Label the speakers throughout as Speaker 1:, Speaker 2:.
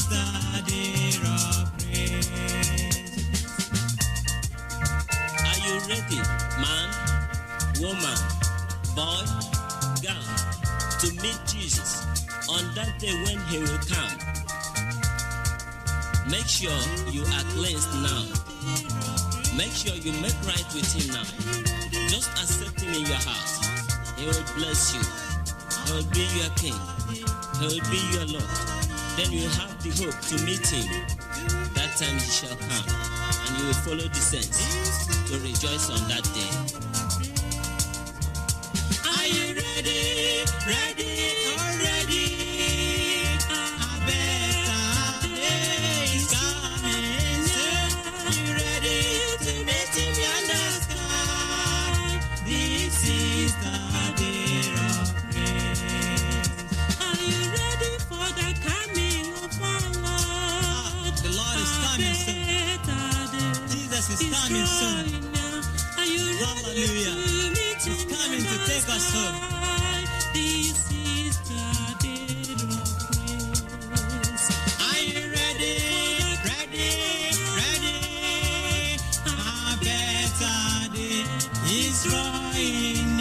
Speaker 1: the day of praise.
Speaker 2: Are you ready, man, woman, boy, girl, to meet Jesus on that day when he will come? Make sure you are cleansed now. Make sure you make right with him now. Just accept him in your heart. He will bless you. He will be your king. He will be your Lord. Then you will have the hope to meet him. That time he shall come, and you will follow the saints to rejoice on that day.
Speaker 1: Are you ready? Ready? Already? A better day is coming. Are you ready to meet him yonder sky? This is the day of praise.
Speaker 3: Are you ready for the coming of our Lord?
Speaker 1: The Lord is coming soon. Jesus is coming soon.
Speaker 3: Are you ready?
Speaker 1: Hallelujah. He's coming to take us home.
Speaker 3: This is the day of praise.
Speaker 1: Are you ready? Ready? Ready? A better day is drawing.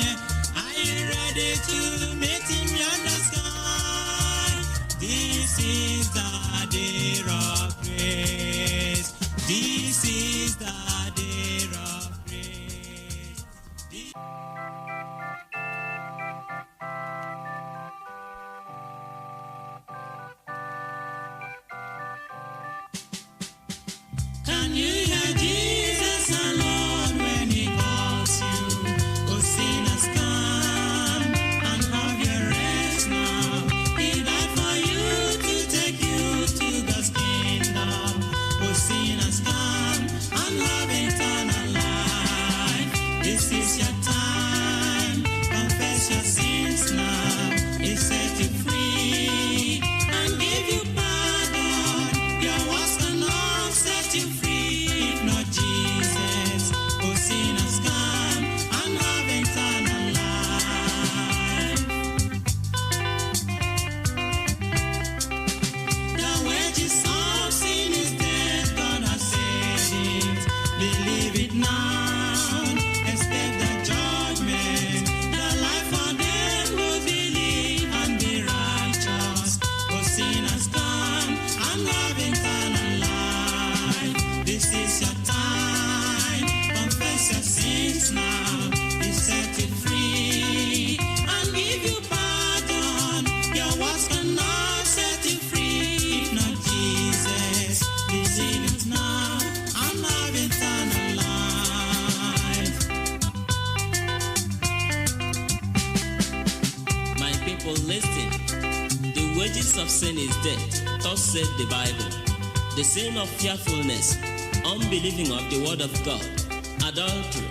Speaker 1: Are you ready to meet him yonder sky? This is the day of praise. This is the day of praise. Can you hear Jesus alone when he calls you? Oh, sinners, come and have your rest now. He died for you to take you to God's kingdom. Oh, sinners, come and have eternal life. This is your time. Confess your sins now. He set you free and give you pardon. Your works cannot set you free if not Jesus. Oh, sinners, come and have eternal life. The wages of sin is death, God has said it. Believe it now, escape the judgment. The life for them who believe and be righteous. Oh, sinners, come and have eternal life. This is your time. Confess your sins now. He set you free and give you pardon. Your works cannot set you free if not Jesus. Believe it now and have eternal life.
Speaker 2: My people, listen. The wages of sin is death, thus said the Bible. The sin of fearfulness, unbelieving of the word of God, adultery,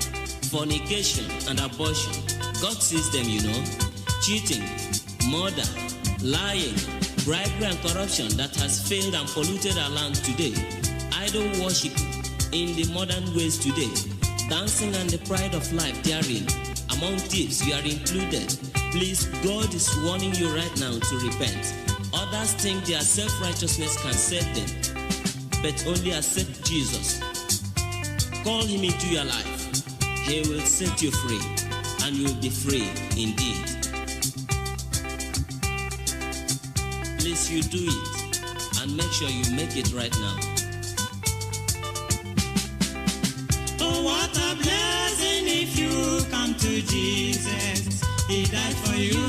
Speaker 2: fornication, and abortion. God sees them, you know. Cheating, murder, lying, bribery, and corruption that has failed and polluted our land today. Idol worship in the modern ways today. Dancing and the pride of life therein. Among thieves, you are included. Please, God is warning you right now to repent. Others think their self-righteousness can save them, but only accept Jesus. Call him into your life. He will set you free, and you will be free indeed. Please, you do it, and make sure you make it right now.
Speaker 1: Oh, what a blessing if you come to Jesus. He died for you.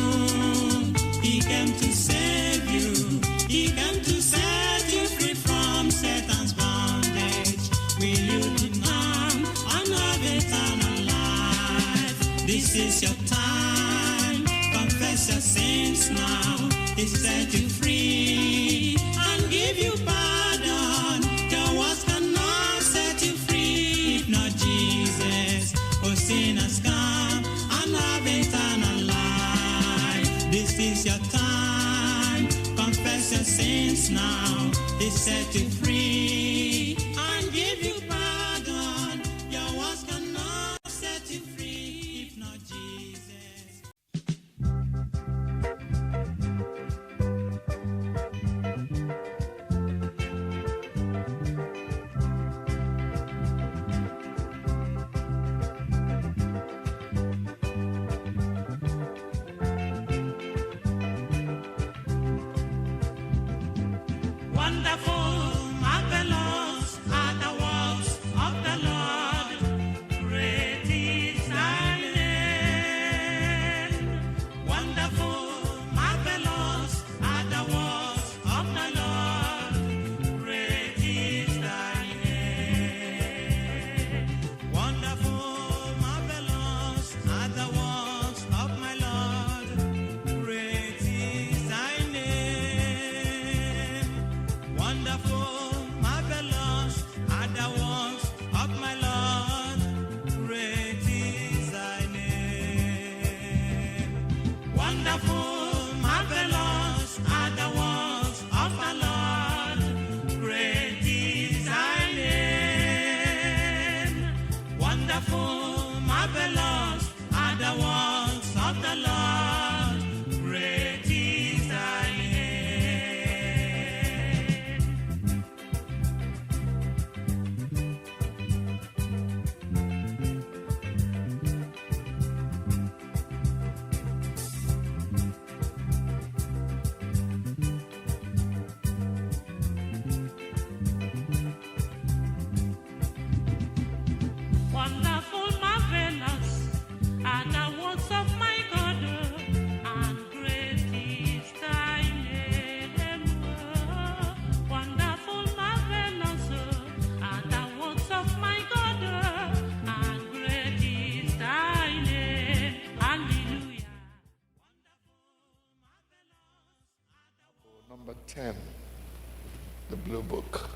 Speaker 1: He came to save you. He came to set you free from Satan's bondage. Will you be now and have eternal life? This is your time. Confess your sins now. He set you free and give you pardon. Your words cannot set you free if not Jesus. Oh, sinners, come and have eternal life. This is your time. Confess your sins now. He set you free and give you pardon. Your words cannot set you free if not Jesus. Wonderful, marvelous are the works of the Lord. Great is thy name. Wonderful, marvelous are the works of the Lord. Great is thy name. Wonderful, marvelous are the works of my Lord. Great is thy name. Wonderful, marvelous are the works of my Lord. Great is thy name. Wonderful, marvelous are the works of the Lord. Great is thy name. Wonderful, marvelous are the works of the Lord. Great is thy name. Wonderful, marvelous are the works of my God, and great is thy name. Wonderful, marvelous are the works of my God, and great is thy name. Hallelujah.
Speaker 4: Number 10, the Blue Book.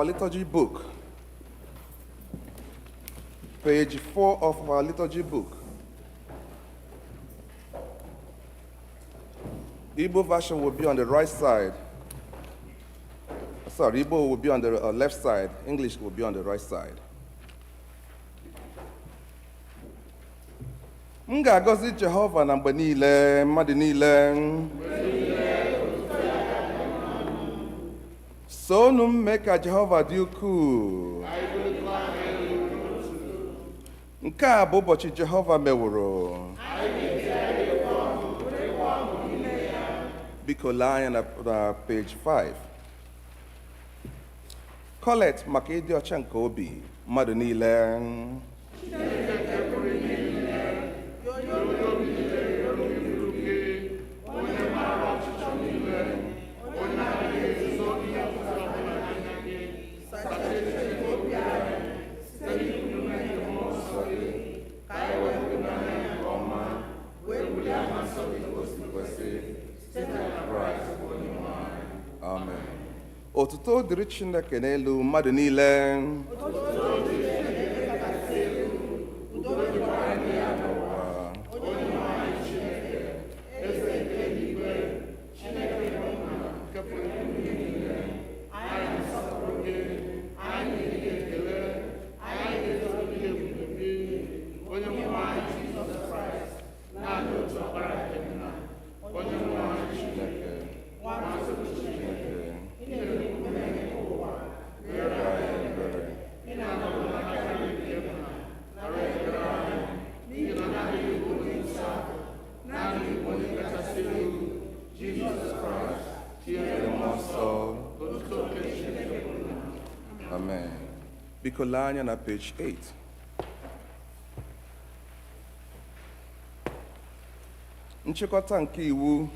Speaker 5: liturgy book. Page 4 of our liturgy book. Igbo version will be on the right side. Sorry, Igbo will be on the left side. English will be on the right side. M ga-agọzi Jehova na mgbe niile, mmadụ niile. Soonu m mee ka Jehova dị ukwuu. Nke a bụ ụbọchị Jehova meworo. Biko lee anya na page 5. Kolekt maka ịdị ọcha nke obi, mmadụ niile. Amen. Otuto dịrị Chineke n'elu, mmadụ niile. Amen. Biko lee anya na page 8. Nchikọta nke iwu.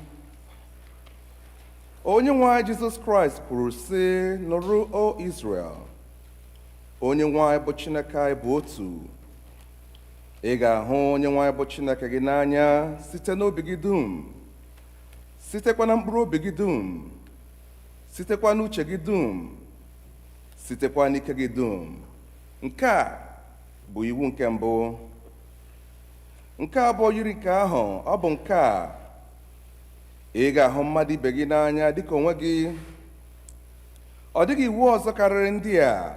Speaker 5: Onye nwe anyị Jizọs Kraist kwuru sị, nụrụ o Israel, onye nwe anyị bụ Chineke anyị bụ otu. Ị ga-ahụ onye nwe anyị bụ Chineke gị n'anya site n'obi gị dum, sitekwa na mkpụrụ obi gị dum, sitekwa n'uche gị dum, sitekwa n'ike gị dum. Nke a bụ iwu nke mbụ. Nke abụọ yiri nke ahụ, ọ bụ nke a: ị ga-ahụ mmadụ ibe gị n'anya dịka onwe gị. Ọ dịghị iwu ọzọ karịrị ndị a.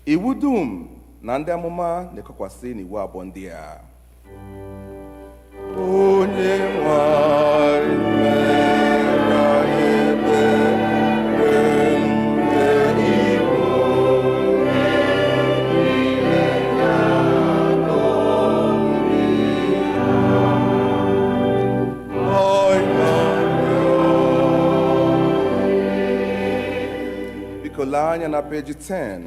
Speaker 5: Iwu dum na ndị amụma na-ekọkwasị n'iwu abụọ ndị a. Onye nwe anyị mere anyị ebere, ndị Igbo biko lee anya na peji 10.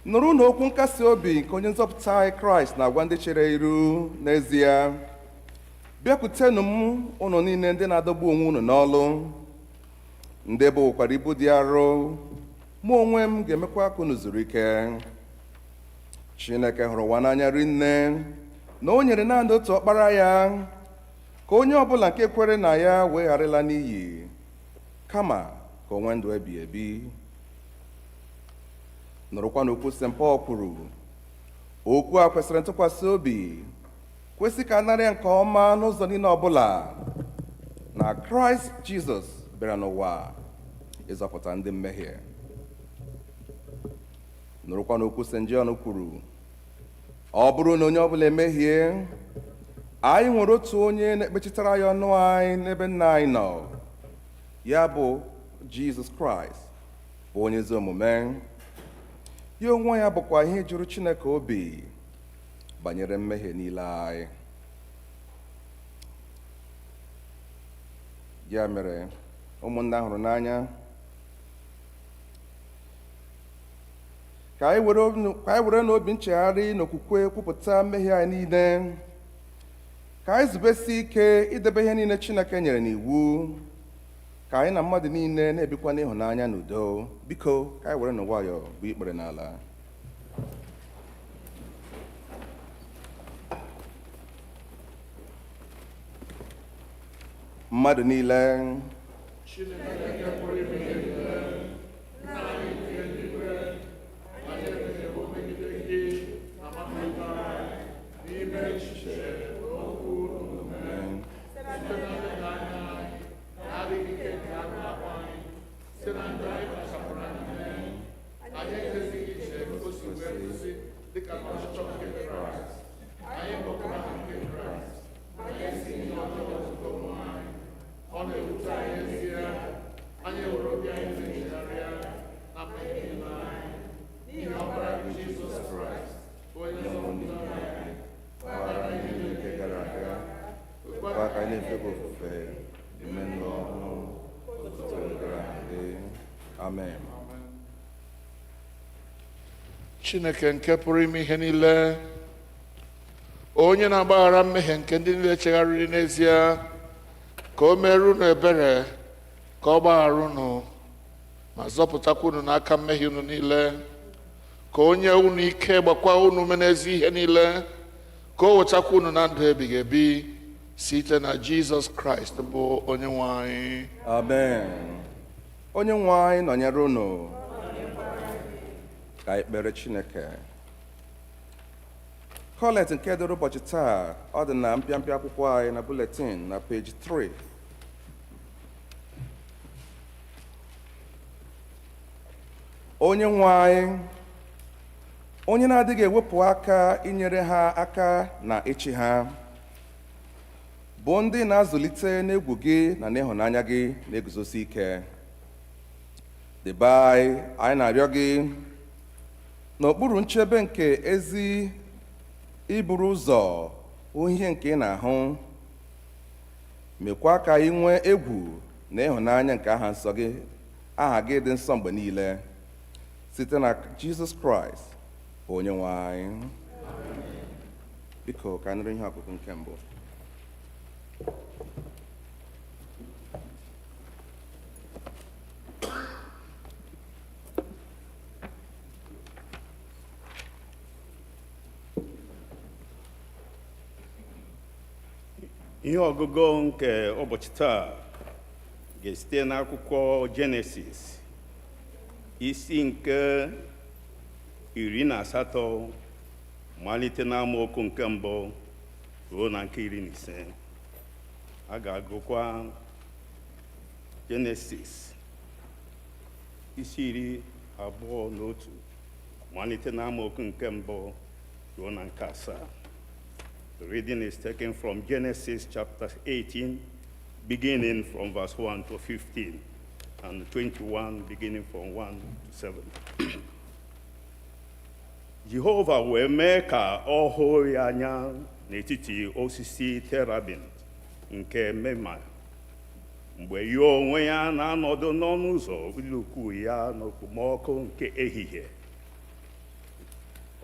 Speaker 5: Nụrụ na okwu nkasi obi nke onye nzọpụta anyị Kraist na-agwa ndị chere iru n'ezie. Bịakwutenụ m unu niile ndị na-adọgbu onwe unu n'ọlụ, ndị bụkwara ibu dị arọ, mụ onwe m ga-emekwa ka unu zuru ike. Chineke hụrụ ụwa n'anya rinne na o nyere naanị otu ọkpara ya, ka onye ọbụla nke kwere na ya wee gharịla n'iyi, kama ka o nwee ndụ ebighị ebi. Nụrụkwa n'okwu St. Paul kwuru, okwu a kwesịrị ntụkwasị obi, kwesị ka a nara ya nke ọma n'ụzọ niile ọbụla, na Kraist Jizọs bịara n'ụwa ịzọpụta ndị mmehie. Nụrụkwa n'okwu St. John kwuru, ọ bụrụ na onye ọbụla emehie, anyị nwere otu onye na-ekpechitara ya ọnụ anyị n'ebe Nna anyị nọ, ya bụ Jizọs Kraist, bụ onye ezi omume. Ya onwe ya bụkwa ihe juru Chineke obi banyere mmehie niile anyị. Ya mere, ụmụnna hụrụ n'anya, ka anyị were n'obi nchegharị n'okwukwe kwupụta mmehie anyị niile, ka anyị zubesi ike idebe ihe niile Chineke nyere n'iwu, ka anyị na mmadụ niile na-ebikwa n'ịhụnanya na udo. Biko ka anyị were n'nwayọ bụ ikpere n'ala. Mmadụ niile, Maka na-efe ofufe ime ndụ ọhụrụ ọtụtụ gara adị. Amen.
Speaker 4: Chineke nke pụrụ ime ihe niile, onye na-agbaghara mmehie nke ndị niile chegharịrị n'ezie, ka o mere unu ebere, ka ọ gbaghara unu ma zọpụtakwa unu n'aka mmehie unu niile, ka o nye unu ike gbakwa unu ume n'ezi ihe niile, ka o wetakwa unu na ndụ ebighị ebi site na Jizọs Kraist bụ onye nwe anyị.
Speaker 5: Amen. Onye nwe anyị nọnyere unu. Ka ekpere Chineke. Kolekt nke dịrị ụbọchị taa, ọ dị na mpịampịa akwụkwọ anyị na bulletin na page 3. Onye nwe anyị, onye na-adịghị ewepụ aka inyere ha aka na ịchị ha, bụ ndị na-azụlite n'egwu gị na n'ịhụnanya gị na-eguzosi ike. Debe anyị na-arịọ gị n'okpuru nchebe nke ezi iburu ụzọ ihe nke ị na-ahụ, mekwa ka anyị nwee egwu na ịhụnanya nke aha gị dị nsọ mgbe niile, site na Jizọs Kraist onye nwe anyị. Biko ka anyị nụrụ ihe ọgụgụ nke mbụ.
Speaker 6: Ihe ọgụgụ nke ụbọchị taa ga-esite n'akwụkwọ Jenesis isi nke 18 malite n'amaokwu nke mbụ ruo na nke 15. A ga-agụkwa Jenesis isi 21 malite n'amaokwu nke mbụ ruo na nke 7. The reading is taken from Genesis chapter 18, beginning from verse 1 to 15, and 21, beginning from 1 to 7. Jehova wee mee ka ọ hụ ya anya n'etiti osisi terabin nke Mema, mgbe ya onwe ya na-anọdụ n'ọnụ ụzọ ụlọ ukwu ya n'okpomọkụ nke ehihie.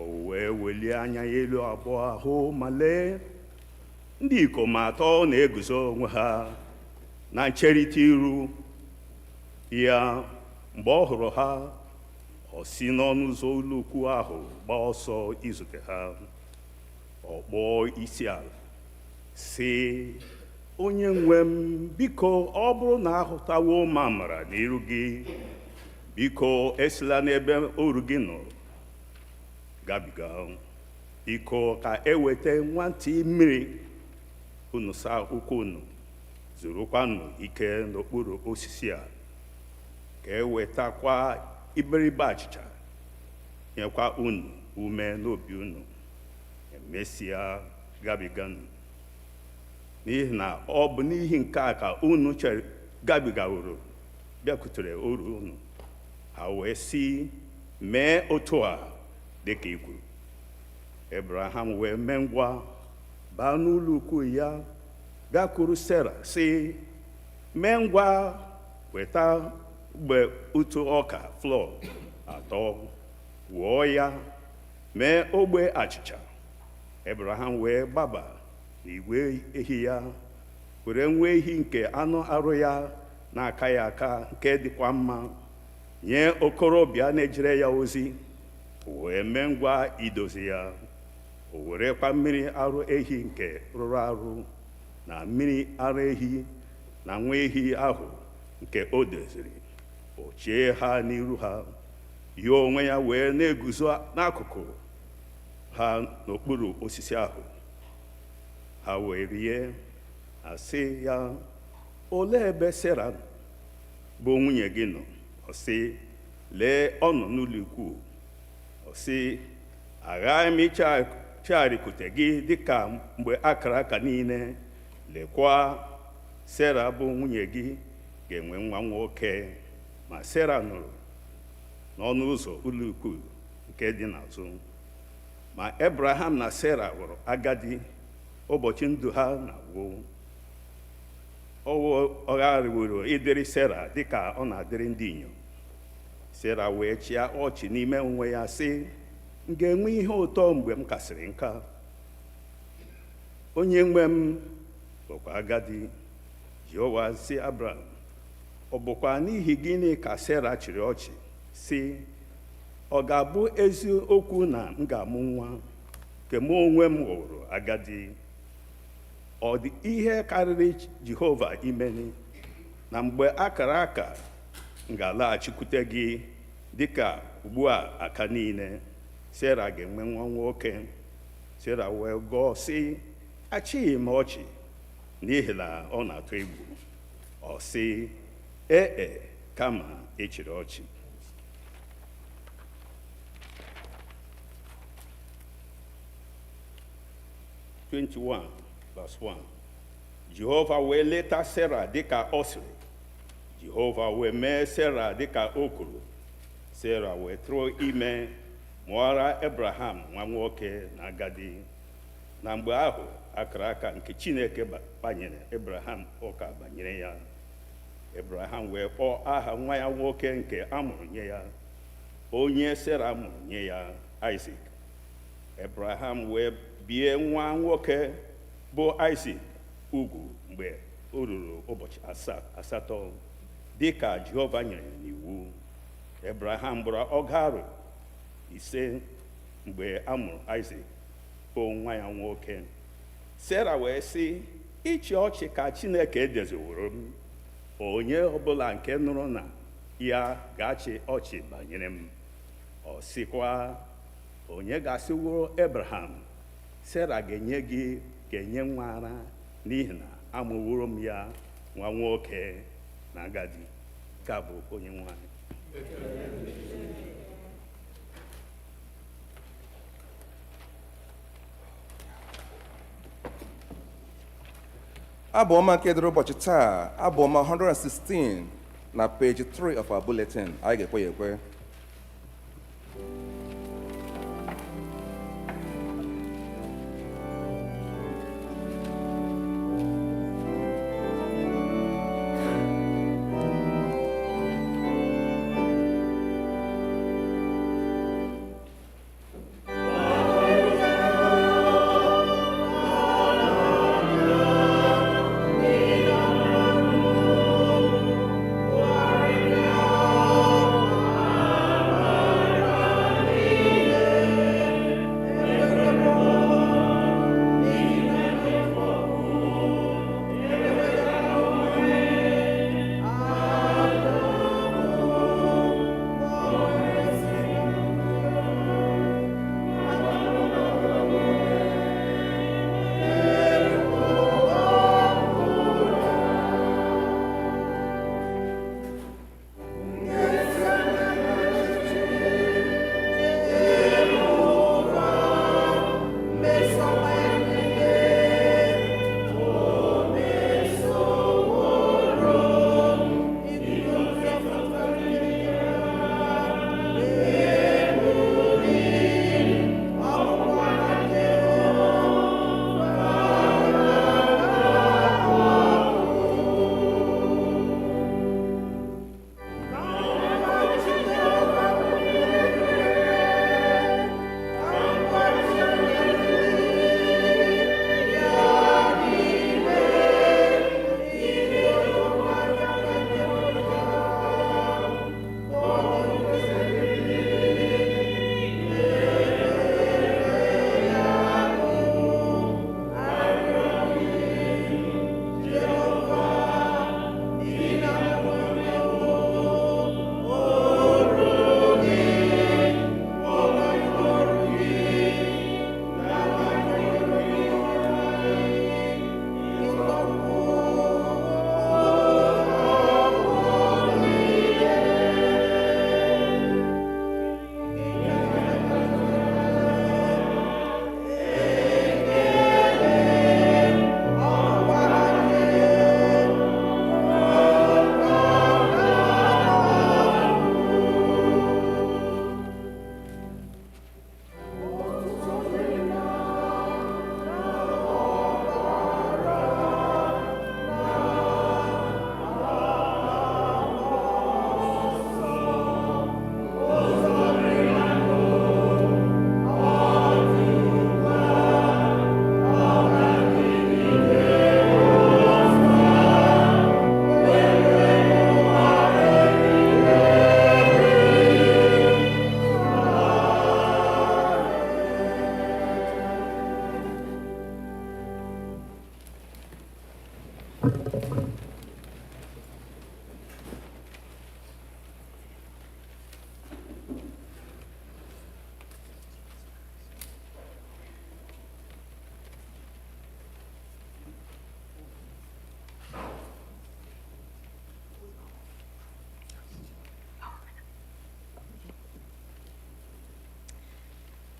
Speaker 6: O wee welie anya ya elu abụọ ahụ ma lee, ndị ikom atọ na-eguzo onwe ha na ncherịta iru ya. Mgbe ọ hụrụ ha, ọ si n'ọnụ ụzọ ụlọ ukwu ahụ gbaa ọsọ izute ha. Ọ kpọọ isi ala sị, onye nwe m, biko ọ bụrụ na ahụtawo m amara n'iru gị, biko esila n'ebe oru gị nọ gabiga. Biko ka eweta nwantị mmiri unu saa ụkwụ unu, zurukwanụ ike n'okpuru osisi a, ka ewetakwa iberibe achịcha nyekwa unu ume n'obi unu, emesịa gabiganụ. N'ihi na ọ bụ n'ihi nke a ka unu gabigaworo bịakwutere oru unu. Ha wee sị, mee otu a dịka i kwuru. Abraham wee mee ngwa baa n'ụlọ ukwu ya, gakwuru Sera sị, mee ngwa weta ogbe ụtụ ọka flọ 3, wụọ ya, mee ogbe achịcha. Abraham wee gbaba n'igwe ehi ya, were nwa ehi nke anụ arụ ya na-aka ya aka, nke dịkwa mma, nye okorobịa na-ejere ya ozi. Wee mee ngwa idozi ya. O werekwa mmiri arụ ehi nke rụrụ arụ na mmiri ara ehi na nwa ehi ahụ nke o doziri, o chee ha n'iru ha. Ya onwe ya wee na-eguzo n'akụkụ ha n'okpuru osisi ahụ. Ha wee rie, asị ya, olee ebe Sera bụ nwunye gị nọ? Ọ sị, lee, ọ nọ n'ụlọ ikwu. Ọ sị, aghaghị m ịchagharịkwute gị dịka mgbe akara aka niile. Lekwa, Sera bụ nwunye gị ga-enwe nwa nwoke. Ma Sera nụrụ n'ọnụ ụzọ ụlọ ukwu nke dị n'azụ. Ma Abraham na Sera ghọrọ agadi, ụbọchị ndụ ha na-agwụ. Ọ gharịworo ịdịrị Sera dịka ọ na-adịrị ndị inyom. Sera wee chịa ọchị n'ime onwe ya sị, m ga-enwe ihe ụtọ mgbe m kasịrị nka. Onye nwe m bụkwa agadi. Jehova sị Abraham, ọ bụkwa n'ihi gịnị ka Sera chịrị ọchị sị, ọ ga-abụ eziokwu na m ga-amụ nwa nke mụ onwe m ghọrọ agadi? Ọ dị ihe karịrị Jehova imeni na mgbe akara aka m ga-alaghachikwute gị dịka ugbu a aka niile, Sera ga-enwe nwa nwoke. Sera wee gọọ sị, achịghị m ọchị n'ihi na ọ na-atụ egwu. Ọ sị, ee, kama ịchịrị ọchị. Jehova wee leta Sera dịka ọ sịrị. Jehova wee mee Sera dịka o kwuru. Sera wee tụrụ ime mụọra Abraham nwa nwoke na agadi. Na mgbe ahụ akara aka nke Chineke banyere Abraham ụka banyere ya. Abraham wee kpọọ aha nwa ya nwoke nke a mụrụ nye ya, onye Sera mụrụ nye ya, Isaac. Abraham wee bie nwa nwoke bụ Isaac ugwu mgbe o ruru ụbọchị asatọ dịka Jehova nyere n'iwu. Abraham gbara ọgarụ 5 mgbe a mụrụ Isaac bụ nwa ya nwoke. Sera wee sị, ịchị ọchị ka Chineke edeziworo m. Onye ọbụla nke nụrụ na ya ga-achị ọchị banyere m. Ọ sịkwa, onye ga-asịworo Abraham, Sera ga-enye nwa ara n'ihi na amụworo m ya nwa nwoke na agadi. Ka bụ onye nwanyị.
Speaker 5: Abụ ọma nke dịrị ụbọchị taa, abụ ọma 116 na page 3 of our bulletin. Anyị ga-ekwe ya ekwe.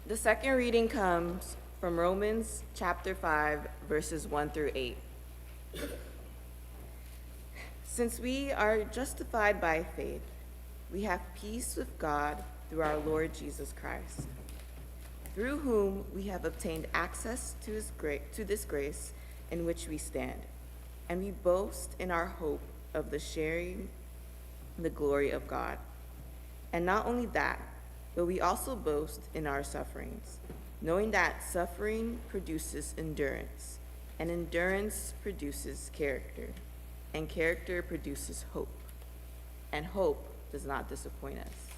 Speaker 7: The second reading comes from Romans chapter 5, verses 1 through 8. Since we are justified by faith, we have peace with God through our Lord Jesus Christ, through whom we have obtained access to this grace in which we stand, and we boast in our hope of the sharing the glory of God. And not only that, but we also boast in our sufferings, knowing that suffering produces endurance, and endurance produces character, and character produces hope. And hope does not disappoint us,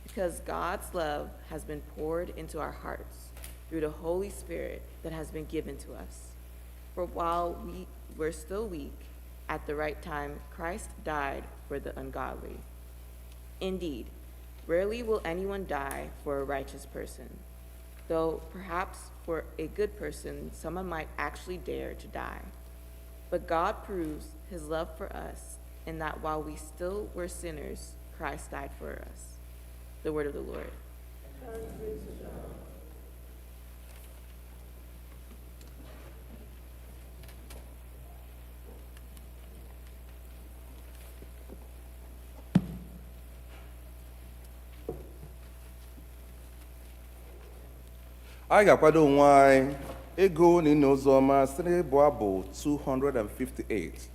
Speaker 7: because God's love has been poured into our hearts through the Holy Spirit that has been given to us. For while we were still weak, at the right time, Christ died for the ungodly. Indeed, rarely will anyone die for a righteous person, though perhaps for a good person, someone might actually dare to die. But God proves his love for us in that while we still were sinners, Christ died for us. The word of the Lord.
Speaker 5: Anyị ga-akwado onwe anyị ego na ịnụ ụzọ ọma site n'ịbụ abụ 258.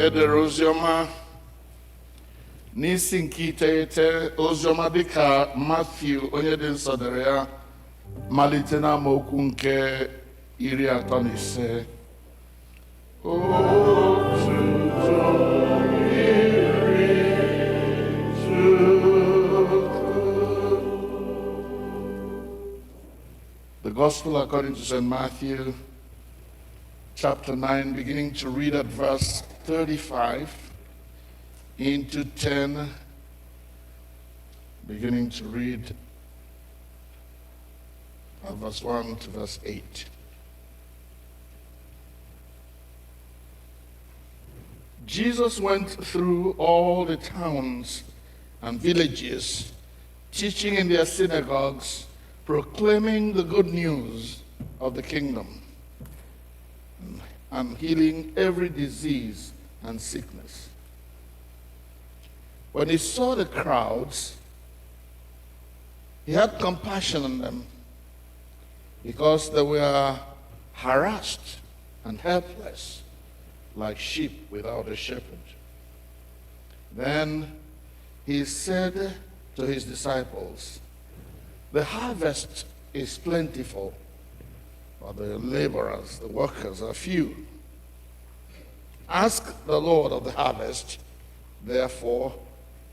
Speaker 4: edere oziọma n'isi nke iteghete oziọma dịka Matthew onye dị nsọ dere ya malite n'amaokwu nke 35. The Gospel according to St. Matthew, chapter 9, beginning to read at verse 35 into 10, beginning to read at verse 1 to verse 8. Jesus went through all the towns and villages, teaching in their synagogues, proclaiming the good news of the kingdom, and healing every disease and sickness. When he saw the crowds, he had compassion on them because they were harassed and helpless, like sheep without a shepherd. Then he said to his disciples, "The harvest is plentiful, but the laborers, the workers, are few. Ask the Lord of the harvest, therefore,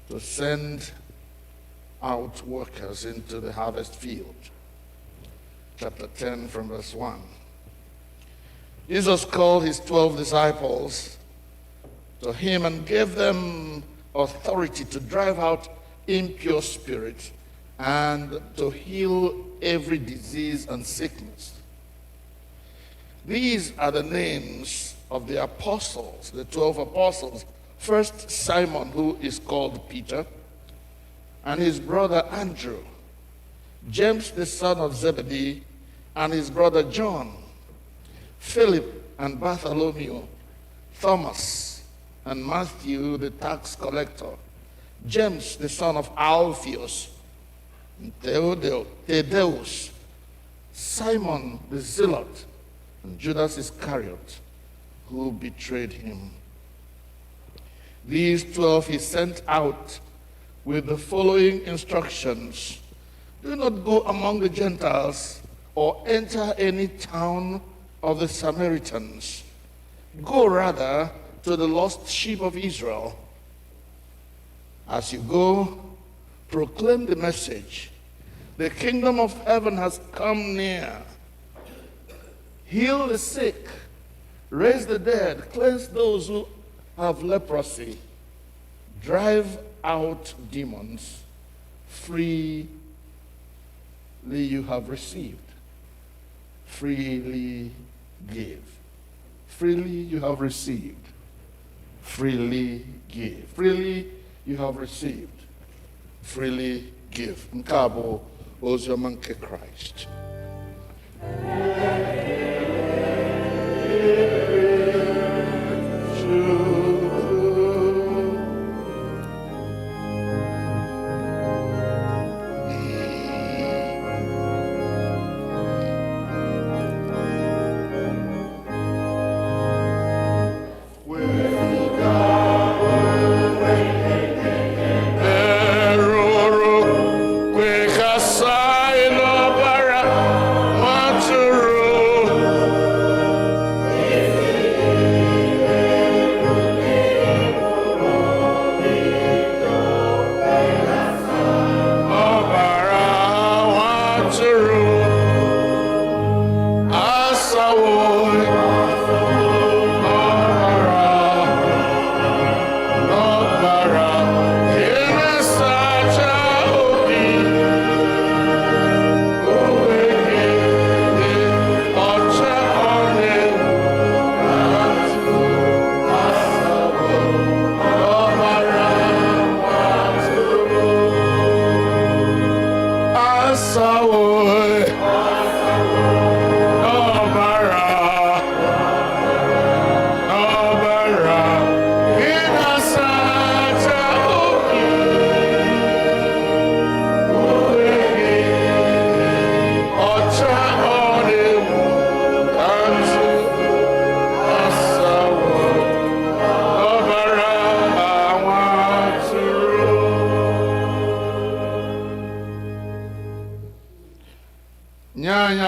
Speaker 4: to send out workers into the harvest field." Chapter 10 from verse 1. Jesus called his 12 disciples to him and gave them authority to drive out impure spirits and to heal every disease and sickness. These are the names of the apostles, the 12 apostles. First, Simon, who is called Peter, and his brother Andrew, James the son of Zebedee, and his brother John, Philip and Bartholomew, Thomas and Matthew the tax collector, James the son of Alphaeus, Thaddeus, Simon the Zealot, and Judas Iscariot, who betrayed him. These 12 he sent out with the following instructions: do not go among the Gentiles or enter any town of the Samaritans. Go rather to the lost sheep of Israel. As you go, proclaim the message: the kingdom of heaven has come near. Heal the sick, raise the dead, cleanse those who have leprosy, drive out demons. Freely you have received, freely give. Freely you have received, freely give. Freely you have received, freely give. Nke-abua oziọma nke Kraist.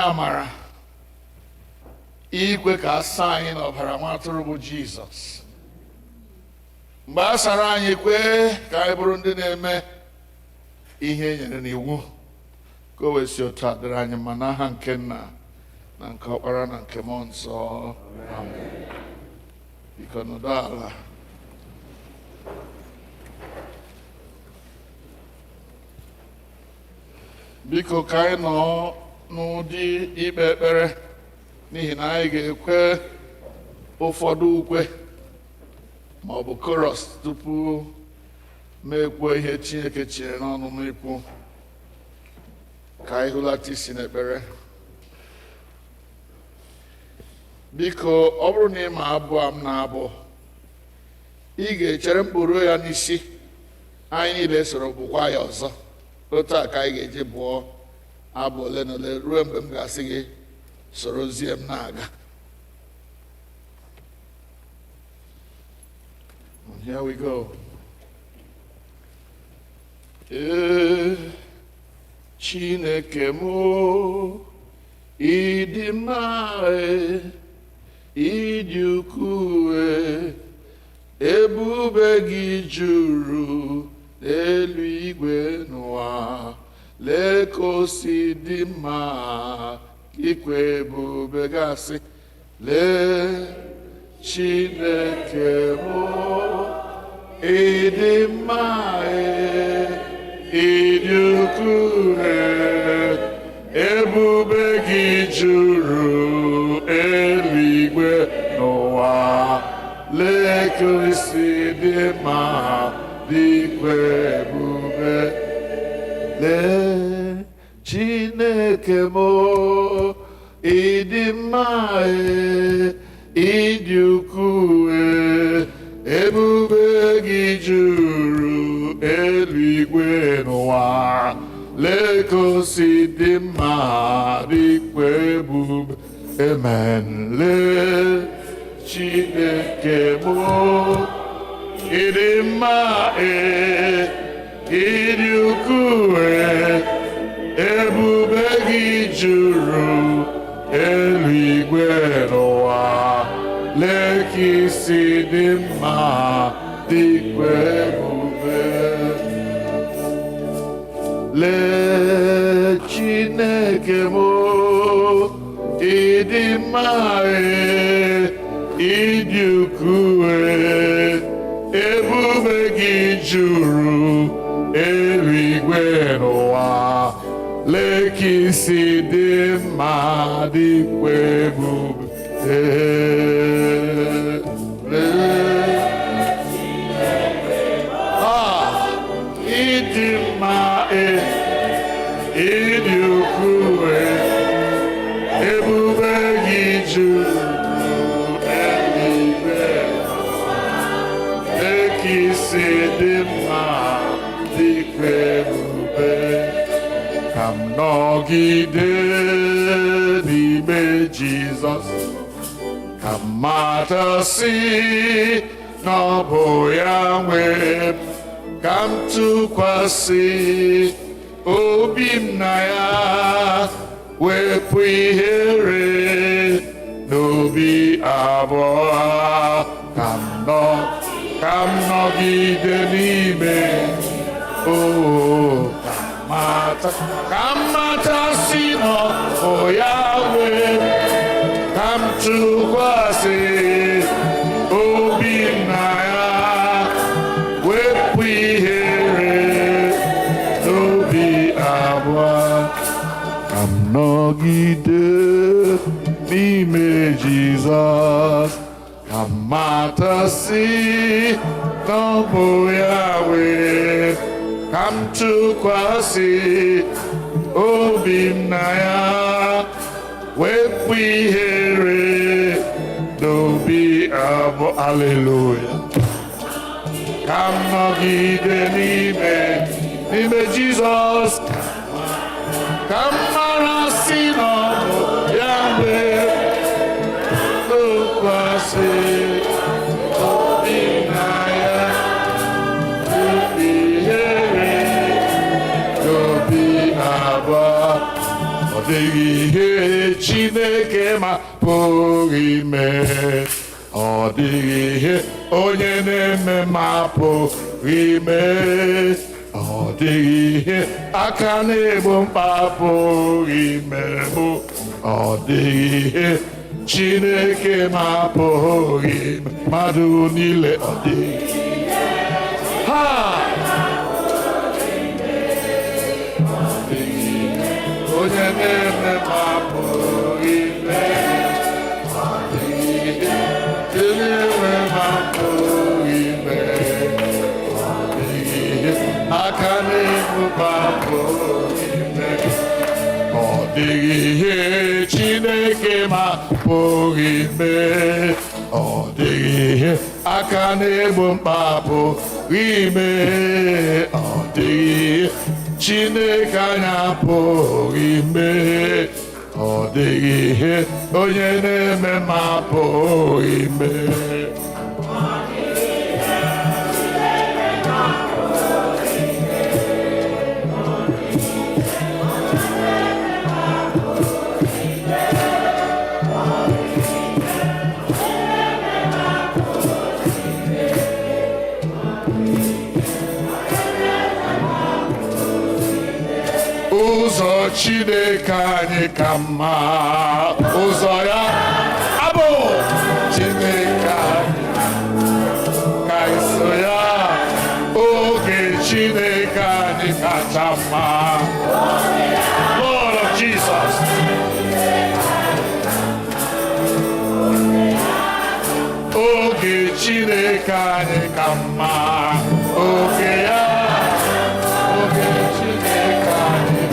Speaker 4: Amara ikwe ka asa anyị n'ọbara nwa atụrụ bụ Jizọs. Mgbe a sara anyị kwe ka anyị bụrụ ndị na-eme ihe e nyere n'iwu, ka o wee si otu a dịrị anyị mma n'aha nke Nna na nke Ọkpara na nke Mmụọ Nsọ. Amen. Biko nọdụ ala. Biko ka anyị nọ n'ụdị ikpe ekpere n'ihi na anyị ga-ekwe ụfọdụ ukwe ma ọ bụ koros tupu m ekwuo ihe Chineke tinyere n'ọnụ m ikwu. Ka anyị hụlata isi n'ekpere. Biko ọ bụrụ na ị ma abụ a m na-abụ, ị ga-echere mkpụrụ ya n'isi, anyị niile soro bụkwa ya ọzọ. Otu a ka anyị ga-eji bụọ abụ ole na ole ruo mgbe m ga-asị gị sorozie m na-aga. Here we go. Chineke m, ịdị mma, ịdị ukwuu, ebube gị juru n'eluigwe n'ụwa. Lee ka o si dị mma, ikwe ebube gasị. Lee Chineke m, ịdị mma, ịdị ukwuu, ebube gị juru eluigwe n'ụwa. Lee ka o si dị mma, ikwe ebube. Lee Chineke m, ịdị mma, ịdị ukwuu, ebube gị juru eluigwe n'ụwa. Lee ka o si dị mma, dịkwa ebube. Amen. Lee Chineke m, ịdị mma, ịdị ukwuu, ebube gị juru eluigwe n'ụwa. Lee ka isi dị mma, dịkwa ebube. Lee Chineke m, ịdị mma, ịdị ukwuu, ebube gị juru eluigwe n'ụwa. Lee ka isi dị mma, dịkwa ebube. Ịdị mma, ịdị ukwuu, ebube gị juru eluigwe. Lee ka isi dị mma, dịkwa ebube. Ka m nọgide n'ime Jizọs, ka m matasị na ọ bụ ya nwe m. Ka m tụkwasị obi m na ya, wepụ ihere n'obi abụọ. Ka m nọgide n'ime, ka m matasị na ọ bụ ya nwe m. Ka m tụkwasị obi m na ya, wepụ ihere n'obi abụọ. Ka m nọgide n'ime Jizọs, ka m matasị na ọ bụ ya nwe m. Ka m tụkwasị obi m na ya, wepụ ihere n'obi abụọ. Hallelujah. Ka m nọgide n'ime Jizọs, ka m marasị na ọ bụ ya nwe m. Tụkwasị obi m na ya, wepụ ihere n'obi abụọ. Ọ dịghị ihe Chineke ma pụghị ime. Ọ dịghị ihe onye na-eme ma pụghị ime. Ọ ọ dịghị ihe aka na-egbo mkpa pụghị imemụ, ọ dịghị ihe Chineke ma pụghị ime, mmadụ niile ọ dịghị ha onye na-eme ma pụghị ime, ọ dịghị ihe na-enwe ma pụghị ime, ọ dịghị ihe aka na-egbu ma pụghị ime, ọ dịghị ihe Chineke ma pụghị ime, ọ dịghị ihe aka na-egbo mkpa pụghị ime, ọ dịghị ihe Chineke anya pụghị ime, ọ dịghị ihe onye na-eme ma pụghị ime. Ụzọ Chineke anyị ka mma, ụzọ ya abụ Chineke anyị ka iso ya, oge Chineke anyị kacha mma. Lord of Jesus. Oge Chineke anyị ka mma, oge ya, oge Chineke anyị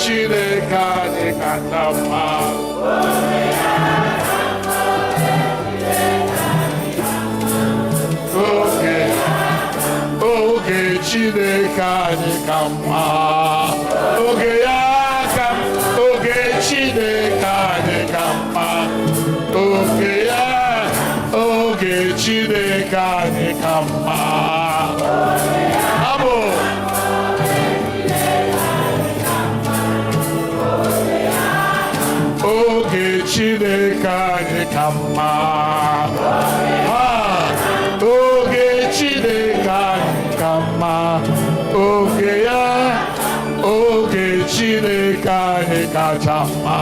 Speaker 4: Chineke anyị kacha mma, oge Chineke anyị ka mma, oge ya ka oge Chineke anyị ka mma, oge ya, oge Chineke anyị ka mma. Abụ oge Chineke anyị ka mma, oge Chineke anyị ka mma, oge ya, oge Chineke anyị kacha mma,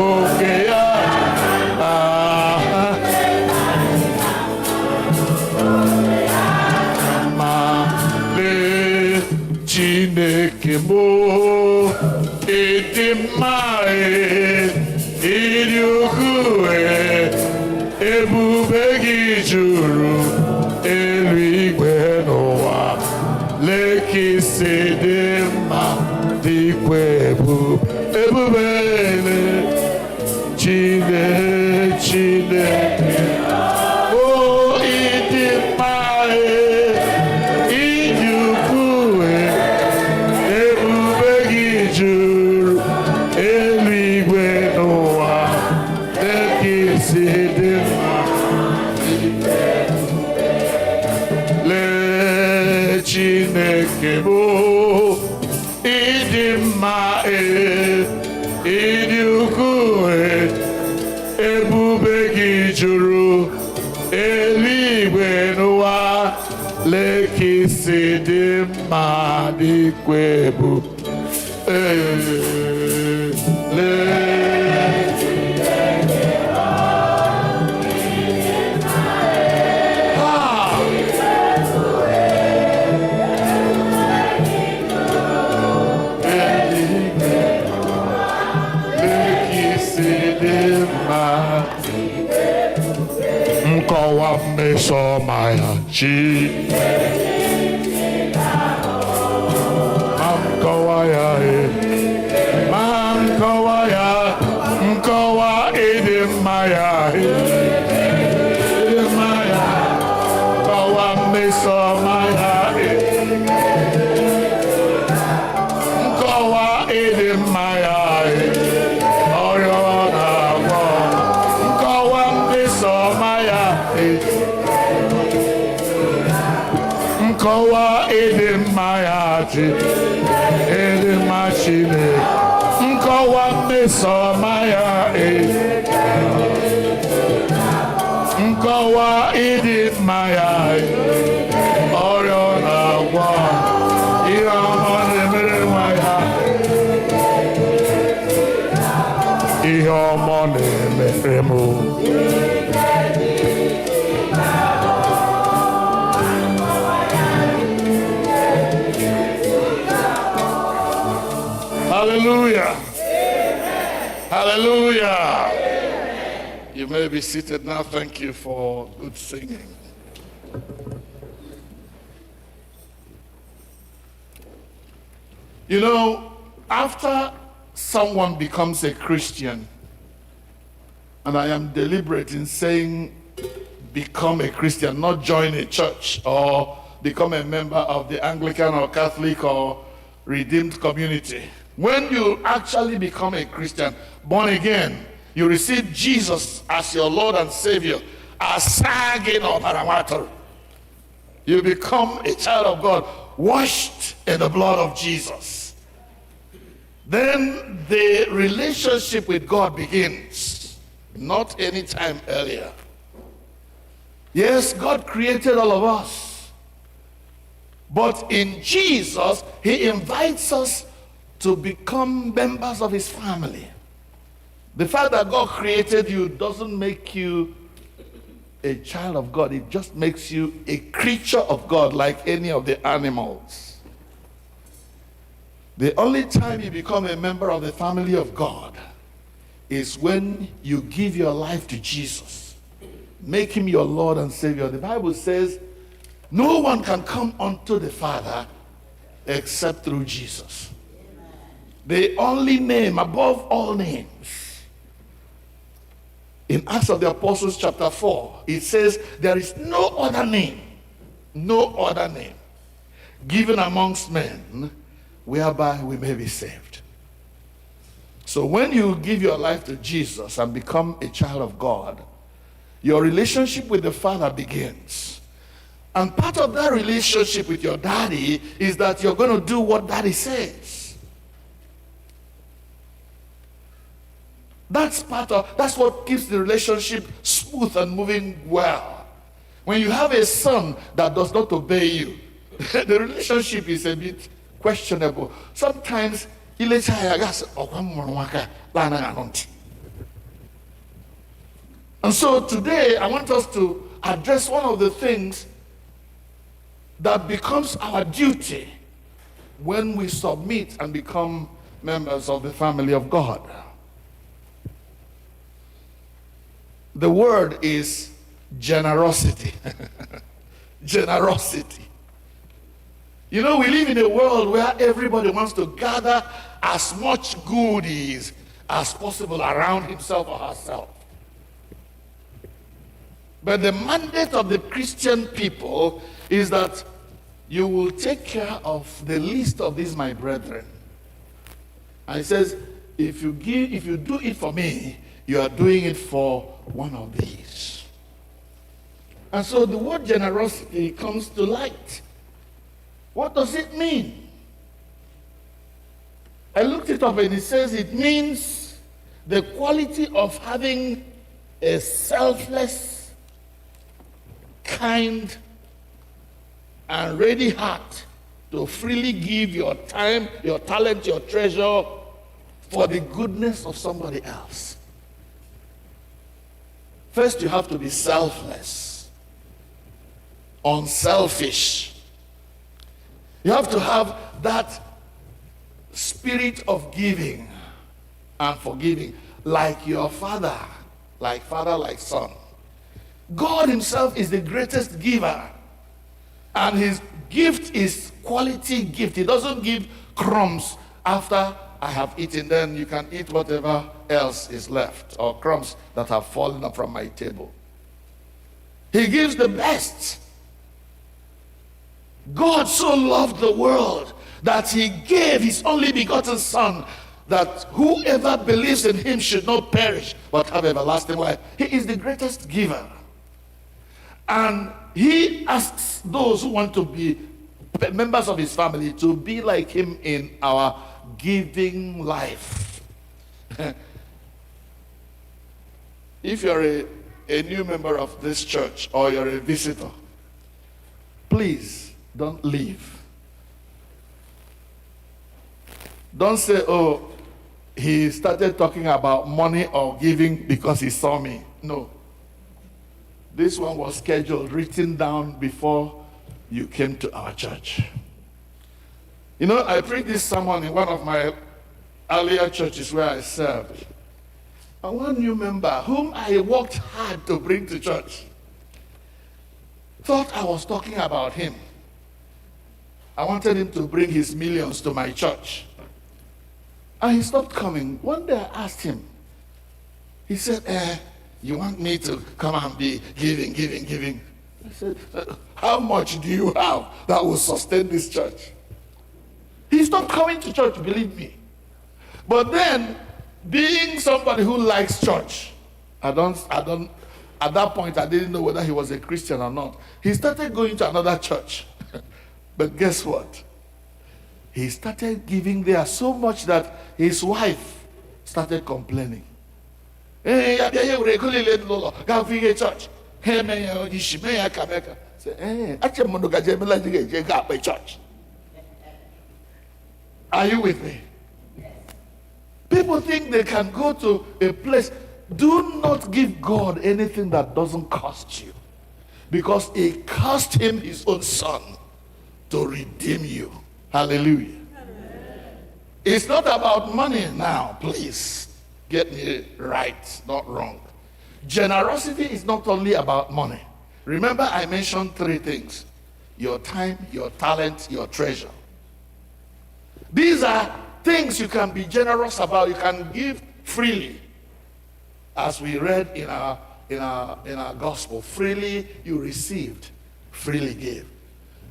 Speaker 4: oge ya, ma lee Chineke mụ ịdị mma, ịdị ukwuu, ebube gị juru eluigwe n'ụwa, lee ka isi dị mma dịkwa ebube Chineke, o ịdị mma, ịdị ukwuu, ebube gị juru eluigwe n'ụwa, lee ka isi dị mma, lee Chineke bụ ịdị mma, ịdị ukwuu, ebube gị juru eluigwe n'ụwa, lee ka isi dị mma dịkwa ebube, nkọwa mmeso ọma ya chi, ma nkọwa ya, ma nkọwa ya, nkọwa ịdị mma ya, ịdị mma ya, nkọwa mmeso ọma ya, nkọwa ịdị mma ya, ọrịa ọ na-agwọ, nkọwa mmeso ọma ya, nkọwa ịdị mma ya chi, ịdị mma Chineke, nkọwa mmeso ọma ya, nkọwa ịdị mma ya, ihe ọma na-emere m. Hallelujah. Amen. Hallelujah. Amen. You may be seated now. Thank you for good singing. You know, after someone becomes a Christian, and I am deliberate in saying become a Christian, not join a church or become a member of the Anglican or Catholic or Redeemed community. When you actually become a Christian, born again, you receive Jesus as your Lord and Savior, you become a child of God, washed in the blood of Jesus. Then the relationship with God begins, not any time earlier. Yes, God created all of us, but in Jesus, He invites us to become members of His family. The fact that God created you doesn't make you a child of God. It just makes you a creature of God, like any of the animals. The only time you become a member of the family of God is when you give your life to Jesus. Make Him your Lord and Savior. The Bible says, no one can come unto the Father except through Jesus. The only name above all names. In Acts of the Apostles chapter 4, it says, there is no other name given amongst men whereby we may be saved. So when you give your life to Jesus and become a child of God, your relationship with the Father begins. And part of that relationship with your daddy is that you're going to do what daddy says. That's what keeps the relationship smooth and moving well. When you have a son that does not obey you, the relationship is a bit questionable. Sometimes, and so today I want us to address one of the things that becomes our duty when we submit and become members of the family of God. The word is generosity. Generosity. You know, we live in a world where everybody wants to gather as much goodies as possible around himself or herself. But the mandate of the Christian people is that you will take care of the least of these, my brethren. And it says, if you do it for me, you are doing it for one of these. And so the word generosity comes to light. What does it mean? I looked it up and it says it means the quality of having a selfless, kind, and ready heart to freely give your time, your talent, your treasure for the goodness of somebody else. First, you have to be selfless, unselfish. You have to have that spirit of giving and forgiving, like your father, like son. God Himself is the greatest giver, and His gift is quality gift. He doesn't give crumbs after I have eaten, then you can eat whatever else is left, or crumbs that have fallen from my table. He gives the best. God so loved the world that He gave His only begotten Son, that whoever believes in Him should not perish but have everlasting life. He is the greatest giver. And He asks those who want to be members of His family to be like Him in our giving life. If you're a new member of this church or you're a visitor, please don't leave. Don't say, oh, he started talking about money or giving because he saw me. No. This one was scheduled, written down before you came to our church. You know, I preached this sermon in one of my earlier churches where I served. And one new member whom I worked hard to bring to church thought I was talking about him. I wanted him to bring his millions to my church. And he stopped coming. One day I asked him. He said, you want me to come and be giving? I said, how much do you have that will sustain this church? He stopped coming to church, believe me. But then, being somebody who likes church, at that point I didn't know whether he was a Christian or not. He started going to another church. But guess what? He started giving there so much that his wife started complaining. Hey, church. Church. Are you with me? People think they can go to a place. Do not give God anything that doesn't cost you, because it cost him his own son to redeem you. Hallelujah. It's not about money now, please. Get me right, not wrong. Generosity is not only about money. Remember, I mentioned 3 things: your time, your talent, your treasure. These are things you can be generous about. You can give freely. As we read in our gospel, freely you received, freely give.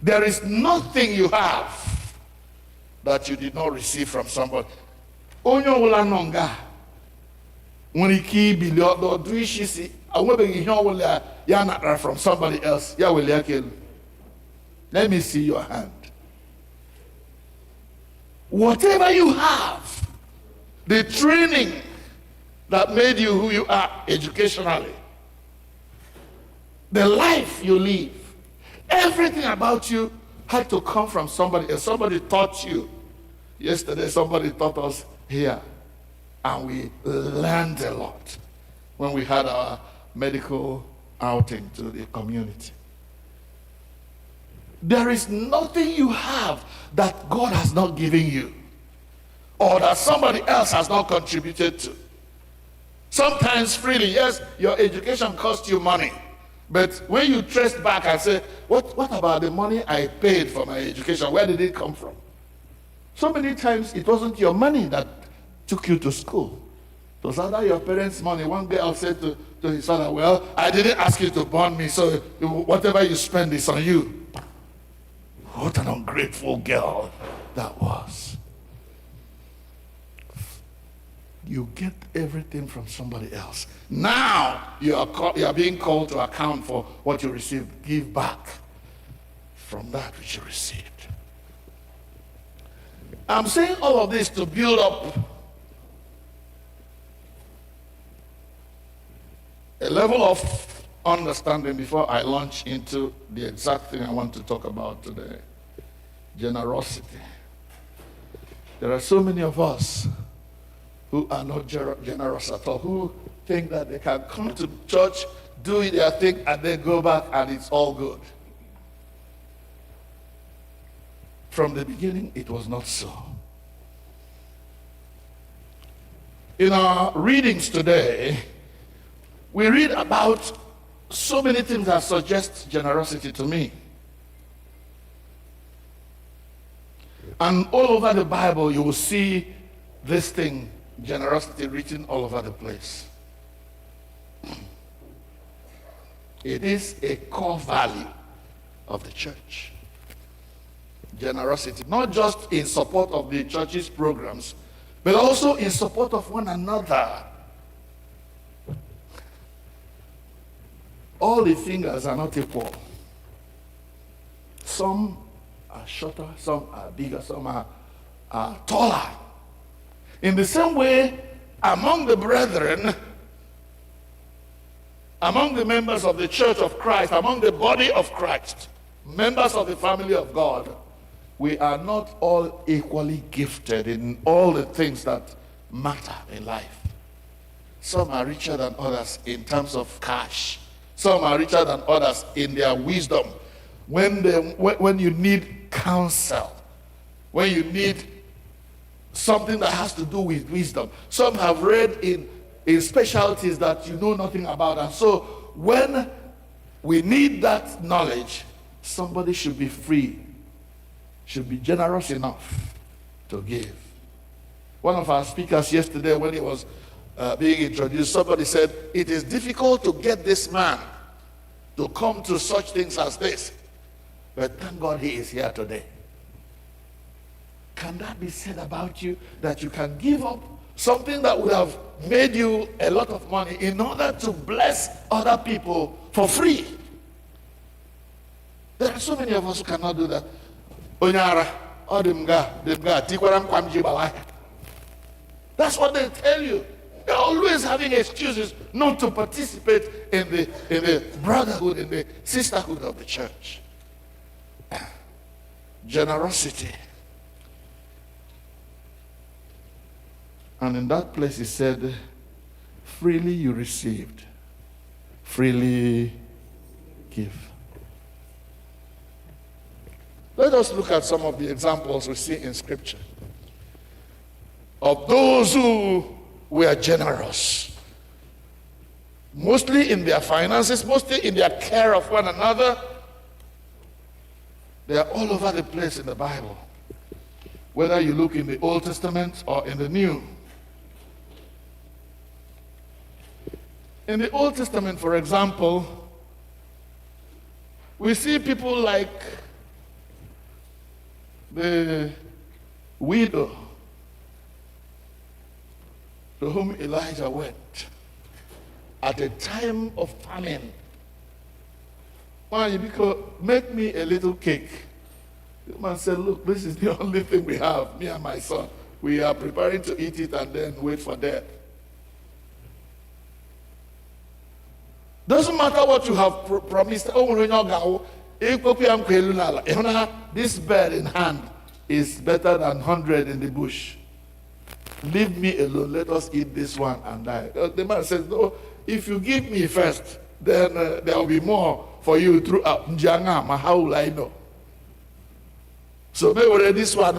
Speaker 4: There is nothing you have that you did not receive from somebody. Onye ọbụla nọ nga nwere ike ibili ọdụ isi si enwebeghị ihe ọbụla ya natara from somebody else. Ya weli aka elu. Let me see your hand. Whatever you have, the training that made you who you are educationally, the life you live, everything about you had to come from somebody else. Somebody taught you. Yesterday, somebody taught us here, and we learned a lot when we had our medical outing to the community. There is nothing you have that God has not given you, or that somebody else has not contributed to. Sometimes freely. Yes, your education cost you money. But when you trace back and say, what about the money I paid for my education? Where did it come from? So many times it wasn't your money that took you to school. It was either your parents' money. One girl said to his father, well, I didn't ask you to born me, so whatever you spend is on you. What an ungrateful girl that was. You get everything from somebody else. Now you are being called to account for what you received. Give back from that which you received. I'm saying all of this to build up a level of understanding before I launch into the exact thing I want to talk about today. Generosity. There are so many of us who are not generous at all, who think that they can come to church, do their thing, and then go back and it's all good. From the beginning, it was not so. In our readings today, we read about so many things that suggest generosity to me. And all over the Bible, you will see this thing, generosity, written all over the place. It is a core value of the church. Generosity, not just in support of the church's programs, but also in support of one another. All the fingers are not equal. Some are shorter, some are bigger, some are taller. In the same way, among the brethren, among the members of the church of Christ, among the body of Christ, members of the family of God, we are not all equally gifted in all the things that matter in life. Some are richer than others in terms of cash. Some are richer than others in their wisdom. When you need counsel, when you need something that has to do with wisdom. Some have read in specialties that you know nothing about. And so when we need that knowledge, somebody should be free, should be generous enough to give. One of our speakers yesterday, when he was being introduced, somebody said, it is difficult to get this man to come to such things as this. But thank God he is here today. Can that be said about you, that you can give up something that would have made you a lot of money in order to bless other people for free? There are so many of us who cannot do that. That's what they tell you. They're always having excuses not to participate in the brotherhood, in the sisterhood of the church. Generosity. And in that place he said, freely you received, freely give. Let us look at some of the examples we see in Scripture of those who were generous, mostly in their finances, mostly in their care of one another. They are all over the place in the Bible, whether you look in the Old Testament or in the New. In the Old Testament, for example, we see people like the widow to whom Elijah went at a time of famine. Why? Because make me a little cake. The man said, look, this is the only thing we have, me and my son. We are preparing to eat it and then wait for death. Doesn't matter what you have promised. This bird in hand is better than 100 in the bush. Leave me alone. Let us eat this one and die. The man says, no, if you give me first, then there will be more for you throughout. How will I know? So maybe this one,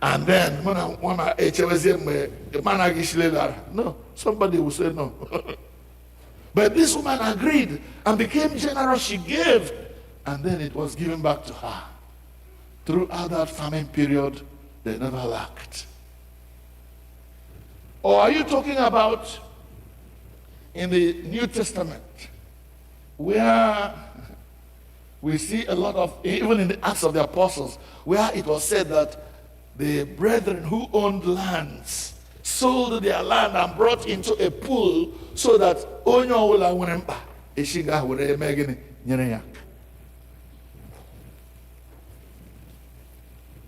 Speaker 4: and then no, somebody will say no. But this woman agreed and became generous. She gave, and then it was given back to her. Throughout that famine period, they never lacked. Or are you talking about in the New Testament, where we see a lot of, even in the Acts of the Apostles, where it was said that the brethren who owned lands sold their land and brought into a pool so that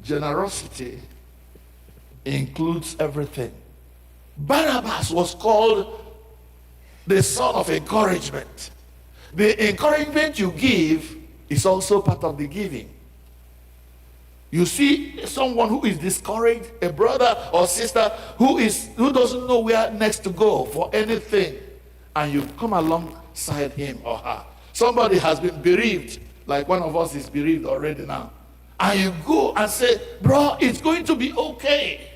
Speaker 4: generosity includes everything. Barnabas was called the son of encouragement. The encouragement you give is also part of the giving. You see someone who is discouraged, a brother or sister who doesn't know where next to go for anything, and you come alongside him or her. Somebody has been bereaved, like one of us is bereaved already now, and you go and say, bro, it's going to be okay.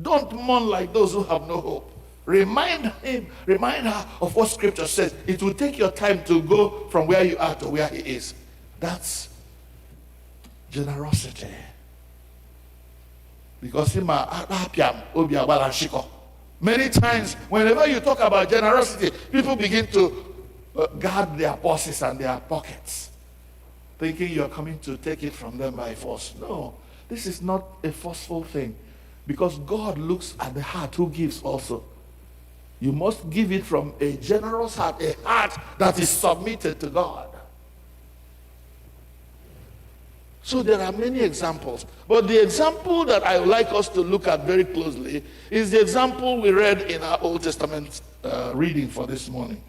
Speaker 4: Don't mourn like those who have no hope. Remind him, remind her of what Scripture says. It will take your time to go from where you are to where he is. That's generosity. Because many times, whenever you talk about generosity, people begin to guard their purses and their pockets, thinking you're coming to take it from them by force. No, this is not a forceful thing, because God looks at the heart who gives also. You must give it from a generous heart, a heart that is submitted to God. So there are many examples. But the example that I would like us to look at very closely is the example we read in our Old Testament reading for this morning.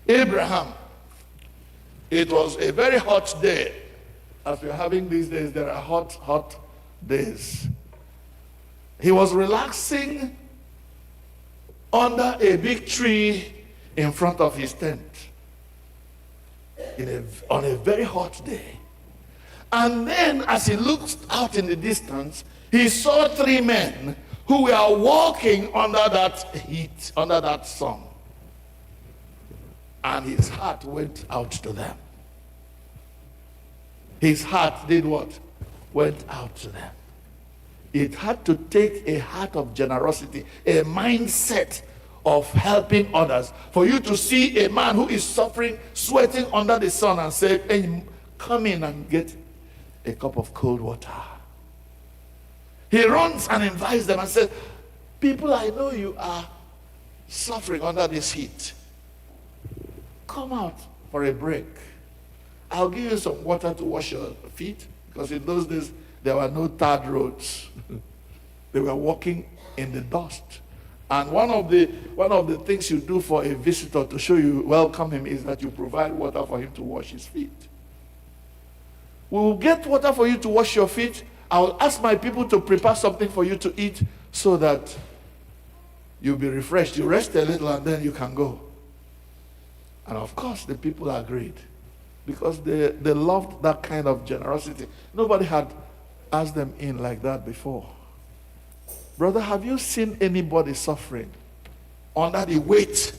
Speaker 4: Abraham. It was a very hot day. As we're having these days, there are hot days. He was relaxing under a big tree in front of his tent on a very hot day. And then as he looked out in the distance, he saw 3 men who were walking under that heat, under that sun. And his heart went out to them. His heart did what? Went out to them. It had to take a heart of generosity, a mindset of helping others, for you to see a man who is suffering, sweating under the sun, and say, hey, come in and get a cup of cold water. He runs and invites them and says, people, I know you are suffering under this heat. Come out for a break. I'll give you some water to wash your feet, because in those days there were no tarred roads. They were walking in the dust. And one of the things you do for a visitor to show you welcome him is that you provide water for him to wash his feet. We will get water for you to wash your feet. I will ask my people to prepare something for you to eat so that you'll be refreshed. You rest a little and then you can go. And of course the people agreed, because they loved that kind of generosity. Nobody had asked them in like that before. Brother, have you seen anybody suffering under the weight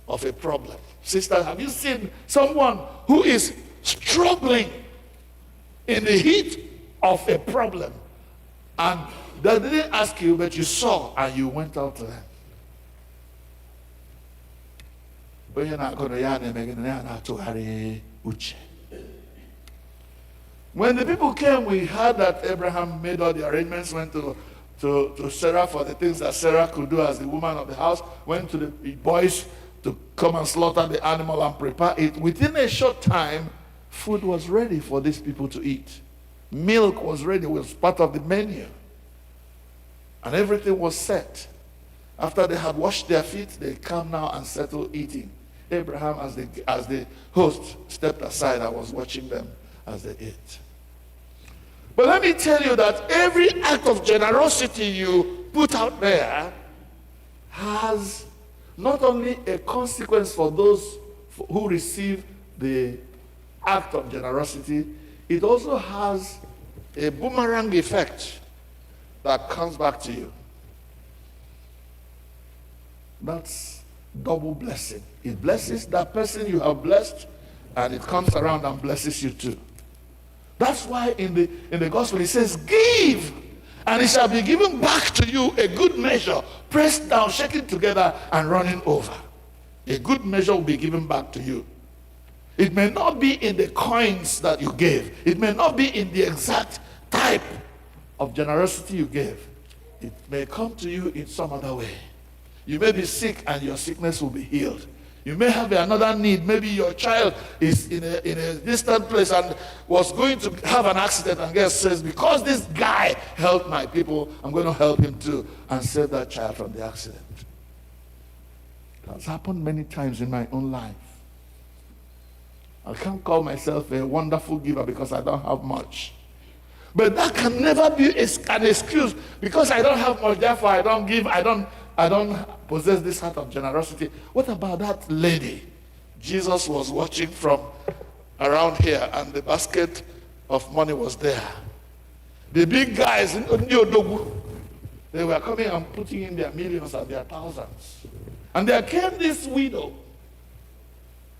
Speaker 4: of a problem? Sister, have you seen someone who is struggling in the heat of a problem, and they didn't ask you, but you saw and you went out to them? When the people came, we heard that Abraham made all the arrangements, went to Sarah for the things that Sarah could do as the woman of the house, went to the boys to come and slaughter the animal and prepare it. Within a short time, food was ready for these people to eat. Milk was ready, was part of the menu. And everything was set. After they had washed their feet, they come now and settled eating. Abraham, as the host, stepped aside and was watching them as they ate. But let me tell you that every act of generosity you put out there has not only a consequence for those who receive the act of generosity, it also has a boomerang effect that comes back to you. That's double blessing. It blesses that person you have blessed, and it comes around and blesses you too. That's why in the gospel it says, give, and it shall be given back to you, a good measure, pressed down, shaken together, and running over. A good measure will be given back to you. It may not be in the coins that you gave. It may not be in the exact type of generosity you gave. It may come to you in some other way. You may be sick and your sickness will be healed. You may have another need. Maybe your child is in a distant place and was going to have an accident, and God says, because this guy helped my people, I'm going to help him too, and save that child from the accident. That's happened many times in my own life. I can't call myself a wonderful giver because I don't have much. But that can never be an excuse. Because I don't have much, therefore I don't give, I don't possess this heart of generosity. What about that lady? Jesus was watching from around here, and the basket of money was there. The big guys in Ogugu, they were coming and putting in their millions and their thousands. And there came this widow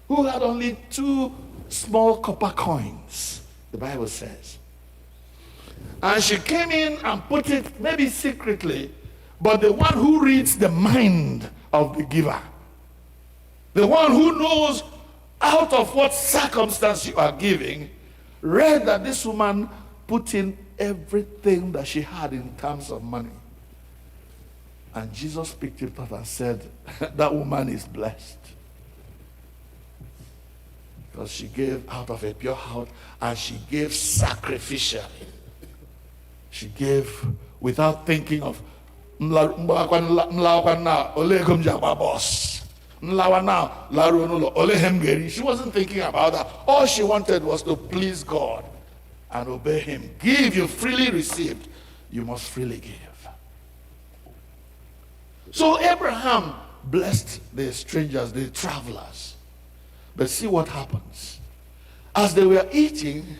Speaker 4: who had only 2 small copper coins, the Bible says. And she came in and put it, maybe secretly, but the one who reads the mind of the giver, the one who knows out of what circumstance you are giving, read that this woman put in everything that she had in terms of money. And Jesus picked it up and said, that woman is blessed. Because she gave out of a pure heart, and she gave sacrificially. She gave without thinking of, she wasn't thinking about that. All she wanted was to please God and obey him. Give, you freely received, you must freely give. So Abraham blessed the strangers, the travelers. But see what happens. As they were eating,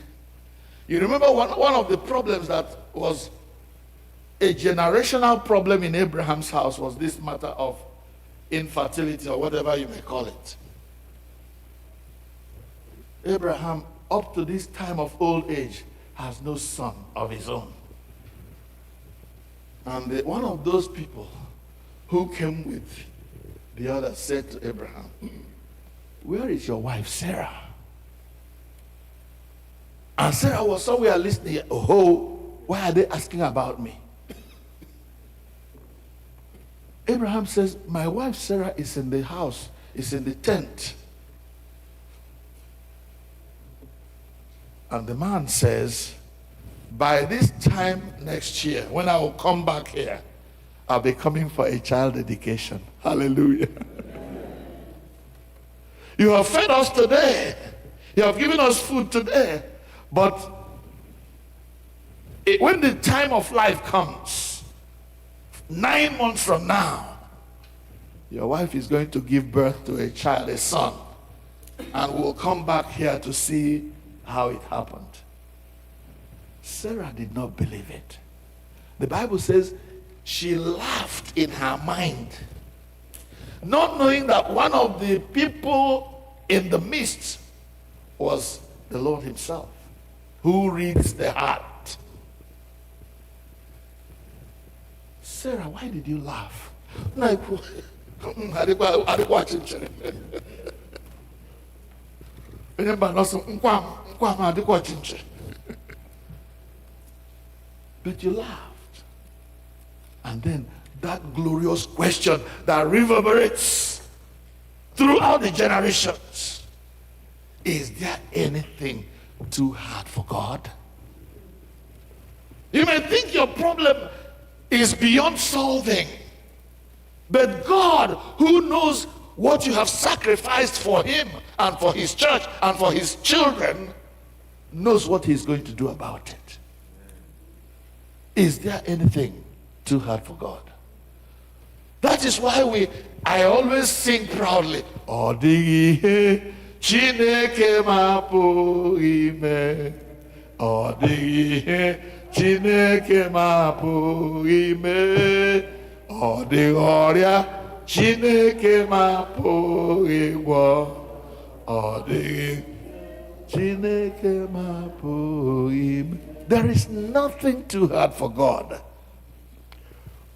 Speaker 4: you remember one of the problems that was a generational problem in Abraham's house was this matter of infertility, or whatever you may call it. Abraham, up to this time of old age, has no son of his own. And one of those people who came with the other said to Abraham, "Where is your wife Sarah?" And Sarah was somewhere listening. Oh, why are they asking about me? Abraham says, "My wife Sarah is in the house, is in the tent." And the man says, "By this time next year, when I will come back here, I'll be coming for a child dedication." Hallelujah. You have fed us today. You have given us food today. But when the time of life comes, 9 months from now, your wife is going to give birth to a child, a son. And we'll come back here to see how it happened. Sarah did not believe it. The Bible says she laughed in her mind, not knowing that one of the people in the midst was the Lord himself, who reads the heart. Sarah, why did you laugh? But you laughed. And then that glorious question that reverberates throughout the generations: is there anything too hard for God? You may think your problem is beyond solving, but God, who knows what you have sacrificed for him and for his church and for his children, knows what he's going to do about it. Is there anything too hard for God? That is why I always sing proudly, "Ọ dịghị ihe Chineke ma apụghị ime. Ọ dịghị ihe Chineke ma apụghị ime. Ọ dịghị ọrịa Chineke ma apụghị ịgwọ. Ọ dịghị Chineke ma apụghị ime." There is nothing too hard for God.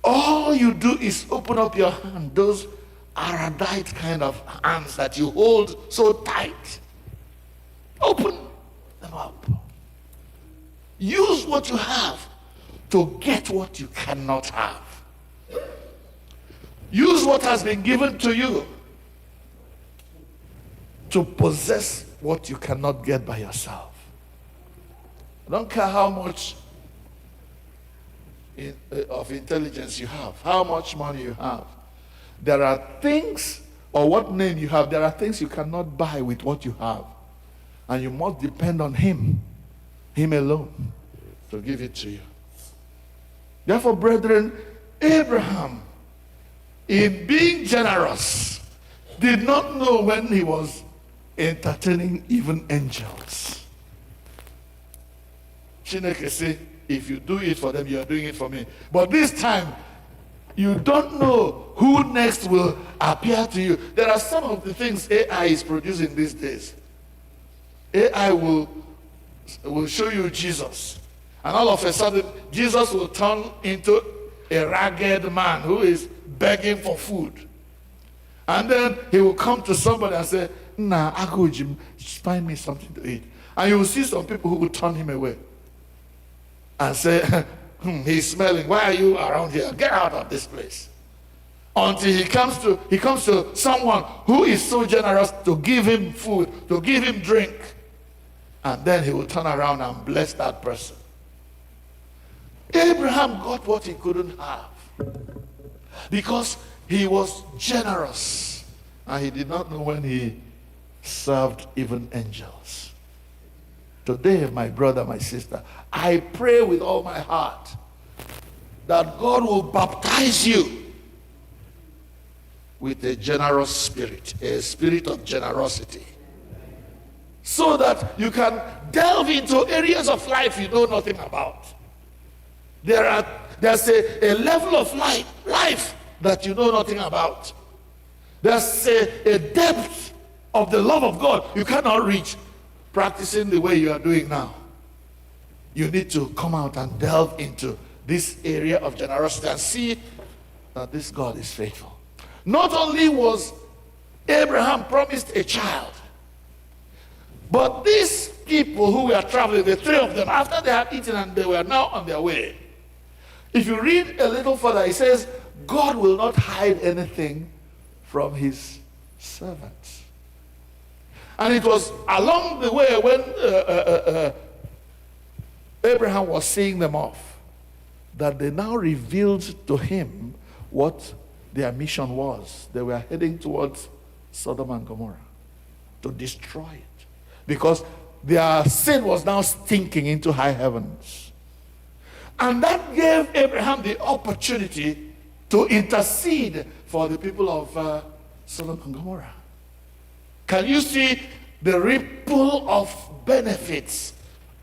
Speaker 4: All you do is open up your hand, those erudite kind of hands that you hold so tight. Open them up. Use what you have to get what you cannot have. Use what has been given to you to possess what you cannot get by yourself. I don't care how much of intelligence you have, how much money you have. There are things, or what name you have, there are things you cannot buy with what you have. And you must depend on him alone, to give it to you. Therefore, brethren, Abraham, in being generous, did not know when he was entertaining even angels. Chineke say, if you do it for them, you are doing it for me. But this time, you don't know who next will appear to you. There are some of the things AI is producing these days. AI will show you Jesus. And all of a sudden, Jesus will turn into a ragged man who is begging for food. And then he will come to somebody and say, "Nah, Agujim, find me something to eat." And you will see some people who will turn him away and say, "He's smelling. Why are you around here? Get out of this place." Until he comes to someone who is so generous to give him food, to give him drink. And then he will turn around and bless that person. Abraham got what he couldn't have because he was generous, and he did not know when he served even angels. Today, my brother, my sister, I pray with all my heart that God will baptize you with a generous spirit, a spirit of generosity, so that you can delve into areas of life you know nothing about. There's a level of life that you know nothing about. There's a depth of the love of God you cannot reach practicing the way you are doing now. You need to come out and delve into this area of generosity and see that this God is faithful. Not only was Abraham promised a child, but these people who were traveling, the three of them, after they had eaten and they were now on their way, if you read a little further, it says, God will not hide anything from his servants. And it was along the way when Abraham was seeing them off that they now revealed to him what their mission was. They were heading towards Sodom and Gomorrah to destroy it, because their sin was now stinking into high heavens. And that gave Abraham the opportunity to intercede for the people of Sodom and Gomorrah. Can you see the ripple of benefits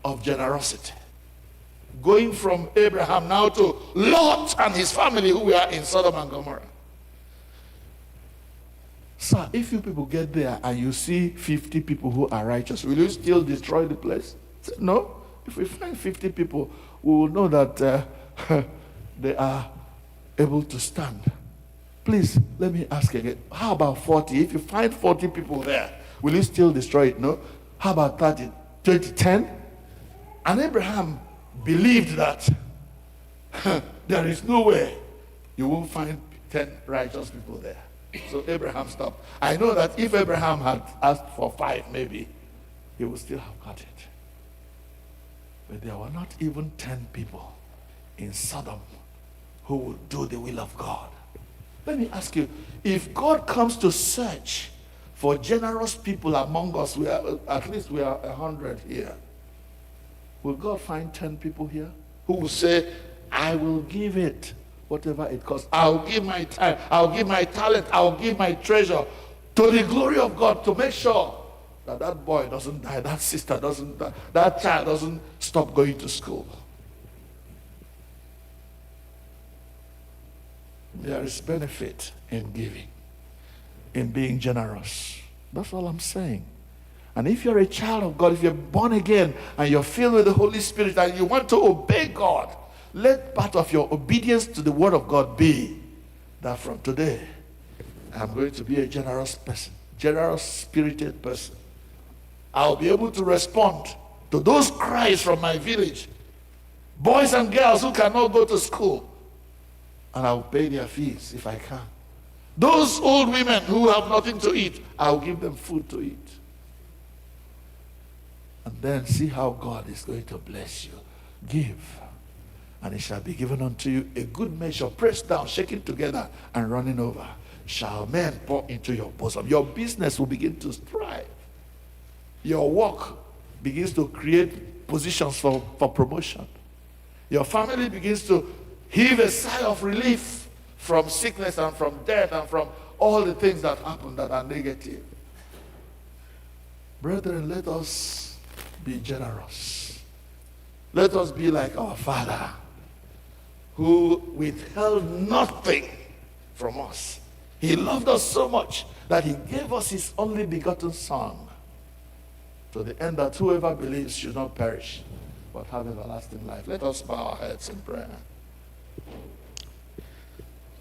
Speaker 4: of generosity? Going from Abraham now to Lot and his family who were in Sodom and Gomorrah. Sir, if you people get there and you see 50 people who are righteous, will you still destroy the place? Say, no. If we find 50 people, we will know that they are able to stand. Please, let me ask again. How about 40? If you find 40 people there, will you still destroy it? No. How about 30, 20, 10? And Abraham believed that there is no way you won't find 10 righteous people there. So Abraham stopped. I know that if Abraham had asked for 5, maybe he would still have got it. But there were not even 10 people in Sodom who would do the will of God. Let me ask you, if God comes to search for generous people among us, at least we are 100 here, will God find 10 people here who will say, I will give it, whatever it costs. I'll give my time, I'll give my talent, I'll give my treasure to the glory of God, to make sure that that boy doesn't die, that sister doesn't die, that child doesn't stop going to school. There is benefit in giving, in being generous. That's all I'm saying. And if you're a child of God, if you're born again and you're filled with the Holy Spirit and you want to obey God, let part of your obedience to the Word of God be that from today, I'm going to be a generous person, generous spirited person. I'll be able to respond to those cries from my village, boys and girls who cannot go to school, and I'll pay their fees if I can. Those old women who have nothing to eat, I'll give them food to eat. And then see how God is going to bless you. Give, and it shall be given unto you, a good measure, pressed down, shaken together, and running over, shall men pour into your bosom. Your business will begin to thrive. Your work begins to create positions for promotion. Your family begins to heave a sigh of relief from sickness and from death and from all the things that happen that are negative. Brethren, let us be generous. Let us be like our Father, who withheld nothing from us. He loved us so much that he gave us his only begotten Son, to the end that whoever believes should not perish, but have everlasting life. Let us bow our heads in prayer.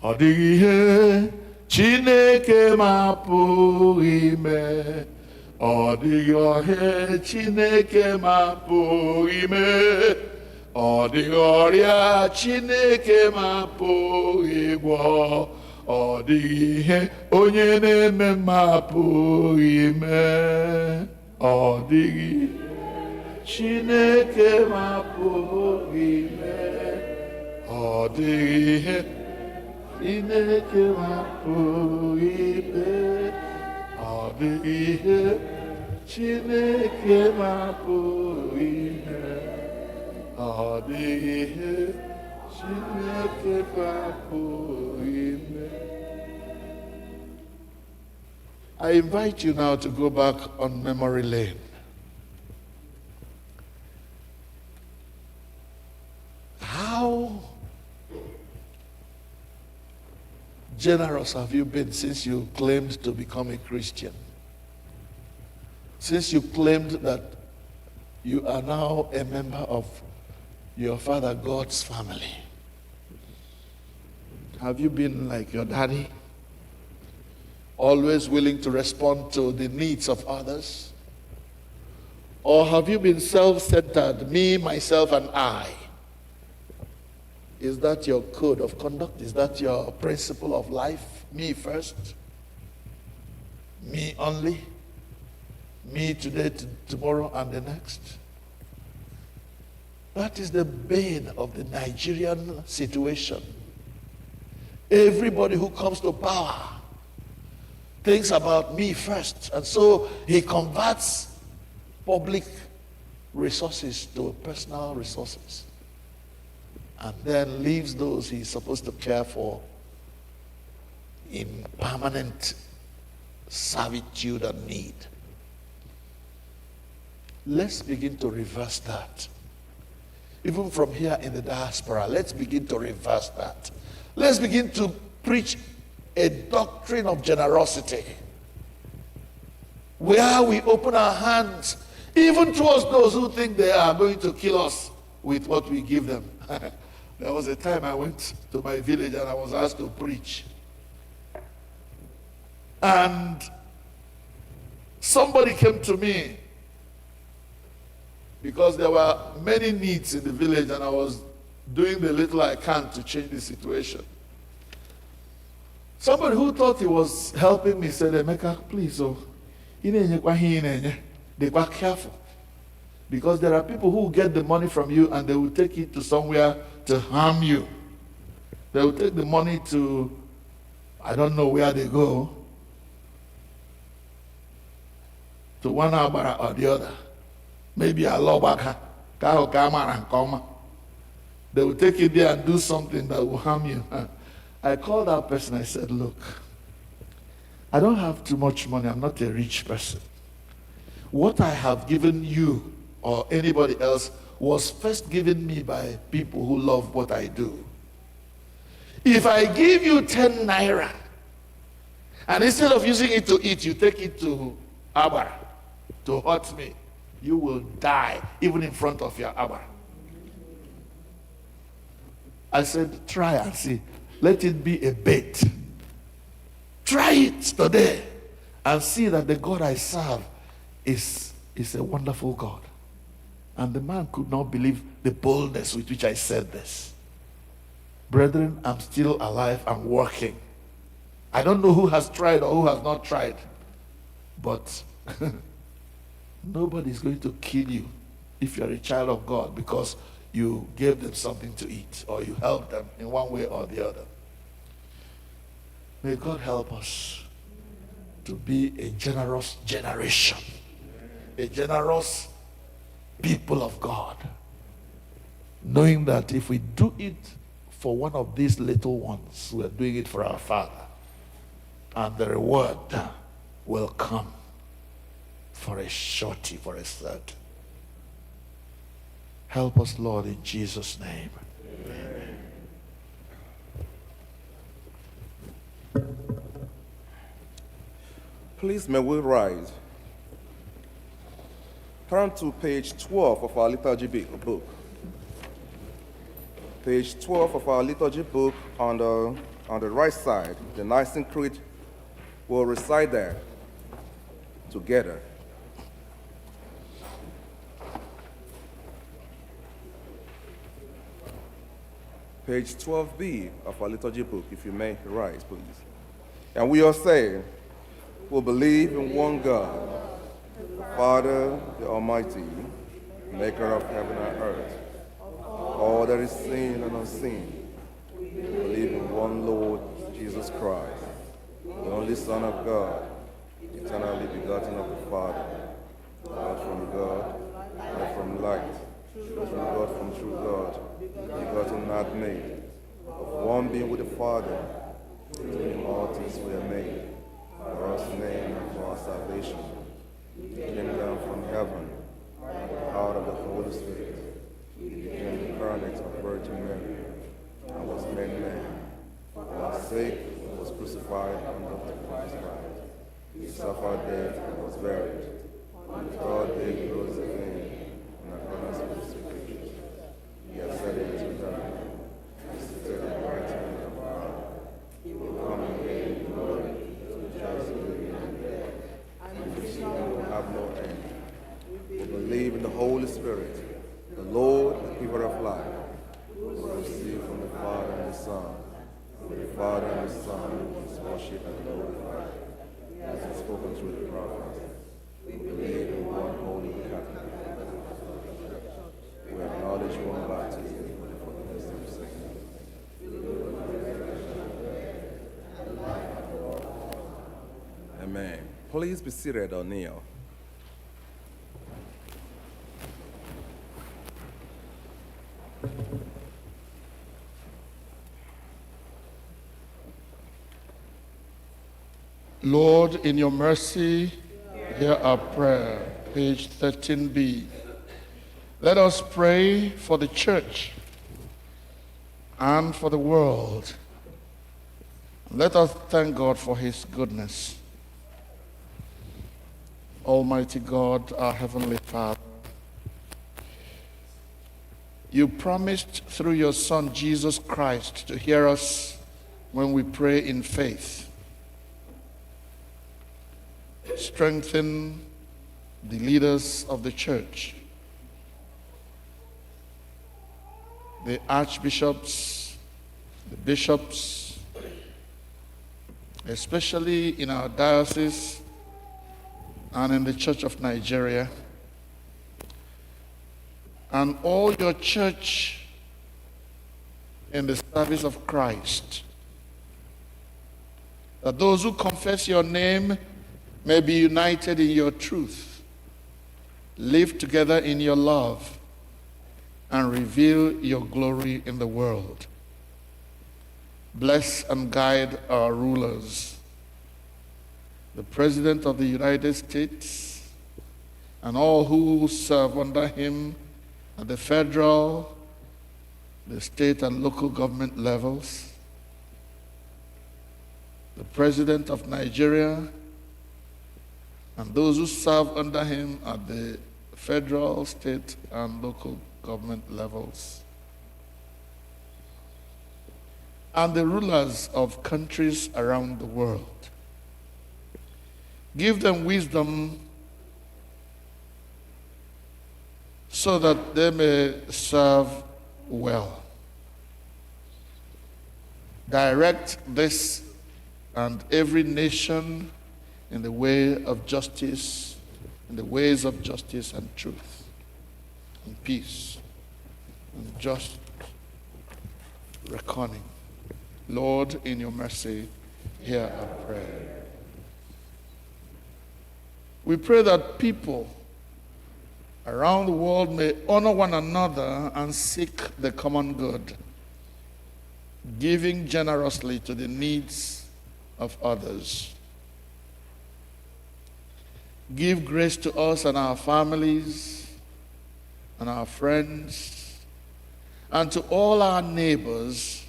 Speaker 4: Ọ dịghị ihe Chineke ma apụghị ime. Ọ dịghị ihe Chineke ma apụghị ime. Ọ dịghị ọrịa Chineke ma apụghị ịgwọ. Ọ dịghị ihe onye na-eme ma apụghị ime. Ọ dịghị Chineke ma apụghị ime. Ọ dịghị ihe Chineke ma apụghị ime. Ọ dịghị ihe Chineke ma apụghị ime. Ọ dịghị ihe Chineke ma apụghị ime. I invite you now to go back on memory lane. How generous have you been since you claimed to become a Christian? Since you claimed that you are now a member of your Father God's family? Have you been like your daddy? Always willing to respond to the needs of others? Or have you been self-centered, me, myself, and I? Is that your code of conduct? Is that your principle of life? Me first? Me only? Me today, tomorrow, and the next? That is the bane of the Nigerian situation. Everybody who comes to power thinks about me first, and so he converts public resources to personal resources, and then leaves those he's supposed to care for in permanent servitude and need. Let's begin to reverse that. Even from here in the diaspora, let's begin to reverse that. Let's begin to preach a doctrine of generosity, where we open our hands even towards those who think they are going to kill us with what we give them. There was a time I went to my village and I was asked to preach. And somebody came to me because there were many needs in the village and I was doing the little I can to change the situation. Somebody who thought he was helping me said, Emeka, please, be quite careful. Because there are people who get the money from you and they will take it to somewhere to harm you. They will take the money to, I don't know where they go, to one abugh or the other. Maybe a lawbaka. They will take it there and do something that will harm you. I called that person, I said, look, I don't have too much money, I'm not a rich person. What I have given you or anybody else was first given me by people who love what I do. If I give you 10 naira, and instead of using it to eat, you take it to abugh, to hurt me, you will die even in front of your abugh. I said, try and see. Let it be a bait. Try it today and see that the God I serve is a wonderful God. And the man could not believe the boldness with which I said this. Brethren, I'm still alive and working. I don't know who has tried or who has not tried, but nobody's going to kill you if you're a child of God because you gave them something to eat or you helped them in one way or the other. May God help us to be a generous generation, a generous people of God, knowing that if we do it for one of these little ones, we are doing it for our Father, and the reward will come for a shorty, for a certain. Help us, Lord, in Jesus' name. Amen.
Speaker 5: Please, may we rise. Turn to page 12 of our liturgy book. Page 12 of our liturgy book on the right side, the Nicene Creed. We'll recite there together. Page 12b of our liturgy book, if you may rise, please. And we are saying, we'll believe in one God, Father, the Almighty, maker of heaven and earth, all that is seen and unseen. We believe in one Lord, Jesus Christ, the only Son of God, eternally begotten of the Father, God from God, light from light, true God from true God, begotten not made, of one being with the Father, through him all things were made. for us men and for our salvation. He came down from heaven by the power of the Holy Spirit. He became incarnate of Virgin Mary and was made man. For our sake, he was crucified under the cross. He suffered death and was buried. On the third day he rose again in accordance with the Scriptures. He ascended into heaven. He is seated at the right hand of God. He will come again in glory to judge the living and the dead, and his kingdom will have no end. We believe in the Holy Spirit, the Lord, the giver of life, who proceeds from the Father and the Son. With the Father and the Son is worshipped and glorified, as is spoken through the prophets. We believe in one holy Catholic. We acknowledge one baptism for the forgiveness of sins. Amen. Please be seated or kneel.
Speaker 4: Lord, in your mercy, hear our prayer. Page 13b. Let us pray for the church and for the world. Let us thank God for his goodness. Almighty God, our Heavenly Father, you promised through your Son, Jesus Christ, to hear us when we pray in faith. Strengthen the leaders of the church, the archbishops, the bishops, especially in our diocese and in the Church of Nigeria, and all your church in the service of Christ, that those who confess your name may be united in your truth, live together in your love, and reveal your glory in the world. Bless and guide our rulers, the President of the United States, and all who serve under him at the federal, the state, and local government levels, the President of Nigeria, and those who serve under him at the federal, state, and local government levels, and the rulers of countries around the world. Give them wisdom so that they may serve well. Direct this and every nation in the way of justice, in the ways of justice and truth, and peace, and just reckoning. Lord, in your mercy, hear our prayer. We pray that people around the world may honor one another and seek the common good, giving generously to the needs of others. Give grace to us and our families and our friends and to all our neighbors,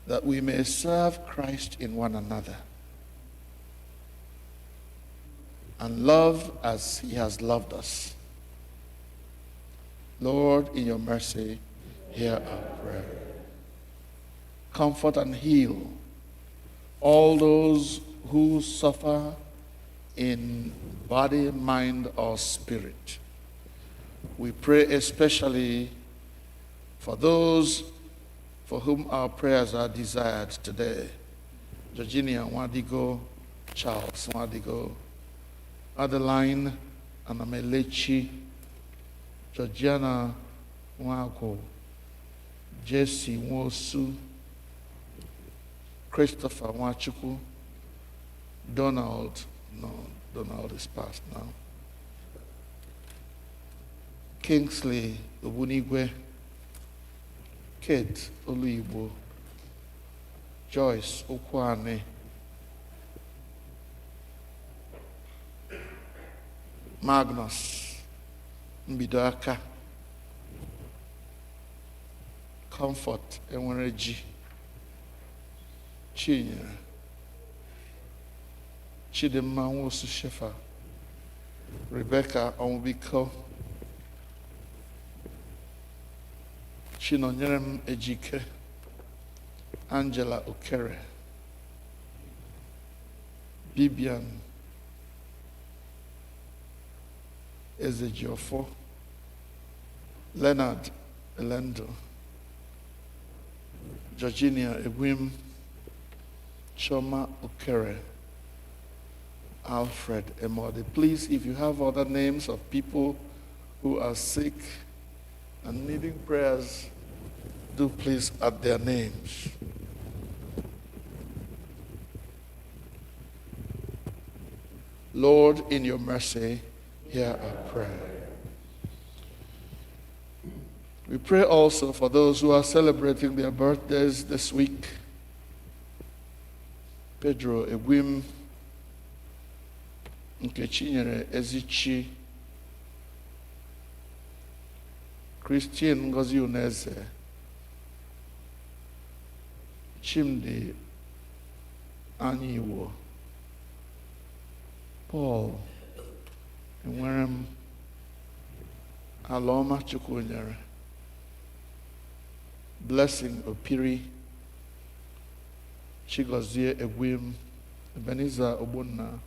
Speaker 4: that we may serve Christ in one another and love as he has loved us. Lord, in your mercy, hear our prayer. Comfort and heal all those who suffer in body, mind, or spirit. We pray especially for those for whom our prayers are desired today. Virginia Nwadigo, Charles Nwadigo, Adeline Anamelechi, Georgiana Nwako, Jesse Nwosu, Christopher Nwachukwu, Donald is passed now, Kingsley Obunigwe, Kate Oluigbo, Joyce Okwane, Magnus mbido aka, Comfort enwere ji, Chinyere, Chidimma Nwosu Shefa, Rebecca Onwubiko, Chinonyerem Ejike, Angela Okere, Bibian Ezejiofo, Leonard Elendo, Georginia Egwim, Choma Okere, Alfred Emode. Please, if you have other names of people who are sick and needing prayers, do please add their names. Lord, in your mercy, hear our prayer. We pray also for those who are celebrating their birthdays this week. Pedro Egwim, Nkechinyere Ezichi, Christian Ngozi Uneze, Chimdi Anyiwo, Paul Enwerem, Aloma Chukwunyere, Blessing Opiri, Chigozie Egwim, Ebenezer Obunna,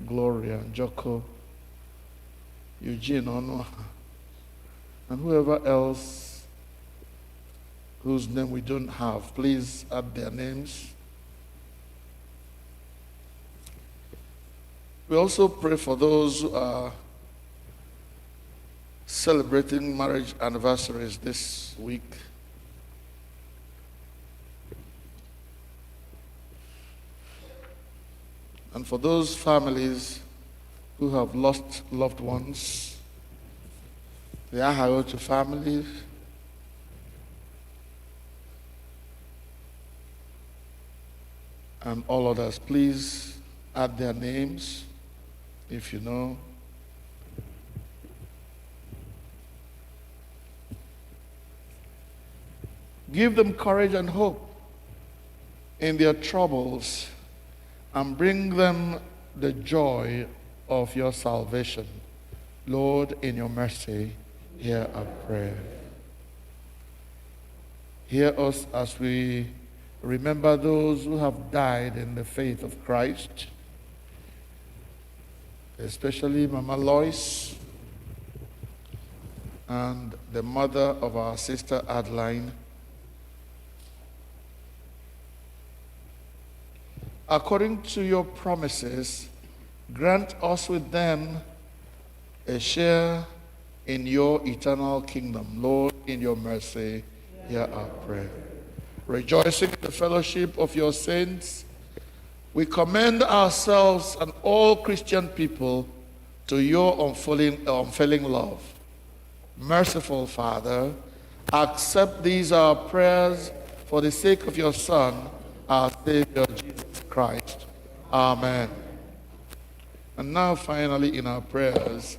Speaker 4: Gloria Njoko, Eugene Onoha, and whoever else whose name we don't have, please add their names. We also pray for those who are celebrating marriage anniversaries this week. And for those families who have lost loved ones, the Ahayotu families, and all others, please add their names if you know. Give them courage and hope in their troubles, and bring them the joy of your salvation. Lord, in your mercy, hear our prayer. Hear us as we remember those who have died in the faith of Christ, especially Mama Lois and the mother of our sister Adeline. According to your promises, grant us with them a share in your eternal kingdom. Lord, in your mercy, hear our prayer. Rejoicing in the fellowship of your saints, we commend ourselves and all Christian people to your unfailing love. Merciful Father, accept these our prayers for the sake of your Son, our Savior, Jesus Christ. Amen. And now finally in our prayers,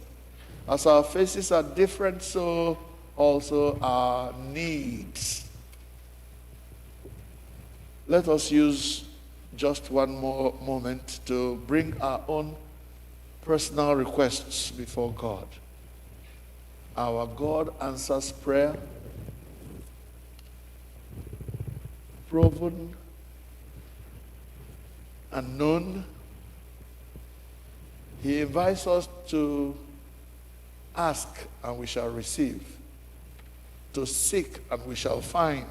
Speaker 4: as our faces are different, so also our needs. Let us use just one more moment to bring our own personal requests before God. Our God answers prayer, proven and known. He invites us to ask and we shall receive, to seek and we shall find,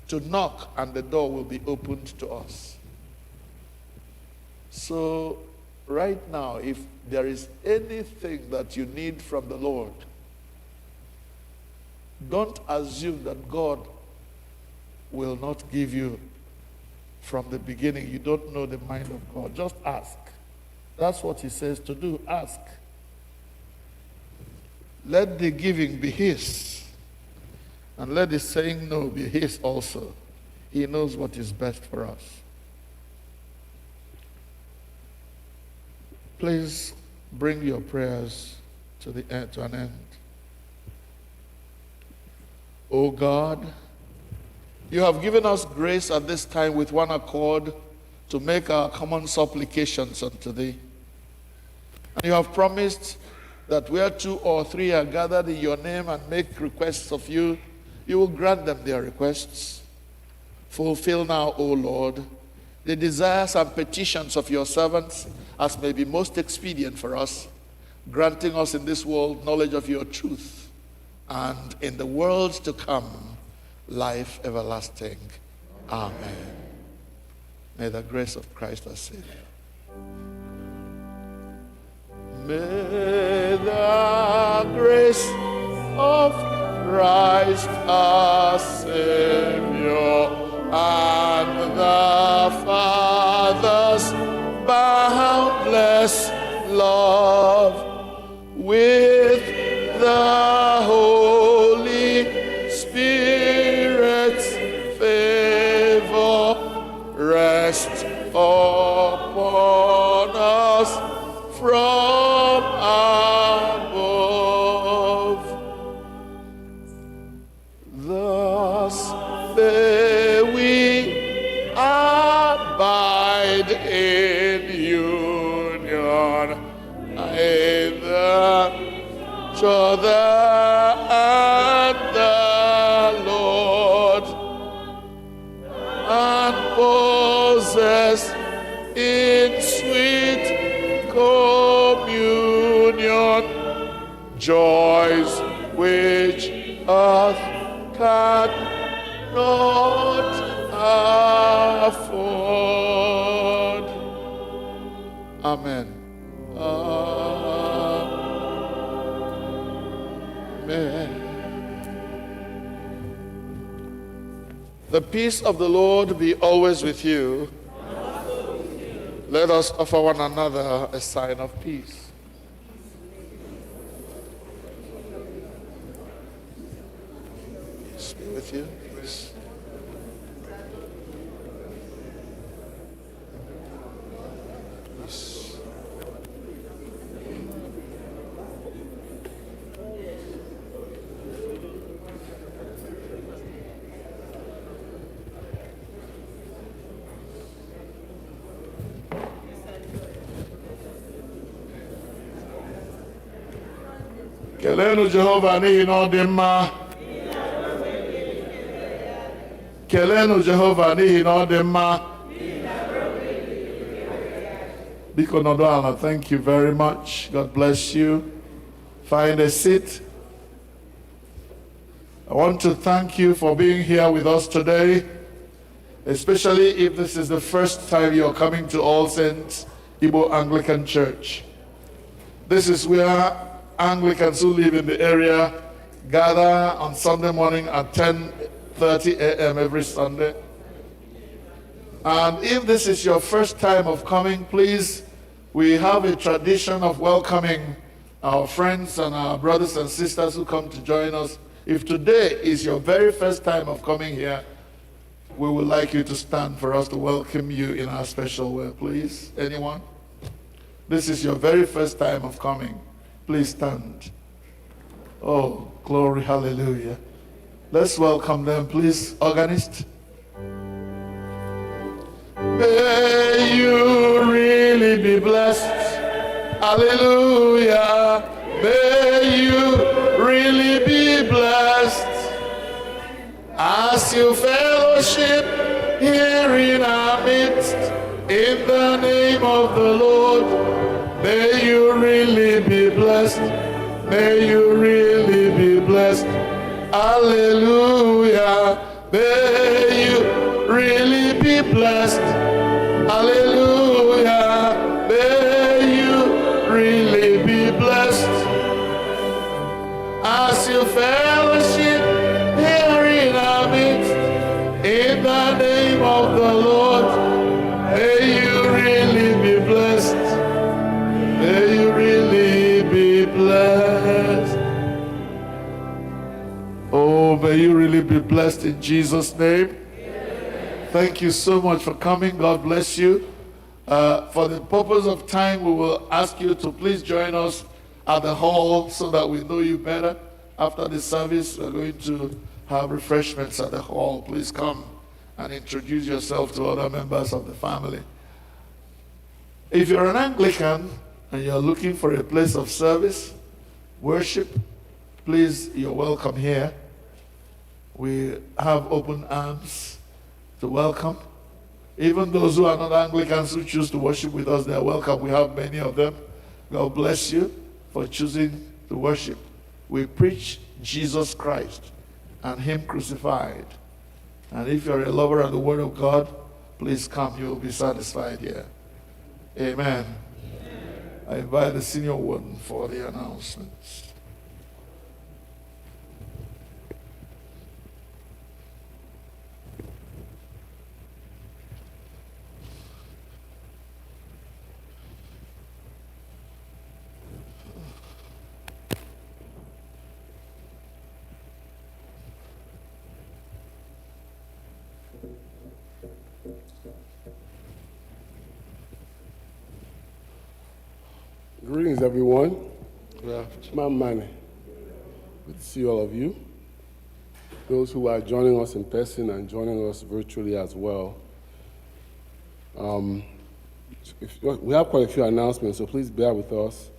Speaker 4: to knock and the door will be opened to us. So right now, if there is anything that you need from the Lord, don't assume that God will not give you from the beginning. You don't know the mind of God. Just ask. That's what he says to do. Ask. Let the giving be his, and let the saying no be his also. He knows what is best for us. Please bring your prayers to an end. O God, you have given us grace at this time with one accord to make our common supplications unto thee. And you have promised that where 2 or 3 are gathered in your name and make requests of you, you will grant them their requests. Fulfill now, O Lord, the desires and petitions of your servants as may be most expedient for us, granting us in this world knowledge of your truth, and in the world to come, life everlasting. Amen. May the grace of Christ our Savior. May the grace of Christ our Savior and the Father's boundless love with the Holy Spirit's favor rest upon us from above. Thus may we abide in union with each other and the Lord, and possess in sweet communion joys which earth cannot afford. Amen. Amen. The peace of the Lord be always with you. Let us offer one another a sign of peace. Peace be with you. Peace. Peace. Kelenu Jehova n'ihi na ọ dị mma. Kelenu Jehova n'ihi na ọ dị mma. Biko nọdụ ala, thank you very much. God bless you. Find a seat. I want to thank you for being here with us today, especially if this is the first time you're coming to All Saints Igbo Anglican Church. This is where Anglicans who live in the area gather on Sunday morning at 10:30 a.m. every Sunday. And if this is your first time of coming, please, we have a tradition of welcoming our friends and our brothers and sisters who come to join us. If today is your very first time of coming here, we would like you to stand for us to welcome you in our special way, please. Anyone? This is your very first time of coming. Please stand. Oh, glory, hallelujah. Let's welcome them, please, organist. May you really be blessed. Hallelujah. May you really be blessed as you fellowship here in our midst. In the name of the Lord, may you really be blessed. May you really be blessed. Hallelujah. May you really be blessed. Hallelujah. May you really be blessed. As you fellowship here in our midst, in the name of the Lord, may you really be blessed. May you really be blessed. Oh, may you really be blessed in Jesus' name. Amen. Thank you so much for coming. God bless you. For the purpose of time, we will ask you to please join us at the hall so that we know you better. After the service, we're going to have refreshments at the hall. Please come and introduce yourself to other members of the family. If you're an Anglican and you're looking for a place of service, worship, please, you're welcome here. We have open arms to welcome. Even those who are not Anglicans who choose to worship with us, they're welcome. We have many of them. God bless you for choosing to worship. We preach Jesus Christ and Him crucified. And if you're a lover of the Word of God, please come. You will be satisfied here. Amen. I invite the senior warden for the announcements.
Speaker 8: Greetings, everyone.
Speaker 4: Yeah.
Speaker 8: Good to see all of you. Those who are joining us in person and joining us virtually as well. We have quite a few announcements, so please bear with us.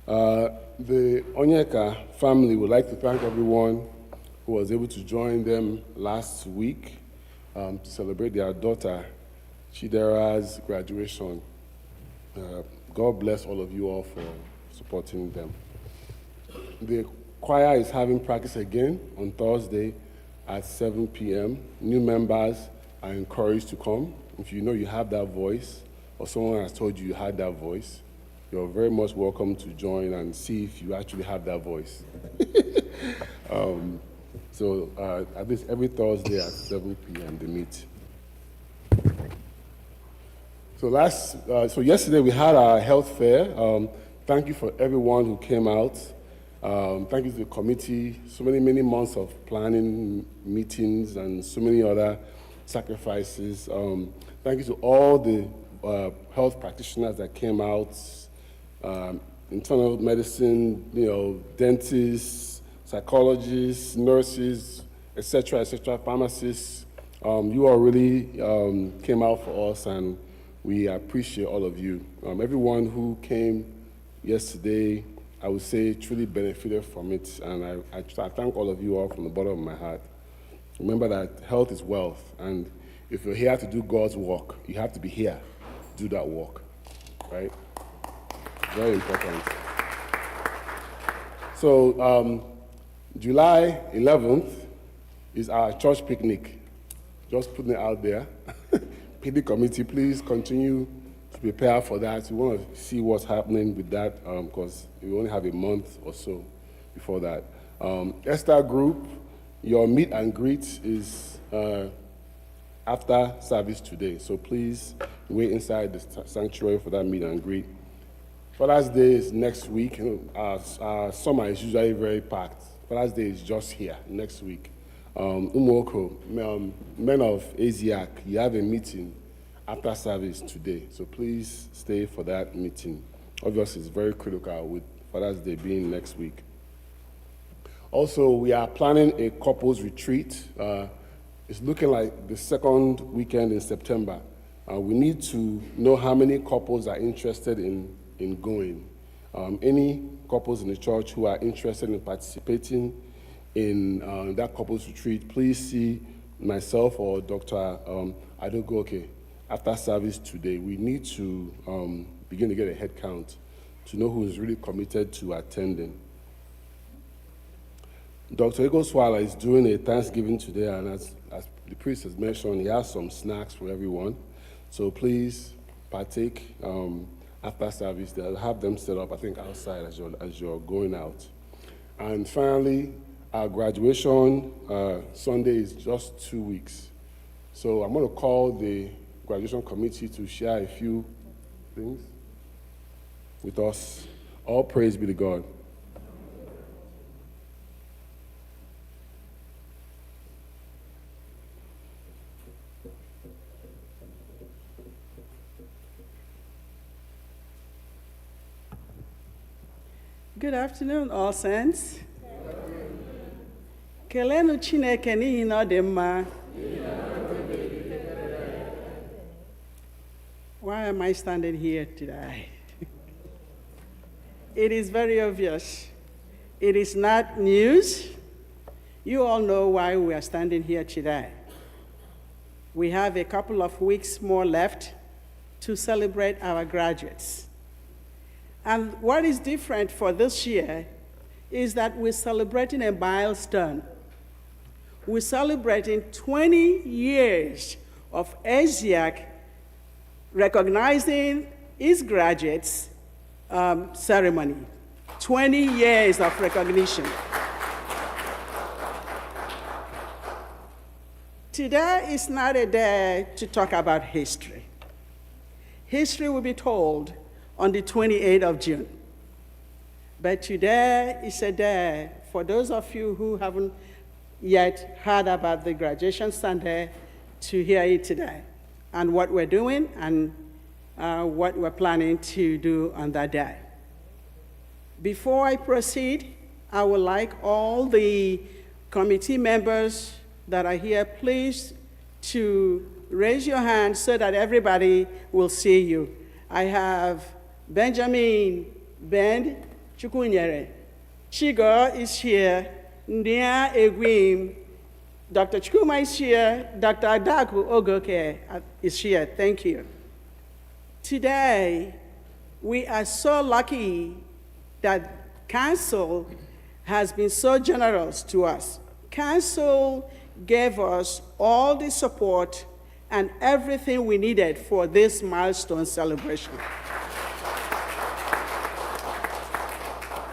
Speaker 8: The Onyeka family would like to thank everyone who was able to join them last week to celebrate their daughter Chidera's graduation. God bless all of you all for supporting them. The choir is having practice again on Thursday at 7 p.m. New members are encouraged to come. If you know you have that voice, or someone has told you you had that voice, you're very much welcome to join and see if you actually have that voice. So at least every Thursday at 7 p.m. they meet. So yesterday we had our health fair. Thank you for everyone who came out. Thank you to the committee. So many months of planning, meetings, and so many other sacrifices. Thank you to all the health practitioners that came out. Internal medicine, dentists, psychologists, nurses, etc., pharmacists. You all really came out for us, and we appreciate all of you. Everyone who came yesterday, I would say, truly benefited from it, and I thank all of you all from the bottom of my heart. Remember that health is wealth, and if you're here to do God's work, you have to be here to do that work, right? Very important. So July 11th is our church picnic. Just putting it out there. Picnic committee, please continue to prepare for that. We want to see what's happening with that because we only have a month or so before that. Esther Group, your meet and greet is after service today. So please wait inside the sanctuary for that meet and greet. Father's Day is next week. Our summer is usually very packed. Father's Day is just here next week. Umoko, men of Asiac, you have a meeting after service today, so please stay for that meeting. Obviously, it's very critical with Father's Day being next week. Also, we are planning a couples retreat. It's looking like the second weekend in September. We need to know how many couples are interested in going. Any couples in the church who are interested in participating in that couples retreat, please see myself or Dr. Adogoke after service today. We need to begin to get a head count to know who is really committed to attending. Dr. Egoswala is doing a Thanksgiving today, and as the priest has mentioned, he has some snacks for everyone. So please partake after service. They'll have them set up, I think, outside as you're going out. And finally, our graduation Sunday is just 2 weeks. So I'm going to call the graduation committee to share a few things with us. All praise be to God.
Speaker 9: Good afternoon, all saints. Kelenu Chineke n'ihi na ọ dị mma. Why am I standing here today? It is very obvious. It is not news. You all know why we are standing here today. We have a couple of weeks more left to celebrate our graduates. And what is different for this year is that we're celebrating a milestone. We're celebrating 20 years of ASIAC recognizing its graduates ceremony. 20 years of recognition. Today is not a day to talk about history. History will be told on the 28th of June. But today is a day for those of you who haven't yet heard about the graduation Sunday to hear it today and what we're doing and what we're planning to do on that day. Before I proceed, I would like all the committee members that are here, please, to raise your hand so that everybody will see you. I have Benjamin Ben Chukwunyere. Chigo is here. Ndia Egwim. Dr. Chukuma is here. Dr. Adaku Ogoke is here. Thank you. Today, we are so lucky that Council has been so generous to us. Council gave us all the support and everything we needed for this milestone celebration.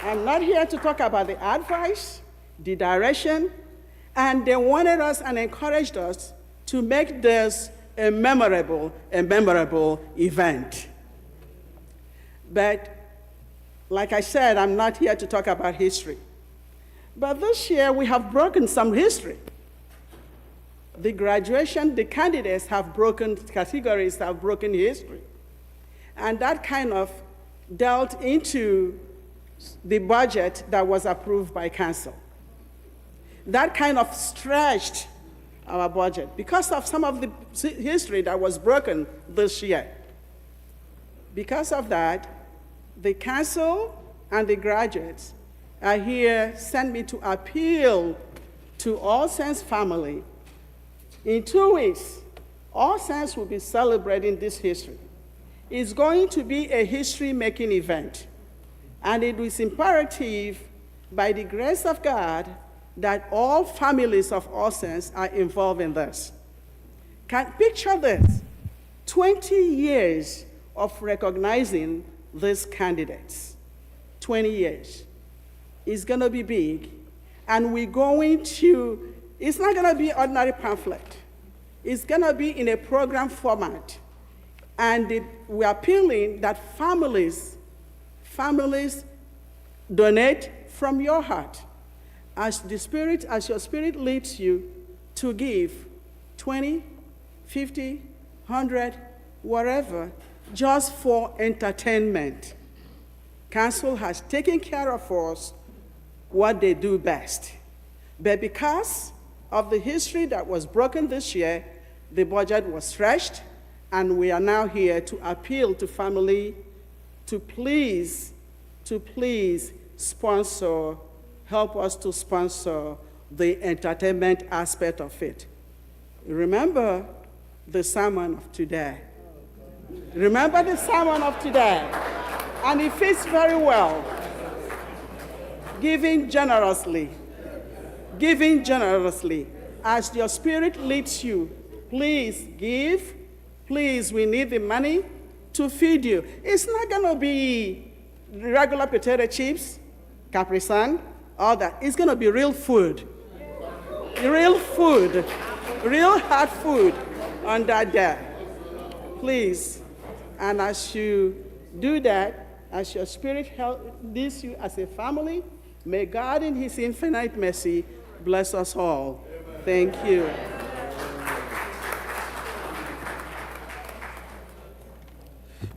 Speaker 9: I'm not here to talk about the advice, the direction, and they wanted us and encouraged us to make this a memorable event. But like I said, I'm not here to talk about history. But this year we have broken some history. The graduation, the candidates have broken, categories have broken history. And that kind of dealt into the budget that was approved by Council. That kind of stretched our budget because of some of the history that was broken this year. Because of that, the Council and the graduates are here, sent me to appeal to All Saints family. In 2 weeks, All Saints will be celebrating this history. It's going to be a history-making event, and it is imperative, by the grace of God, that all families of All Saints are involved in this. Picture this, 20 years of recognizing these candidates, 20 years. It's gonna be big, and we're going to, it's not gonna be ordinary pamphlet. It's gonna be in a program format. And we're appealing that families donate from your heart. As your spirit leads you to give 20, 50, 100, whatever, just for entertainment. Council has taken care of us what they do best. But because of the history that was broken this year, the budget was stretched, and we are now here to appeal to family to please sponsor, help us to sponsor the entertainment aspect of it. Remember the sermon of today. Remember the sermon of today. And it fits very well. Giving generously. Giving generously. As your spirit leads you, please give. Please, we need the money to feed you. It's not gonna be regular potato chips, Capri Sun, all that. It's gonna be real food. Real food. Real hard food on that day. Please. And as you do that, as your spirit leads you as a family, may God in his infinite mercy bless us all. Thank you.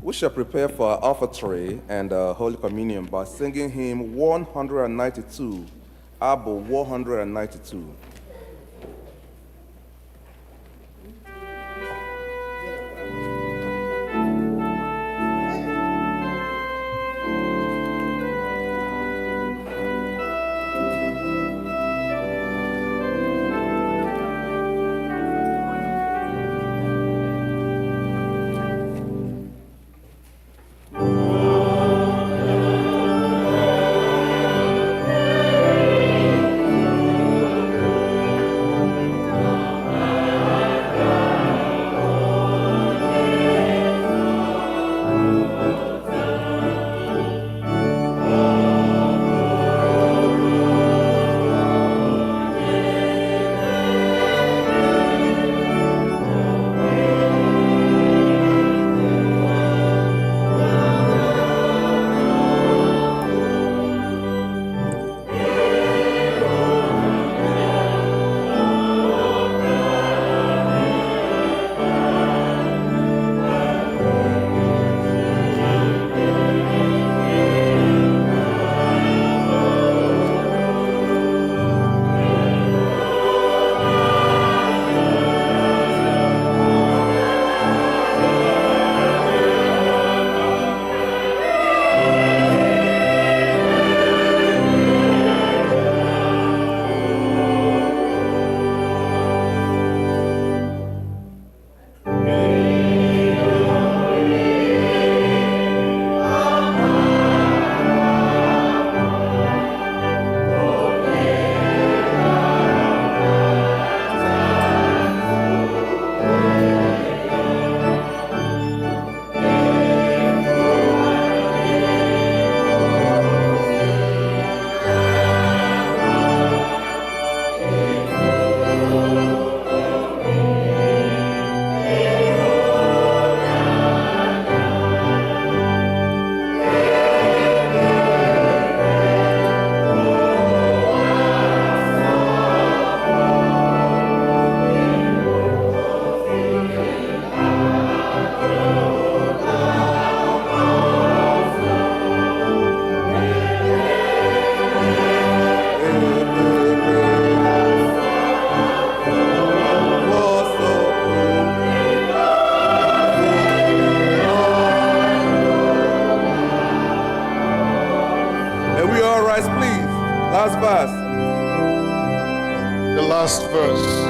Speaker 5: We shall prepare for our offertory and Holy Communion by singing hymn 192, abugh 192.
Speaker 4: last verse.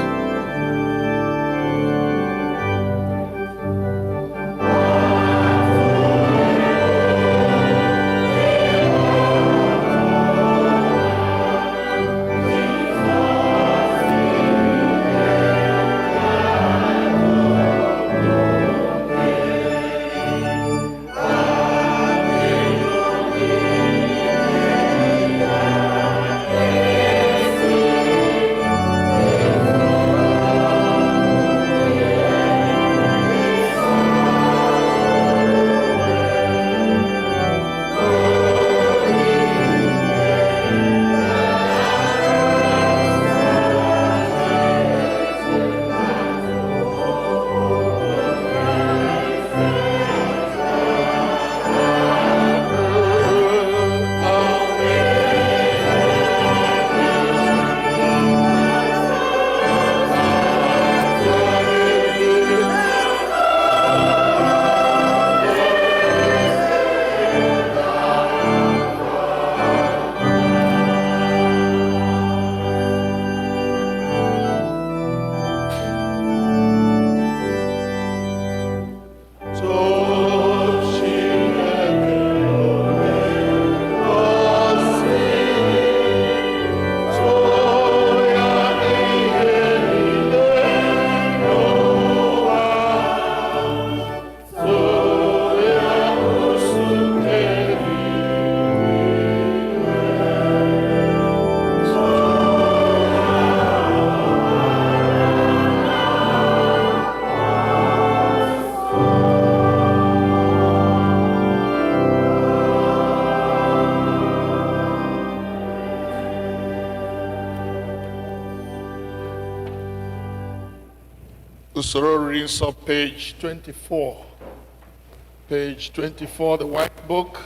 Speaker 4: Usoro readings of page 24. Page 24, the white book.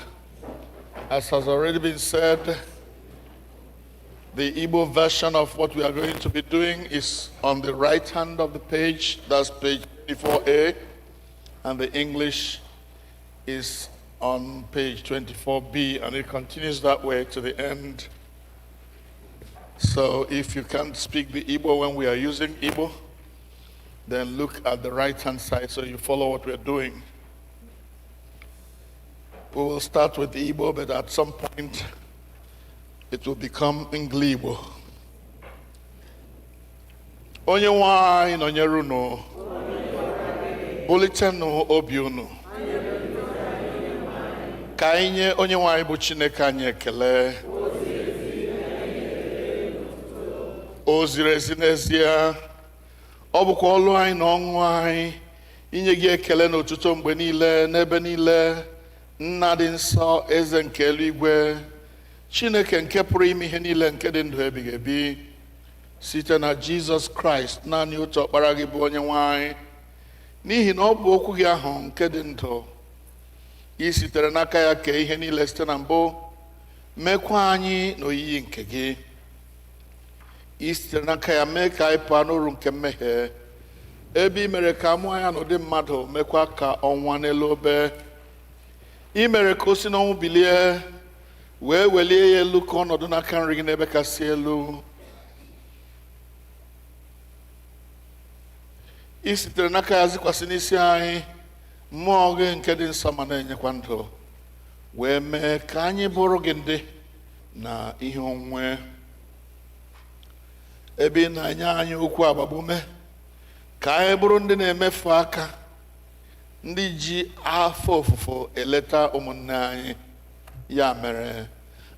Speaker 4: As has already been said, the Igbo version of what we are going to be doing is on the right hand of the page. That's page 24A. And the English is on page 24B, and it continues that way to the end. So if you can't speak the Igbo when we are using Igbo, then look at the right-hand side so you follow what we're doing. We will start with the Igbo, but at some point it will become Nglibo. Onye nwanyị nọnyere unu, bulitenu obi unu. Ka anyị nye onye nwanyị bụ Chineke anyị ekele. O ziri ezi n'ezie, ọ bụkwa ọlụ anyị na ọṅụ anyị inye gị ekele na otuto mgbe niile n'ebe niile. Nna dị nsọ, eze nke eluigwe, Chineke nke pụrụ ime ihe niile nke dị ndụ ebighị ebi, site na Jizọs Kraist, naanị otu ọkpara gị bụ onye nwanyị, n'ihi na ọ bụ okwu gị ahụ nke dị ndụ. I sitere n'aka ya kee ihe niile site na mbụ, mekwa anyị n'oyiyi nke gị. I sitere n'aka ya mee ka anyị pụọ n'uru nke mmehie, ebe i mere ka amụọ ya n'ụdị mmadụ, mekwa ka ọnwa n'elu obe. I mere ka o si n'ọnwụ bilie, wee welie ya elu ka ọnọdụ n'aka nri gị n'ebe kasị elu. I sitere n'aka ya zikwasị n'isi anyị mmụọ gị nke dị nsọ ma na-enyekwa ndụ, wee mee ka anyị bụrụ gị ndị na ihe onwe. Ebe ị na-enye anyị okwu agbamume ka anyị bụrụ ndị na-emefu aka, ndị ji afọ ofufo eleta ụmụnne anyị. Ya mere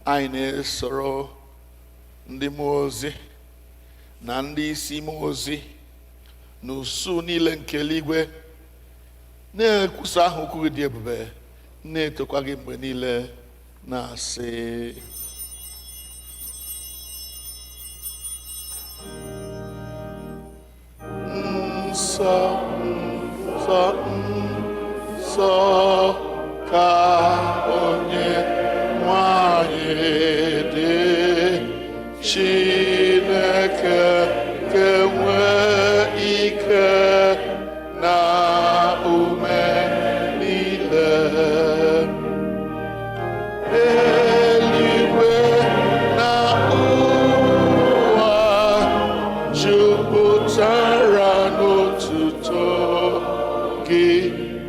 Speaker 4: anyị na-esoro ndị mmụọ ozi na ndị isi mmụọ ozi na usu niile nke eluigwe, na-ekwusa aha okwu gị dị ebube, na-etokwa gị mgbe niile, na-asị: nsọ, nsọ, nsọ ka onye nwanyị dị, Chineke nke nwee ike na ume niile. Eluigwe na ụwa jupụtara n'otuto gị.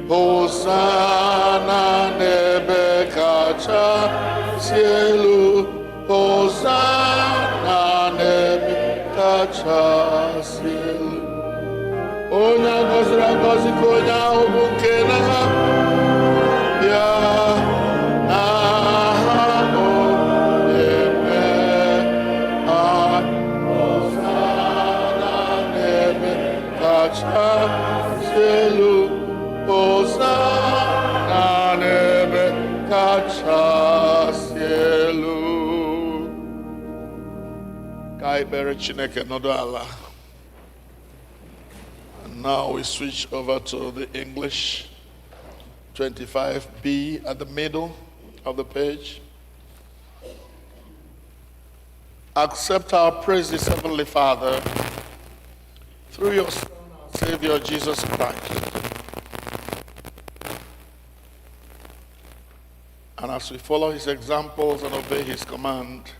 Speaker 4: Hosanna n'ebe kachasị elu, Hosanna n'ebe kachasị elu. Onye a gọziri agọzi ka onye ahụ bụ nke na-abịa n'aha Onyenwe anyị. Hosanna n'ebe kachasị elu, Hosanna n'ebe kachasị elu. Ka anyị kpere Chineke nọdụ ala. Now we switch over to the English, 25B at the middle of the page. Accept our praises, Heavenly Father, through your Son, our Savior, Jesus Christ. And as we follow his examples and obey his command,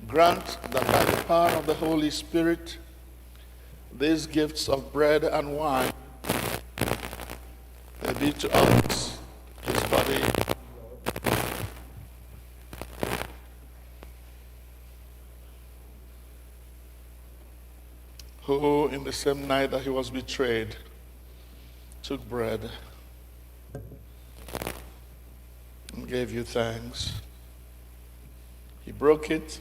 Speaker 4: grant that by the power of the Holy Spirit, these gifts of bread and wine may be to us his body, who in the same night that he was betrayed took bread and gave you thanks. He broke it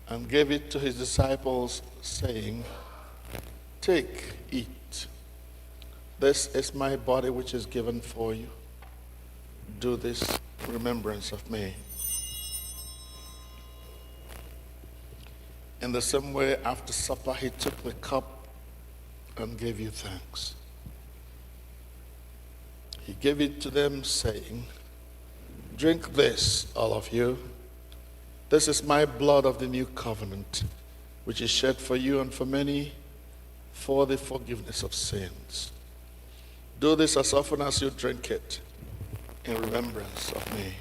Speaker 4: and gave it to his disciples, saying, "Take, eat. This is my body which is given for you. Do this in remembrance of me." In the same way, after supper, he took the cup and gave you thanks. he gave it to them, saying, "Drink this, all of you. This is my blood of the new covenant, which is shed for you and for many for the forgiveness of sins. Do this as often as you drink it in remembrance of me."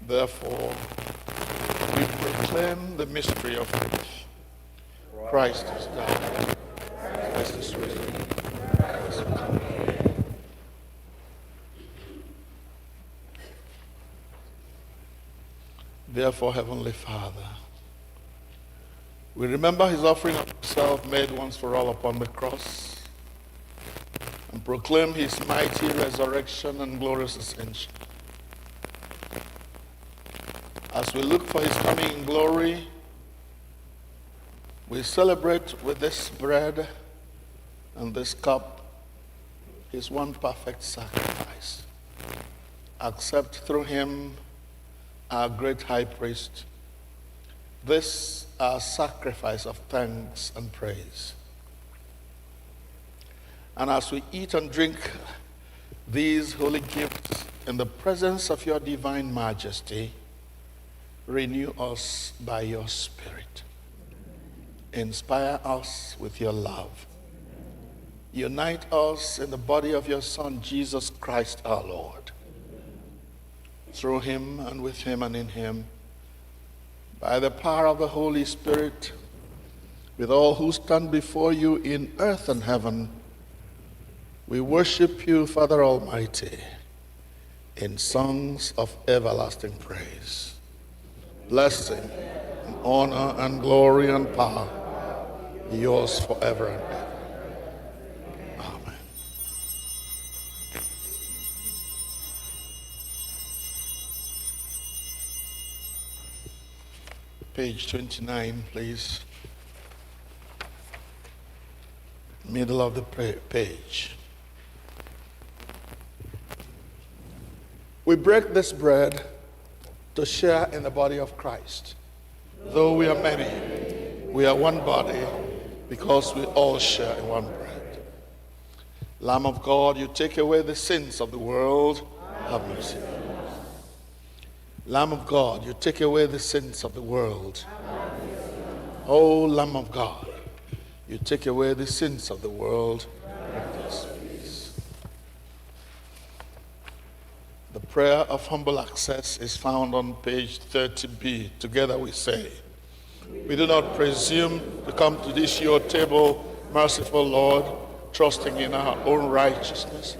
Speaker 4: Therefore, we proclaim the mystery of faith. Christ is died. Christ is risen. Christ is come. Therefore, Heavenly Father, we remember his offering of himself made once for all upon the cross, and proclaim his mighty resurrection and glorious ascension. As we look for his coming in glory, we celebrate with this bread and this cup his one perfect sacrifice. Accept through him, our great high priest, this our sacrifice of thanks and praise. And as we eat and drink these holy gifts in the presence of your divine majesty, renew us by your Spirit. Inspire us with your love. Unite us in the body of your Son, Jesus Christ our Lord. Through him and with him and in him, by the power of the Holy Spirit, with all who stand before you in earth and heaven, we worship you, Father Almighty, in songs of everlasting praise. Blessing and honor and glory and power be yours forever and ever. Amen. Page 29, please. Middle of the page. We break this bread to share in the body of Christ. Though we are many, we are one body because we all share in one bread. Lamb of God, you take away the sins of the world, have mercy. Lamb of God, you take away the sins of the world. O Lamb of God, you take away the sins of the world. Grant us peace. The prayer of humble access is found on page 30b. Together we say, "We do not presume to come to this your table, merciful Lord, trusting in our own righteousness,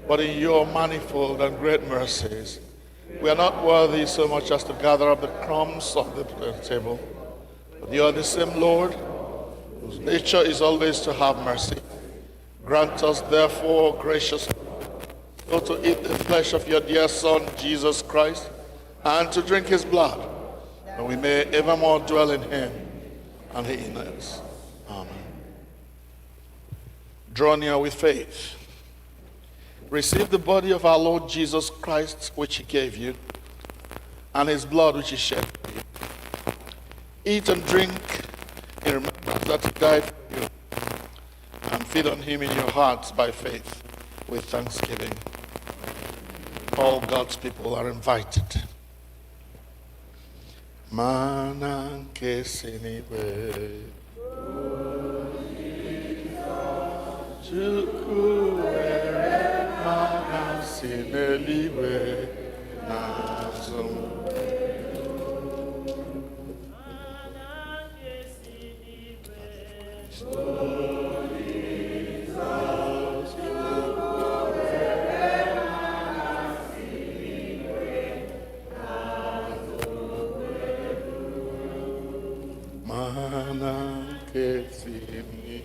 Speaker 4: but in your manifold and great mercies. We are not worthy so much as to gather up the crumbs of the table, but you are the same Lord, whose nature is always to have mercy. Grant us therefore graciously so to eat the flesh of your dear Son, Jesus Christ, and to drink his blood, that we may evermore dwell in him and he in us. Amen. Draw near with faith. Receive the body of our Lord Jesus Christ, which he gave you, and his blood, which he shed for you. Eat and drink in remembrance that he died for you, and feed on him in your hearts by faith with thanksgiving. All God's people are invited. Mana nke si n'igwe, Chukwu were mana si n'eluigwe n'azụ m. Mana nke si n'igwe.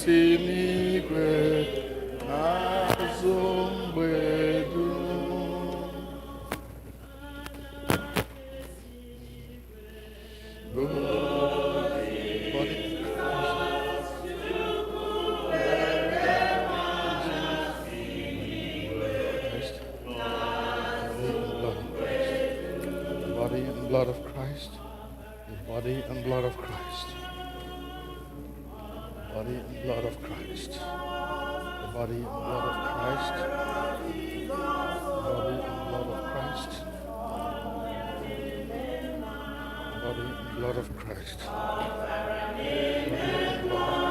Speaker 4: si n'igwe azụ mgbe dum. Body and blood of Christ, the body and blood of Christ, body and blood of Christ, the body and blood of Christ, body and blood of Christ, body and blood of Christ, body and blood of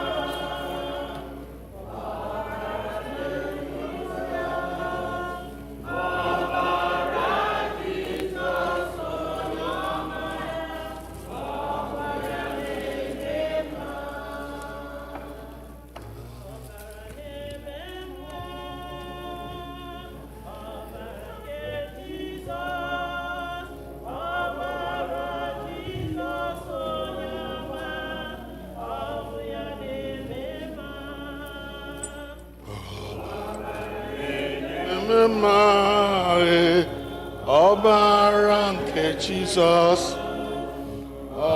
Speaker 4: ọbara nke Jizọs,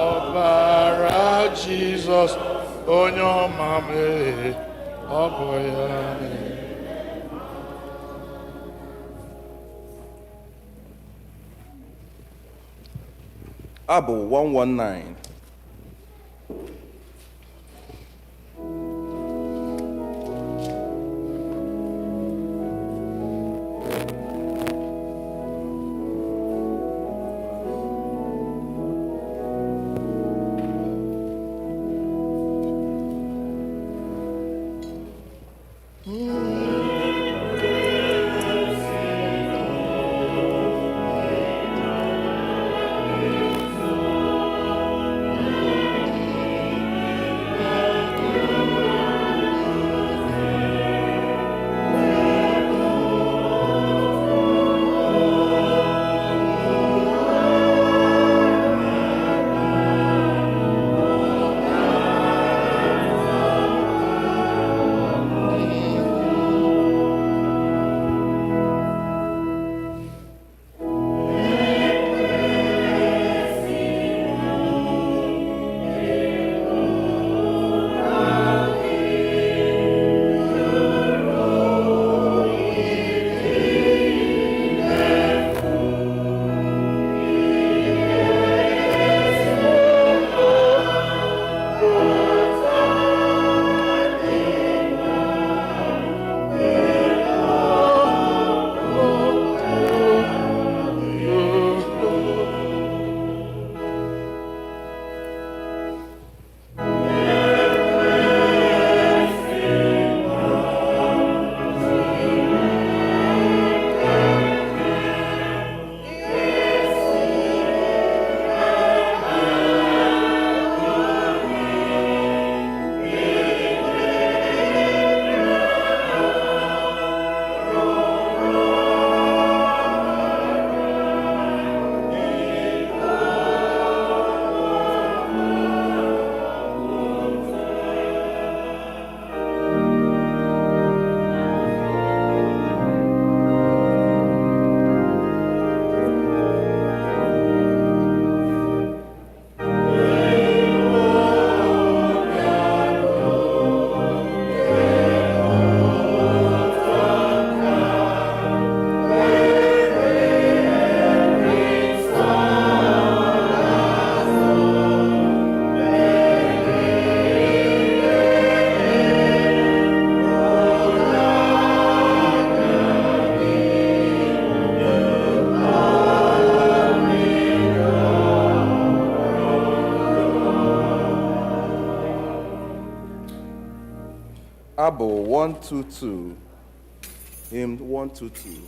Speaker 4: ọbara Jizọs onye ọma mee, ọ bụ ya mee.
Speaker 5: Abụ 119. Abụ 122, hymn 122.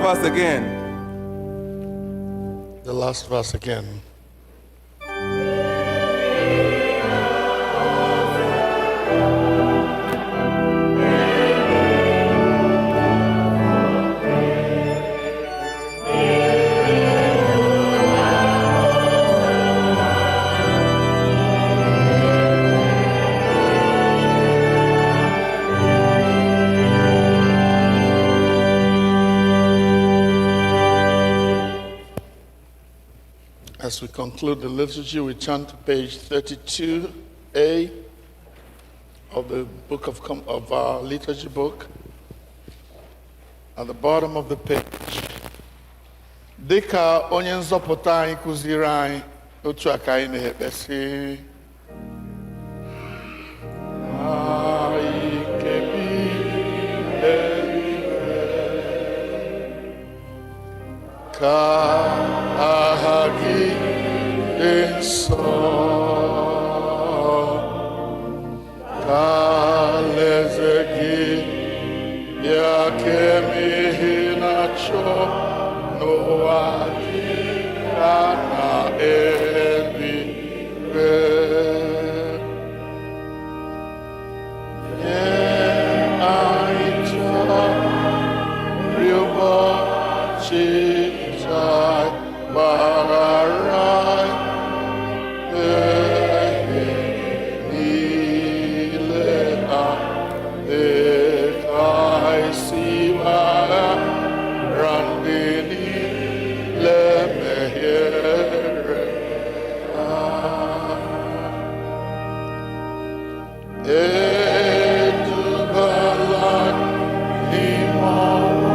Speaker 5: verse again.
Speaker 4: The last verse again. As we conclude the liturgy, we turn to page 32A of the book of our liturgy book. At the bottom of the page, dịka onye nzọpụta anyị kụziri anyị otu aka anyị na-ekpesi ka aha gị dị nsọ, ka alaeze gị bịa, ka emehie na-achọ n'ụwa dị ka na eluigwe. Nye anyị taa nri ụbọchị taa, mgbaghara mmehie niile anyị, ka anyị si gbaghara ndị niile mehiere anyị. Edubala n'ime ọnwụ,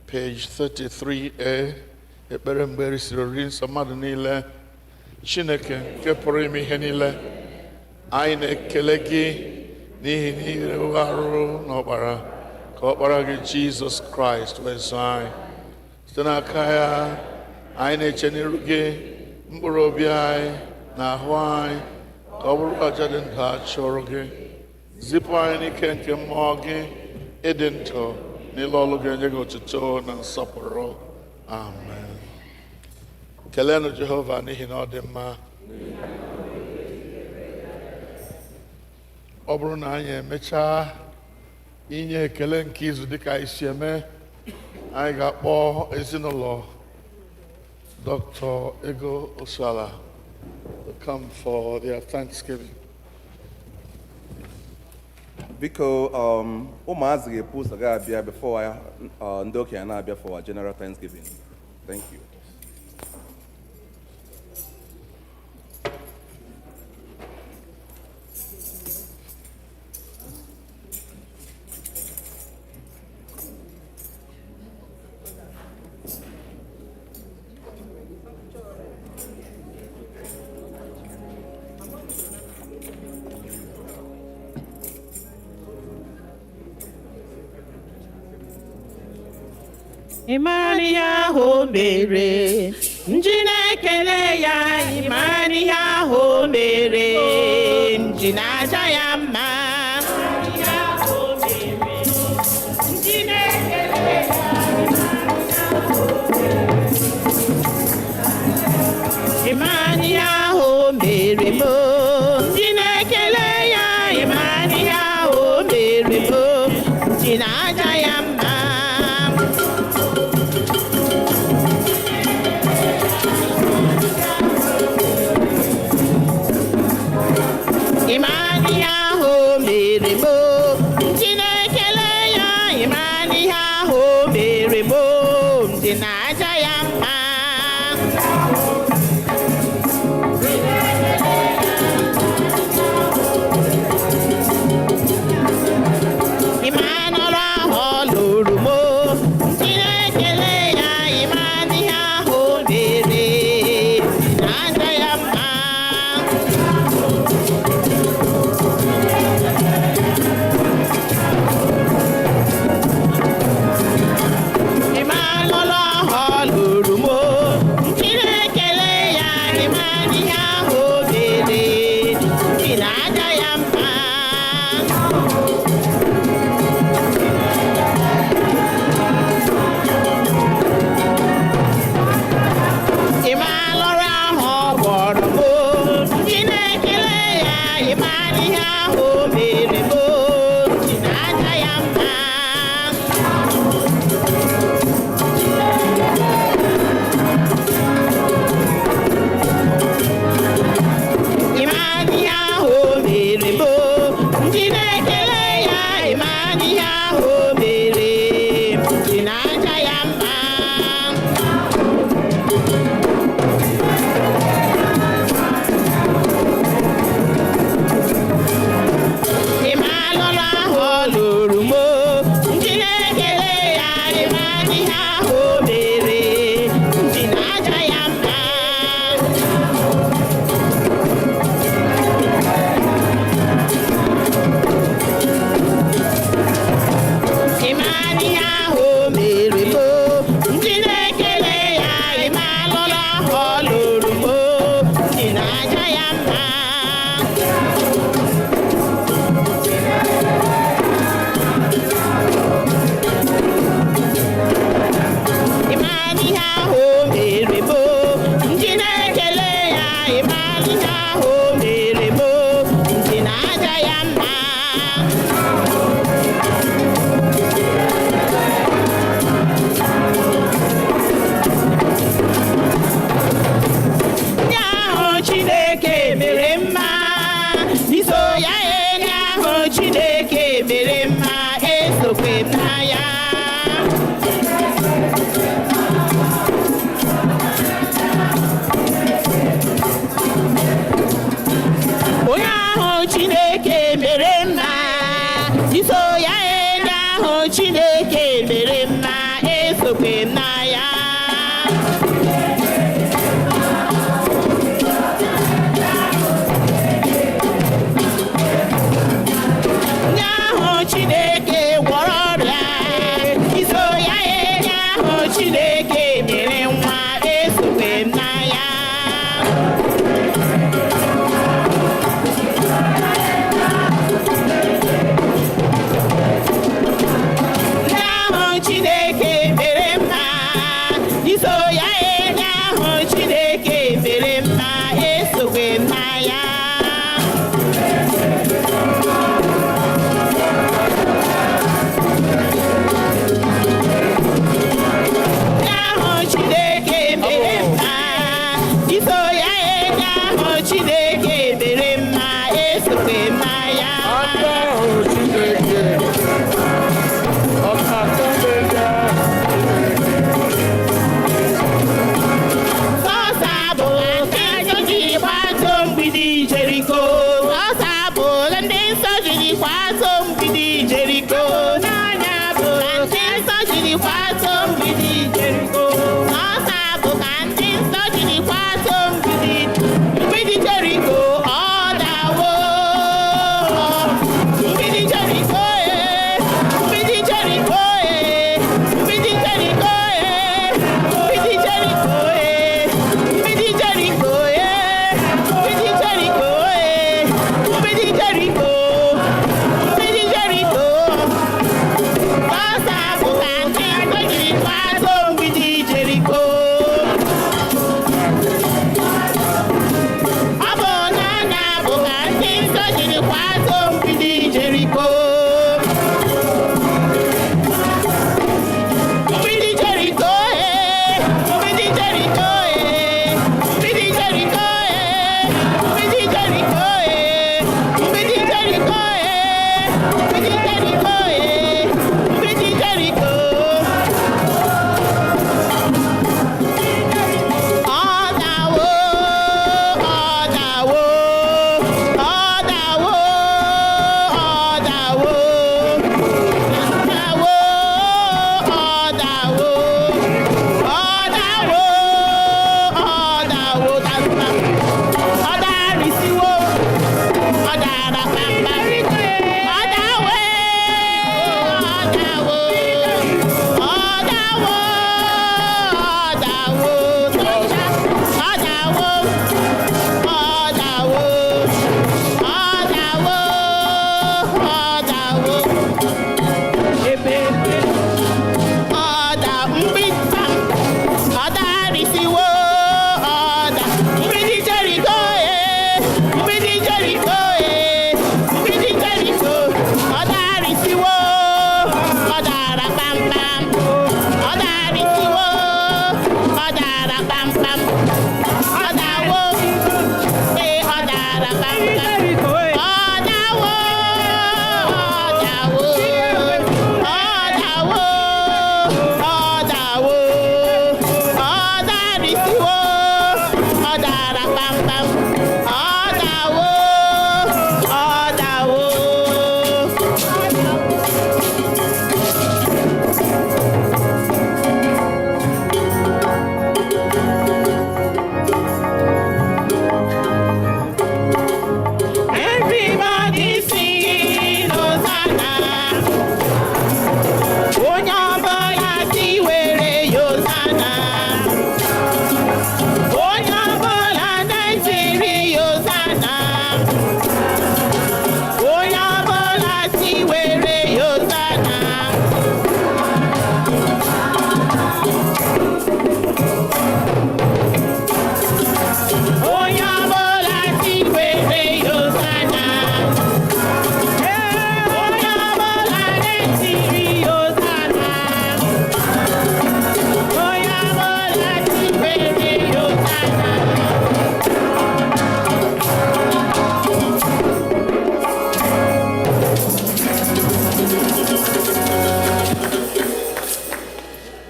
Speaker 4: Page 33A, ekpere mgbe erisiri oriri nsọ mmadụ niile. Chineke nke pụrụ ime ihe niile, anyị na-ekele gị n'ihi na ire arụ n'ọkpara ka ọkpara gị Jizọs Kraist wee zụọ anyị. Site n'aka ya, anyị na-eche n'iru gị mkpụrụ obi anyị na ahụ anyị ka ọ bụrụ aja dị ndụ a chụrụ gị. Zipụ anyị n'ike nke mmụọ gị ịdị ndụ n'ịlụ ọlụ ga-enye gị otuto na nsọpụrụ. Amen. Keleenụ Jehova n'ihi na ọ dị mma. Ọ bụrụ na anyị emechaa inye ekele nke izu dịka anyị si eme, anyị ga-akpọ ezinụlọ Dr. Ego Osuala to come for their Thanksgiving.
Speaker 5: Biko, ụmụazị ga-epu ụzọ ga-abịa before ndị okenye na-abịa for our general Thanksgiving. Thank you.
Speaker 3: Imani ya ho mere, njina ekele ya. Imani ya ho mere, njina aja ya mma. Imani ya ho mere, njina ekele ya. Imani ya ho mere mo, njina ekele ya. Imani ya ho mere mo, njina aja ya mma. Chineke mere mma esokwe na ya. Onye ahụ Chineke gwọrọ ọrịa iso ya enye ahụ Chineke mere nwa esokwe na ya. Chineke mere mma iso ya enye ahụ Chineke mere mma esokwe na ya. Ahụ Chineke mere mma iso ya enye ahụ Chineke mere mma esokwe na ya.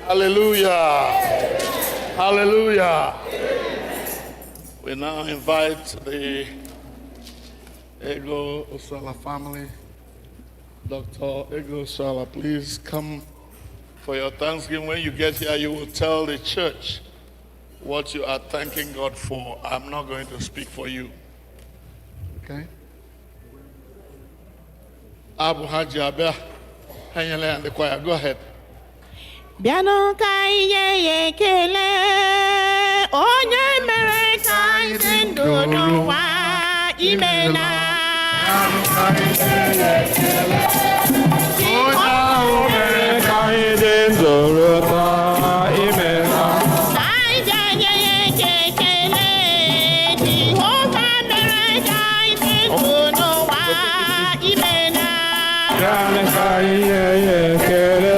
Speaker 4: Hallelujah. Hallelujah. We now invite the Ego Osala family Dr. Ego Sala, please come for your Thanksgiving. When you get here, you will tell the church what you are thanking God for. I'm not going to speak for you. Okay? Abugh Abia, Hanyele and the choir. Go ahead.
Speaker 3: Bịanụ ka anyị nye ya ekele, onye mere ka anyị dị ndụ n'ụwa, imela. Bịanụ ka anyị nye ya ekele, onye ahụ mere ka anyị dị ndụ n'ụwa, imela. Anyị ga-enye ya ekele, Jehova mere ka anyị dị ndụ n'ụwa, imela. Bịanụ ka anyị nye ya ekele.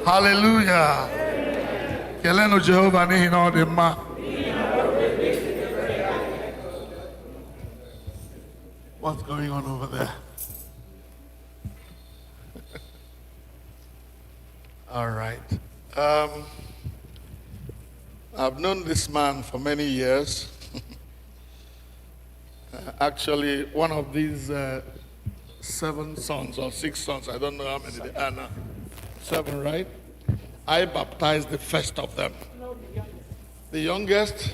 Speaker 4: Hallelujah. Kelenu Jehovah n'ihi na ọ dị mma. What's going on over there? All right. I've known this man for many years. Actually, one of these 7 sons or 6 sons, I don't know how many they are now. 7, right? I baptized the first of them. The youngest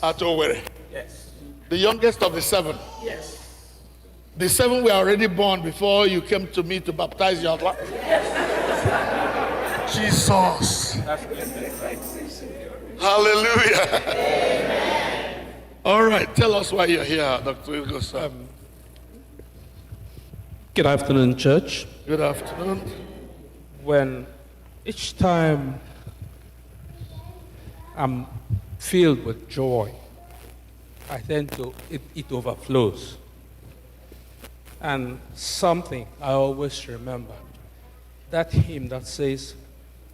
Speaker 4: at Owerri.
Speaker 10: Yes.
Speaker 4: The youngest of the 7.
Speaker 10: Yes.
Speaker 4: The 7 were already born before you came to me to baptize your life. Jesus. Hallelujah. Amen. All right, tell us why you're here, Dr. Ilgosa.
Speaker 10: Good afternoon, church.
Speaker 4: Good afternoon.
Speaker 10: When each time I'm filled with joy, I tend to, it overflows. And something I always remember, that hymn that says,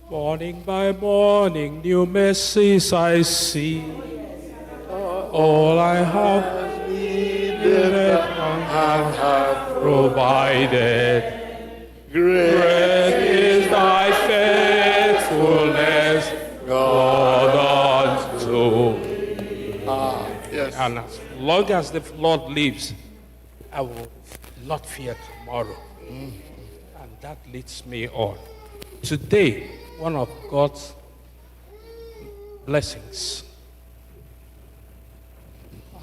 Speaker 10: morning by morning, new mercies I see. All I have needed, and have provided. Great is thy faithfulness, God unto me.
Speaker 4: Yes.
Speaker 10: And as long as the Lord lives, I will not fear tomorrow. And that leads me on. Today, one of God's blessings,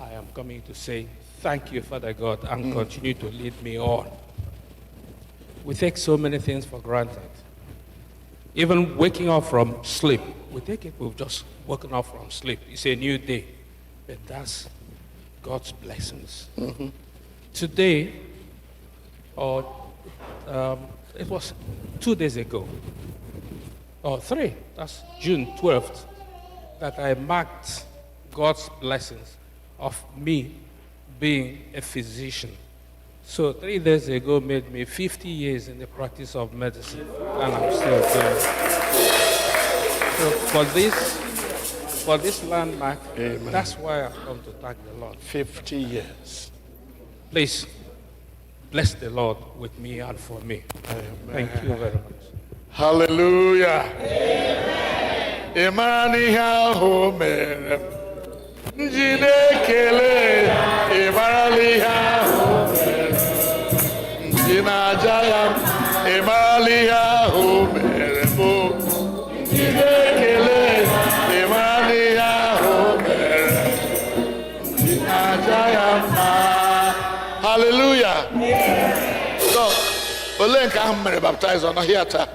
Speaker 10: I am coming to say, thank you, Father God, and continue to lead me on. We take so many things for granted. Even waking up from sleep, we take it we've just woken up from sleep. It's a new day. But that's God's blessings. Today, it was 2 days ago, 3, that's June 12th, that I marked God's blessings of me being a physician. So 3 days ago made me 50 years in the practice of medicine, and I'm still doing it. So for this landmark,
Speaker 4: Amen.
Speaker 10: that's why I've come to thank the Lord.
Speaker 4: 50 years.
Speaker 10: Please, bless the Lord with me and for me. Thank you very much.
Speaker 4: Hallelujah. Imani ahụ mere m ji na-ekele ịmarali ahụ mere m ji na-aja ya ịmarali ahụ mere m ji na-ekele ịmarali ahụ mere m ji na-aja ya mma. Hallelujah. So, ole nke ahụ mere baptize ọ nọ here taa?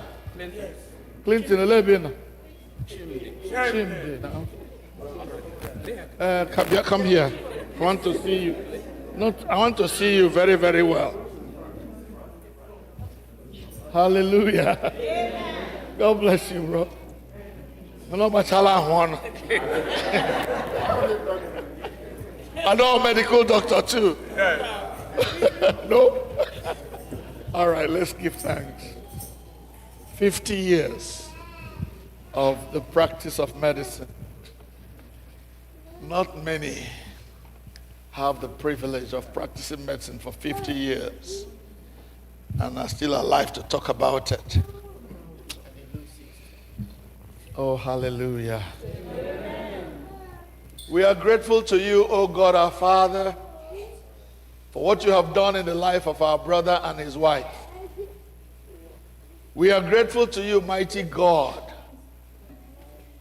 Speaker 4: Clinton, Olebina. Chimdi now. Come here. I want to see you. I want to see you very, very well. Hallelujah. God bless you, bro. I know one. I know a medical doctor too. No? All right, let's give thanks. 50 years of the practice of medicine. Not many have the privilege of practicing medicine for 50 years and are still alive to talk about it. Oh, hallelujah. We are grateful to you, O God our Father, for what you have done in the life of our brother and his wife. We are grateful to you, mighty God,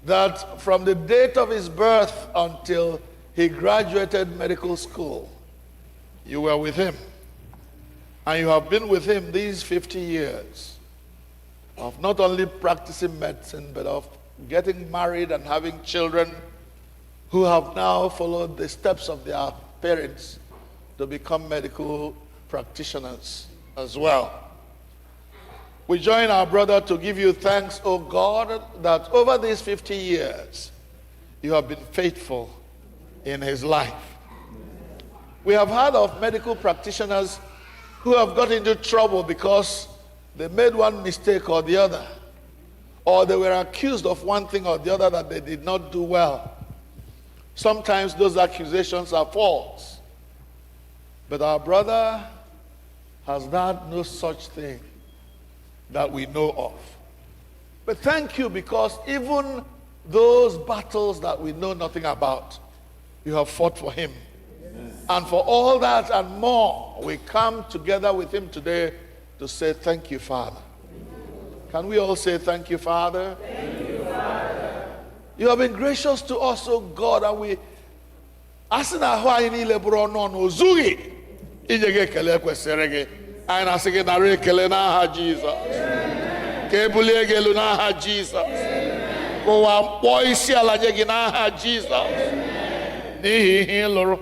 Speaker 4: that from the date of his birth until he graduated medical school, you were with him. And you have been with him these 50 years of not only practicing medicine, but of getting married and having children who have now followed the steps of their parents to become medical practitioners as well. We join our brother to give you thanks, O God, that over these 50 years, you have been faithful in his life. We have heard of medical practitioners who have got into trouble because they made one mistake or the other, or they were accused of one thing or the other that they did not do well. Sometimes those accusations are false. But our brother has done no such thing that we know of. But thank you, because even those battles that we know nothing about, you have fought for him. Yes. And for all that and more, we come together with him today to say thank you, Father. Can we all say thank you, Father? Thank you, Father. You have been gracious to us, O God, and we ask na ho anyị niile bụrụ ọnụ ọnụ ozughị inye gị ekele kwesịrị gị. Anyị na-asị gị nara ekele n'aha Jizọs. Ka ebulie gị elu n'aha Jizọs. Ka ụwa mkpọọ isi ala nye gị n'aha Jizọs. N'ihi ihe ị lụrụ,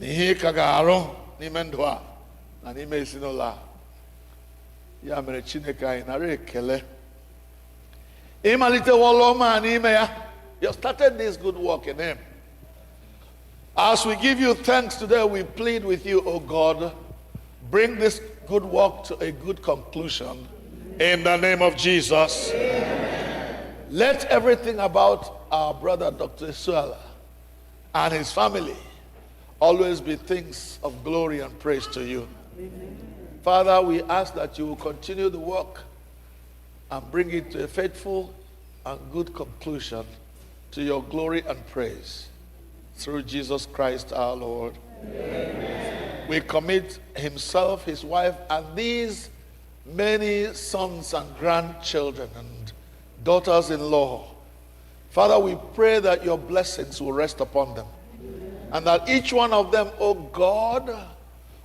Speaker 4: n'ihe ị ka ga-arụ n'ime ndụ a na n'ime ezinụlọ a. Ya mere Chineke anyị nara ekele. Ịmalite ọlụ ọma n'ime ya. You started this good work in him. As we give you thanks today, we plead with you, O God, bring this good work to a good conclusion in the name of Jesus. Amen. Let everything about our brother Dr. Suala and his family always be things of glory and praise to you. Amen. Father, we ask that you will continue the work and bring it to a faithful and good conclusion to your glory and praise. Through Jesus Christ our Lord. Amen. We commit himself, his wife, and these many sons and grandchildren and daughters-in-law. Father, we pray that your blessings will rest upon them. And that each one of them, O God,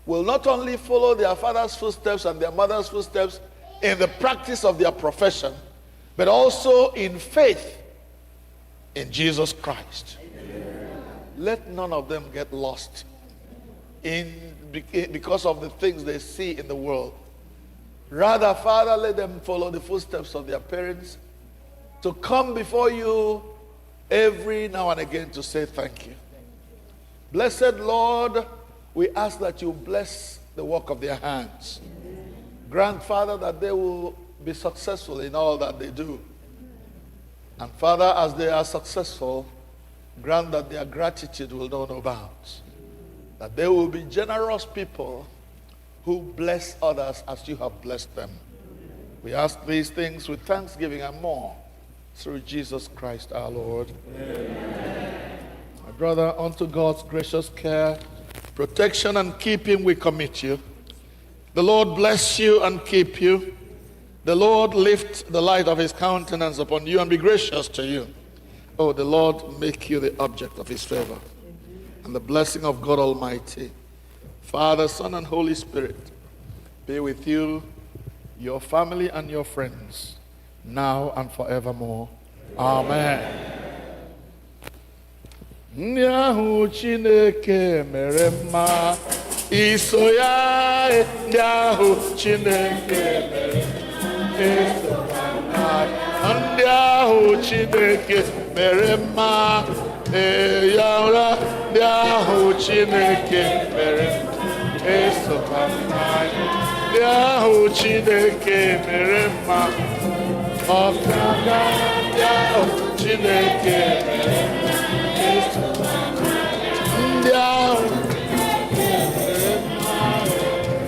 Speaker 4: will not only follow their father's footsteps and their mother's footsteps in the practice of their profession, but also in faith in Jesus Christ. Let none of them get lost because of the things they see in the world. Rather, Father, let them follow the footsteps of their parents to come before you every now and again to say thank you. Blessed Lord, we ask that you bless the work of their hands. Grant, Father, that they will be successful in all that they do. And Father, as they are successful, grant that their gratitude will know no bounds. That they will be generous people who bless others as you have blessed them. We ask these things with thanksgiving and more through Jesus Christ our Lord. Amen. My brother, unto God's gracious care, protection and keeping we commit you. The Lord bless you and keep you. The Lord lift the light of his countenance upon you and be gracious to you. Oh, the Lord make you the object of his favor. And the blessing of God Almighty, Father, Son, and Holy Spirit, be with you, your family, and your friends, now and forevermore. Amen. Ndị ahụ Chineke mere mma, iso ya. Ndị ahụ Chineke mere mma, ndị ahụ Chineke mere mma, ya ụra. Ndị ahụ Chineke mere mma, ndị ahụ Chineke mere mma, ọkaga. Ndị ahụ Chineke mere mma, ndị ahụ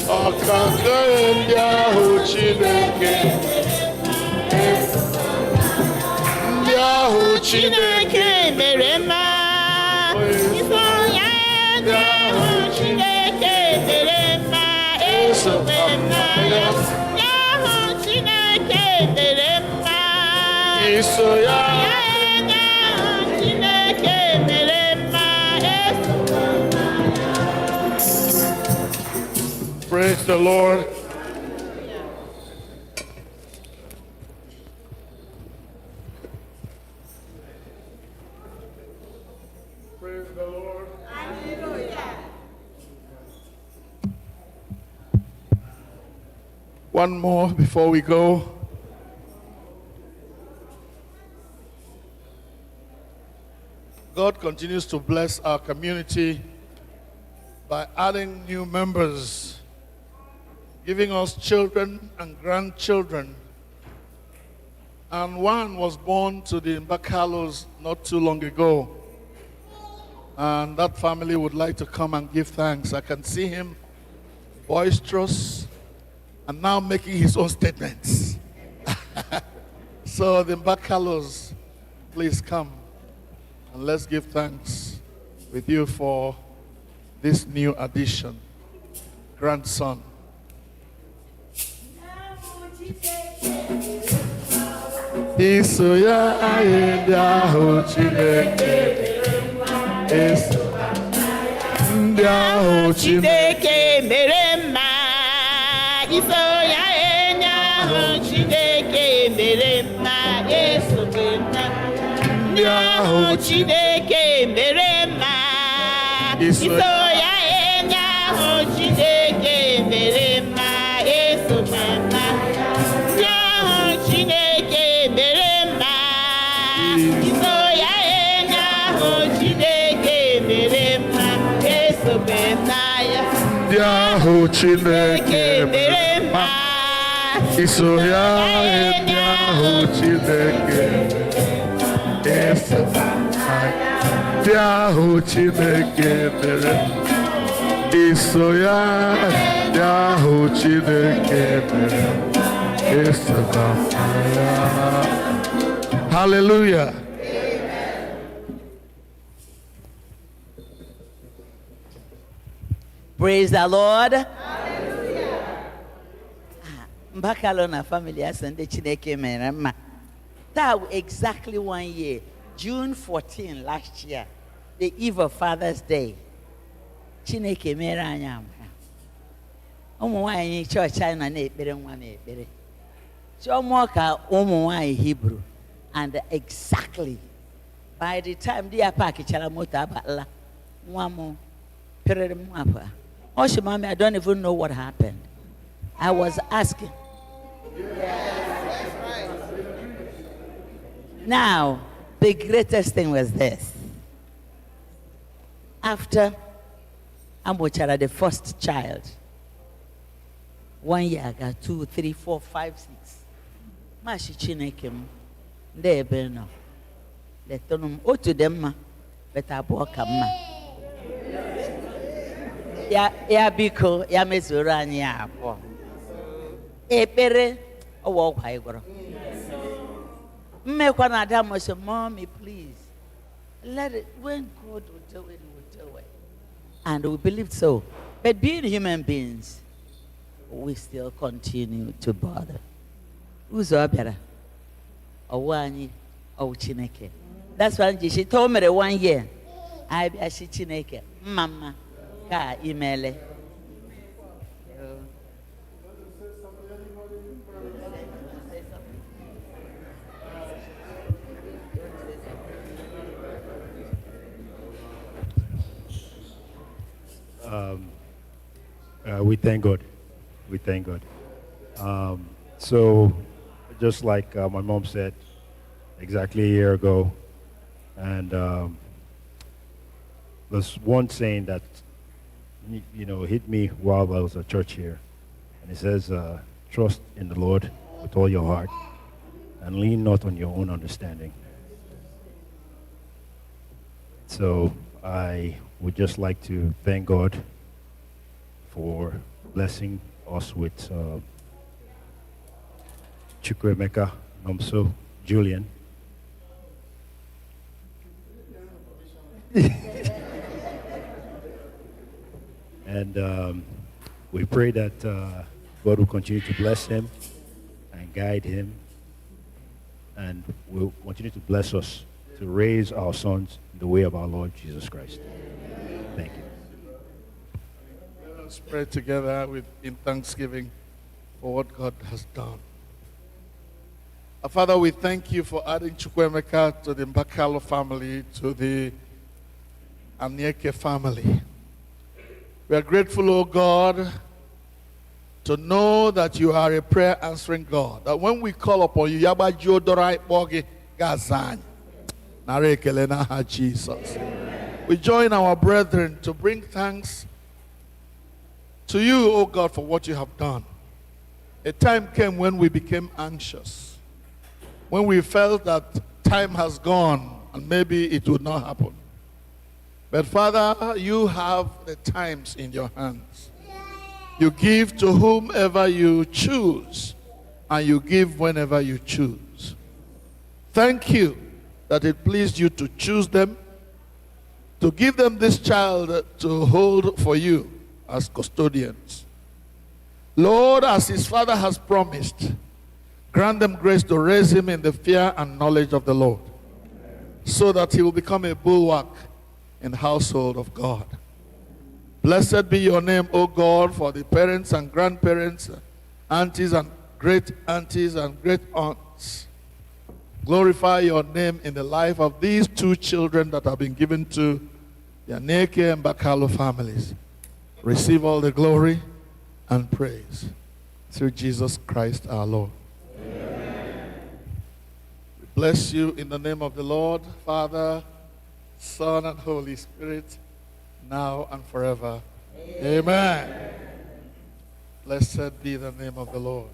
Speaker 4: ọkaga. Ndị ahụ Chineke, ndị ahụ Chineke mere mma, iso ya. Ndị ahụ Chineke mere mma, eso mma ya. Ndị ahụ Chineke mere mma, iso ya. Ndị ahụ Chineke mere mma, eso mma. Praise the Lord. Praise the Lord. Hallelujah. One more before we go. God continues to bless our community by adding new members, giving us children and grandchildren. And one was born to the Mbakalos not too long ago. And that family would like to come and give thanks. I can see him boisterous and now making his own statements. So the Mbakalos, please come and let's give thanks with you for this new addition, grandson. Iso ya ndị ahụ Chineke, ndị ahụ Chineke mere mma, iso ya ndị ahụ Chineke mere mma, eso mma. Ndị ahụ Chineke mere mma, iso ya ndị ahụ Chineke mere mma, eso mma. Ndị ahụ Chineke mere mma, iso ya ndị ahụ Chineke mere mma, eso mma ya. Ndị ahụ Chineke mere mma, iso ya ndị ahụ Chineke eso mma ya. Ndị ahụ Chineke mere mma, iso ya ndị ahụ Chineke mere mma, eso mma ya. Hallelujah.
Speaker 11: Praise the Lord. Hallelujah. Mbakalo na family asende Chineke mere mma. That exactly 1 year, June 14 last year, the eve of Father's Day. Chineke mere anyị amara. Ụmụ nwanyị chọọchị anyị nọ na-ekpere nwa na-ekpere. Chọmụọ ka ụmụ nwanyị Hebrew, and exactly by the time they are packaging moto abatla, nwa m perere m apa. Oh, she, mommy, I don't even know what happened. I was asking. Now, the greatest thing was this. After Ambochara, the first child, 1 year ago, 2, 3, 4, 5, 6. Mashi Chinekem, they be no. Let them to them, but I walk a ma. Ya biko, ya mezurani ya po. Pere, o walk high. Make one Adam say, Mommy, please. Let it, when God will do it, He will do it. And we believed so. But being human beings, we still continue to bother. Who's our better? Owani, O Chineke. That's why she told me the 1 year. I be a Chineke. Mama, ka email.
Speaker 12: We thank God. We thank God. So, just like my mom said, exactly a year ago, and there's one saying that hit me while I was at church here, and it says, "Trust in the Lord with all your heart, and lean not on your own understanding." So I would just like to thank God for blessing us with Chukwuemeka, Nomso, Julian. And we pray that God will continue to bless him and guide him, and will continue to bless us to raise our sons in the way of our Lord Jesus Christ. Thank you.
Speaker 4: Let us pray together in thanksgiving for what God has done. Our Father, we thank you for adding Chukwuemeka to the Mbakalo family, to the Anieke family. We are grateful, O God, to know that you are a prayer answering God. That when we call upon you, Yabajo Dorai Bogi Gazan. Jesus. We join our brethren to bring thanks to you, O God, for what you have done. A time came when we became anxious, when we felt that time has gone and maybe it would not happen. But Father, you have the times in your hands. You give to whomever you choose, and you give whenever you choose. Thank you that it pleased you to choose them, to give them this child to hold for you as custodians. Lord, as his father has promised, grant them grace to raise him in the fear and knowledge of the Lord, so that he will become a bulwark in the household of God. Blessed be your name, O God, for the parents and grandparents, aunties and great aunties and great aunts. Glorify your name in the life of these two children that have been given to the Anieke and Bakalo families. Receive all the glory and praise through Jesus Christ our Lord. Amen. We bless you in the name of the Lord, Father, Son, and Holy Spirit, now and forever. Amen. Blessed be the name of the Lord.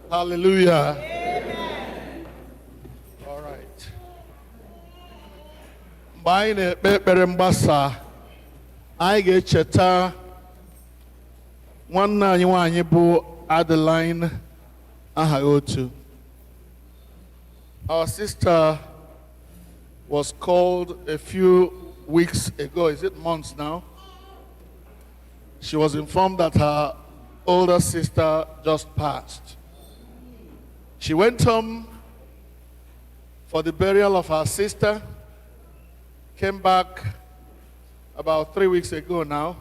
Speaker 4: Hallelujah. Amen. All right. Mgbe anyị na-ekpe ekpere mgbasa, anyị ga-echeta nwanne anyị nwaanyị bụ Adeline aha otu. Our sister was called a few weeks ago. Is it months now? She was informed that her older sister just passed. She went home for the burial of her sister, came back about 3 weeks ago now,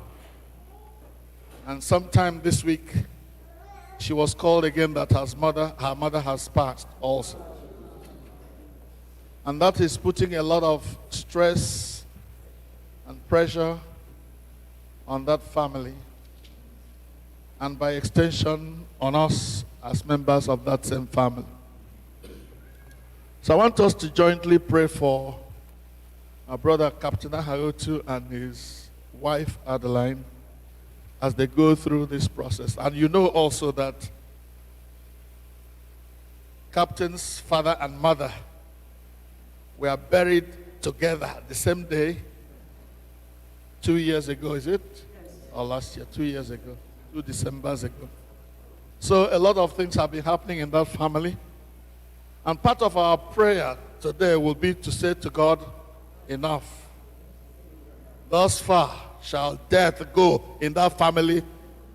Speaker 4: and sometime this week, she was called again that her mother has passed also. And that is putting a lot of stress and pressure on that family, and by extension on us as members of that same family. So I want us to jointly pray for our brother Captain Ahayotu and his wife Adeline as they go through this process. And you know also that Captain's father and mother were buried together the same day 2 years ago, is it? Yes. Or last year, 2 years ago, 2 Decembers ago. So a lot of things have been happening in that family. And part of our prayer today will be to say to God, enough. Thus far shall death go in that family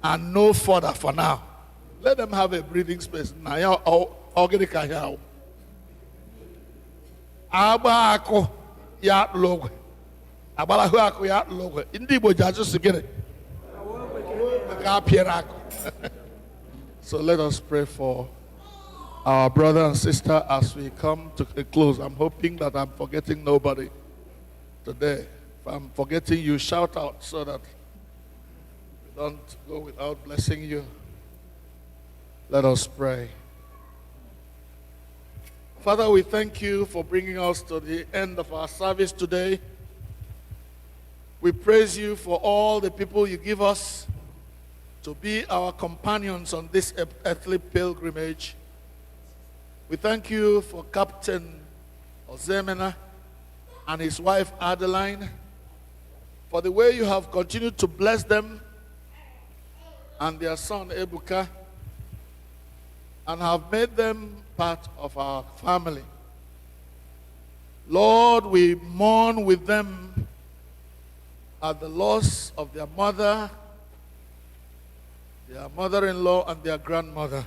Speaker 4: and no further for now. Let them have a breathing space. Abagh ya logwe. Abalahu ako ya logwe. Indi Igbo jaju sigere. So let us pray for our brother and sister as we come to a close. I'm hoping that I'm forgetting nobody today. If I'm forgetting you, shout out so that we don't go without blessing you. Let us pray. Father, we thank you for bringing us to the end of our service today. We praise you for all the people you give us to be our companions on this earthly pilgrimage. We thank you for Captain Ozemena and his wife Adeline, for the way you have continued to bless them and their son Ebuka, and have made them part of our family. Lord, we mourn with them at the loss of their mother, their mother-in-law, and their grandmother.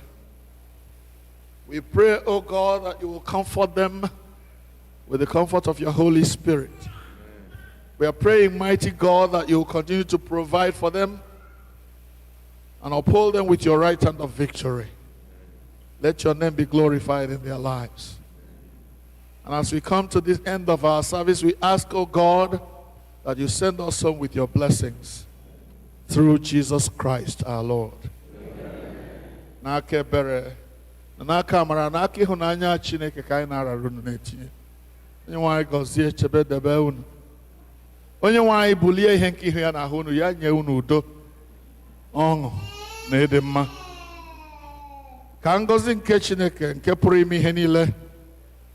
Speaker 4: We pray, oh God, that you will comfort them with the comfort of your Holy Spirit. We are praying, mighty God, that you will continue to provide for them and uphold them with your right hand of victory. Let your name be glorified in their lives. And as we come to this end of our service, we ask, oh God, that you send us home with your blessings through Jesus Christ our Lord. N'aka ebere, n'aka amara, n'aka ịhụnanya Chineke ka anyị na-ararụ unu na-etinye. Onye nwe anyị gọzie, chebe, debe unu. Onye nwe anyị bulie ihe nke ihu ya n'ahụ unu, ya nye unu udo, ọṅụ na ịdị mma. Ka ngọzi nke Chineke nke pụrụ ime ihe niile,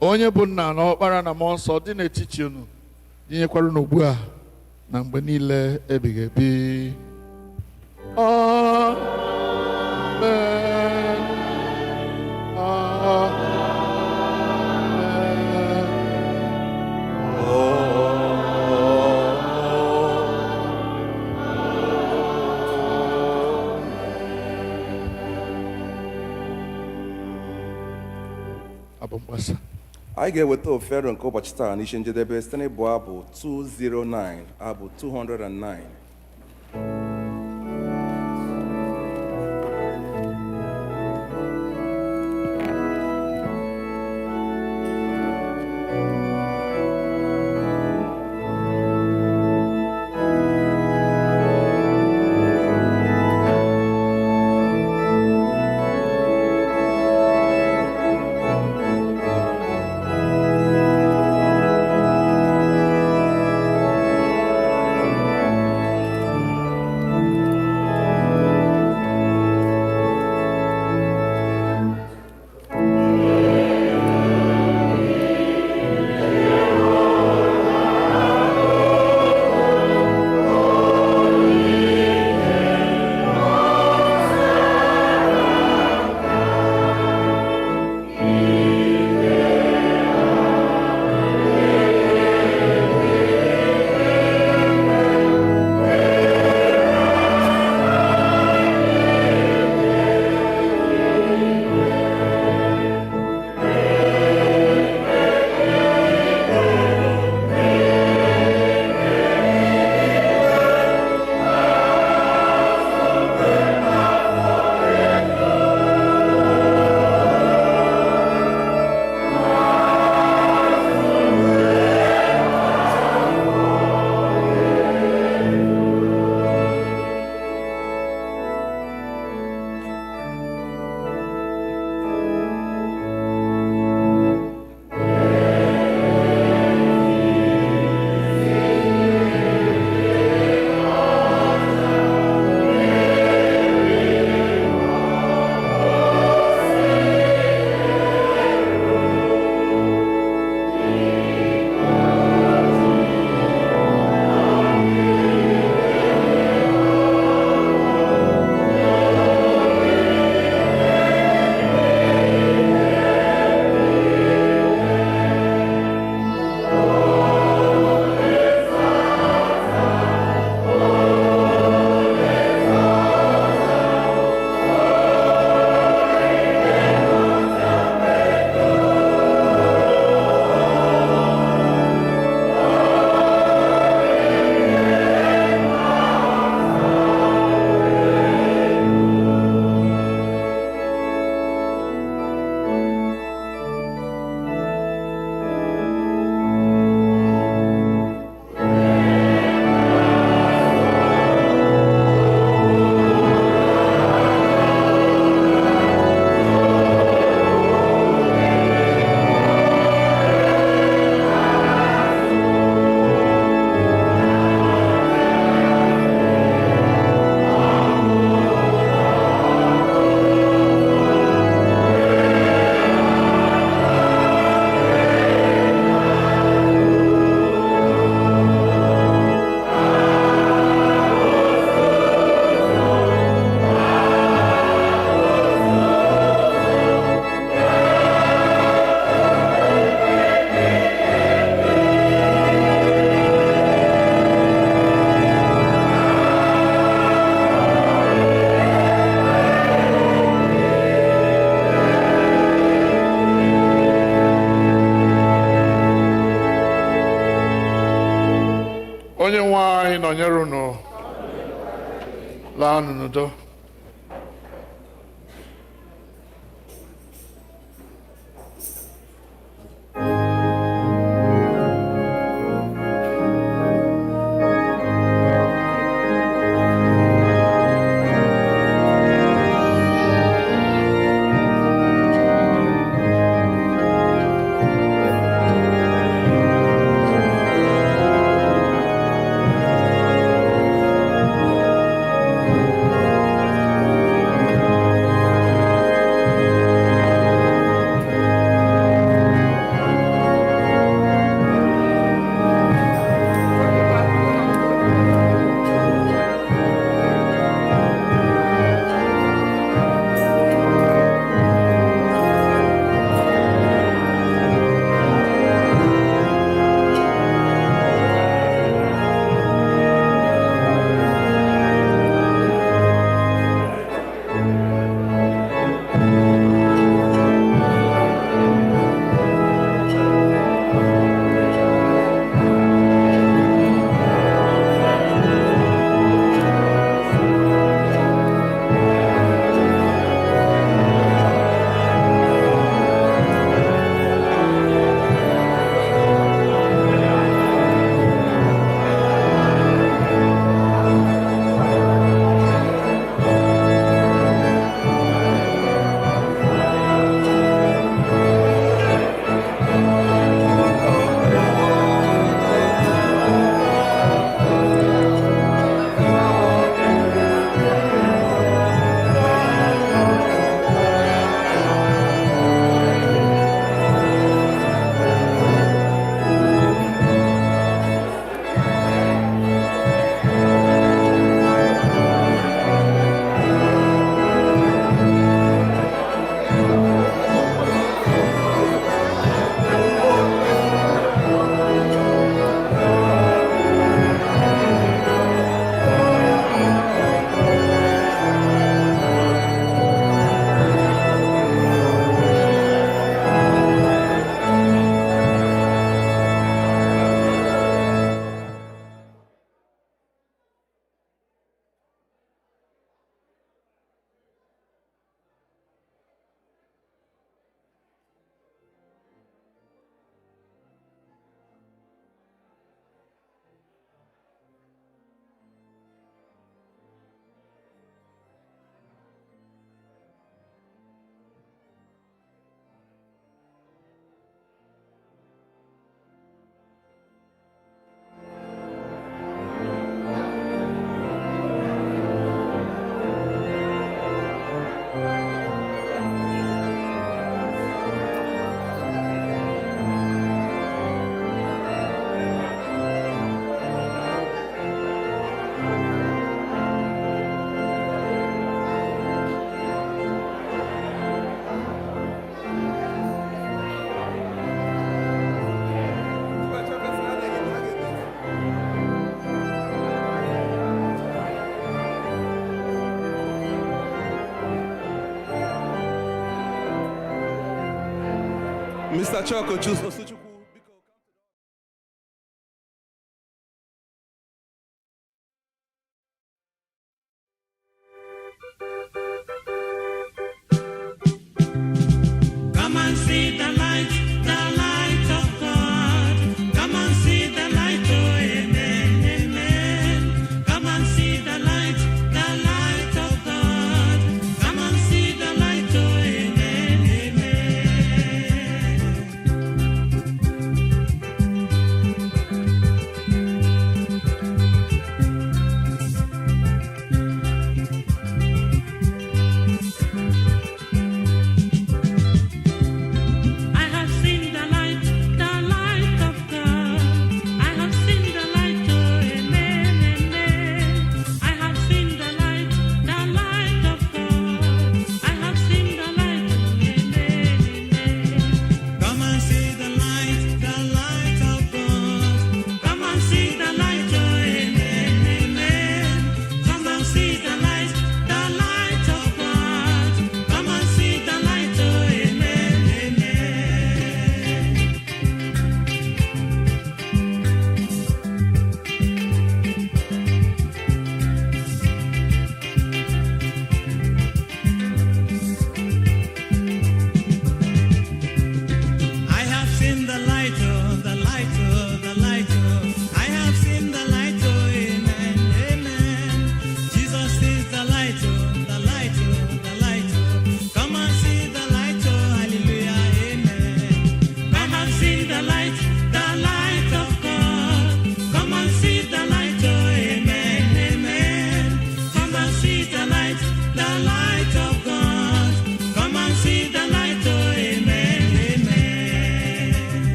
Speaker 4: onye bụ Nna na Ọkpara na Mmụọ Nsọ dị n'etiti unu, dinyekwara unu ugbu a na mgbe niile ebighị ebi. Amen. Amen.
Speaker 5: Anyị ga-eweta ofero nke ụbọchị taa n'isi njedebe site n'ịbụ abụ 209, abụ 209.
Speaker 4: onye nwe anyị nọnyere unu. Laa n'udo.
Speaker 13: Mr. Choko, choose Osuchukwu.
Speaker 1: Come and see the light of God. Come and see the light, oh amen, amen. Come and see the light of God. Come and see the light, oh amen, amen.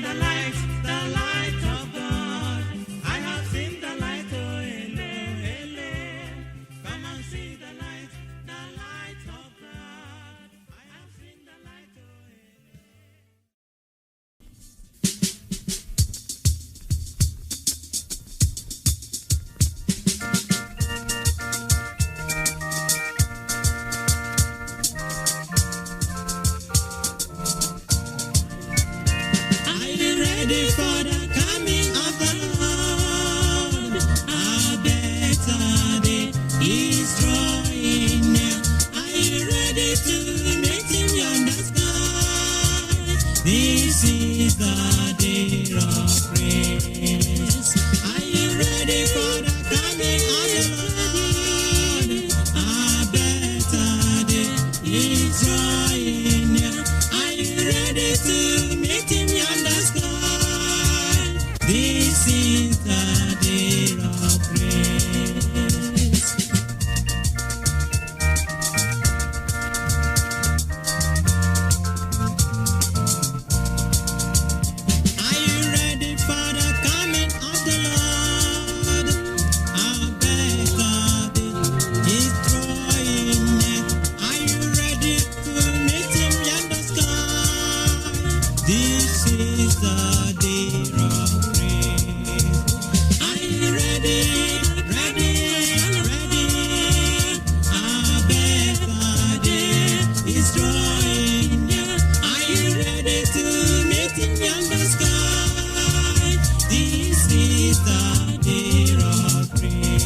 Speaker 1: the light of God. I have seen the light, oh, hello, hello. Come and see the light of God. I have seen the light, oh, hello. Are you ready for the coming of the Lord? A better day is drawing near. Are you ready to meet him yonder sky? This is the day of praise. Are you ready for the coming of the Lord? A better day is drawing near. Are you ready to meet him yonder sky? This is the day of praise. Are you ready for the coming of the Lord? A better day is drawing near. Are you ready to meet him yonder sky? This is the day of praise. Are you ready? Ready, ready. A better day is drawing near. Are you ready to meet him yonder sky? This is the day of praise.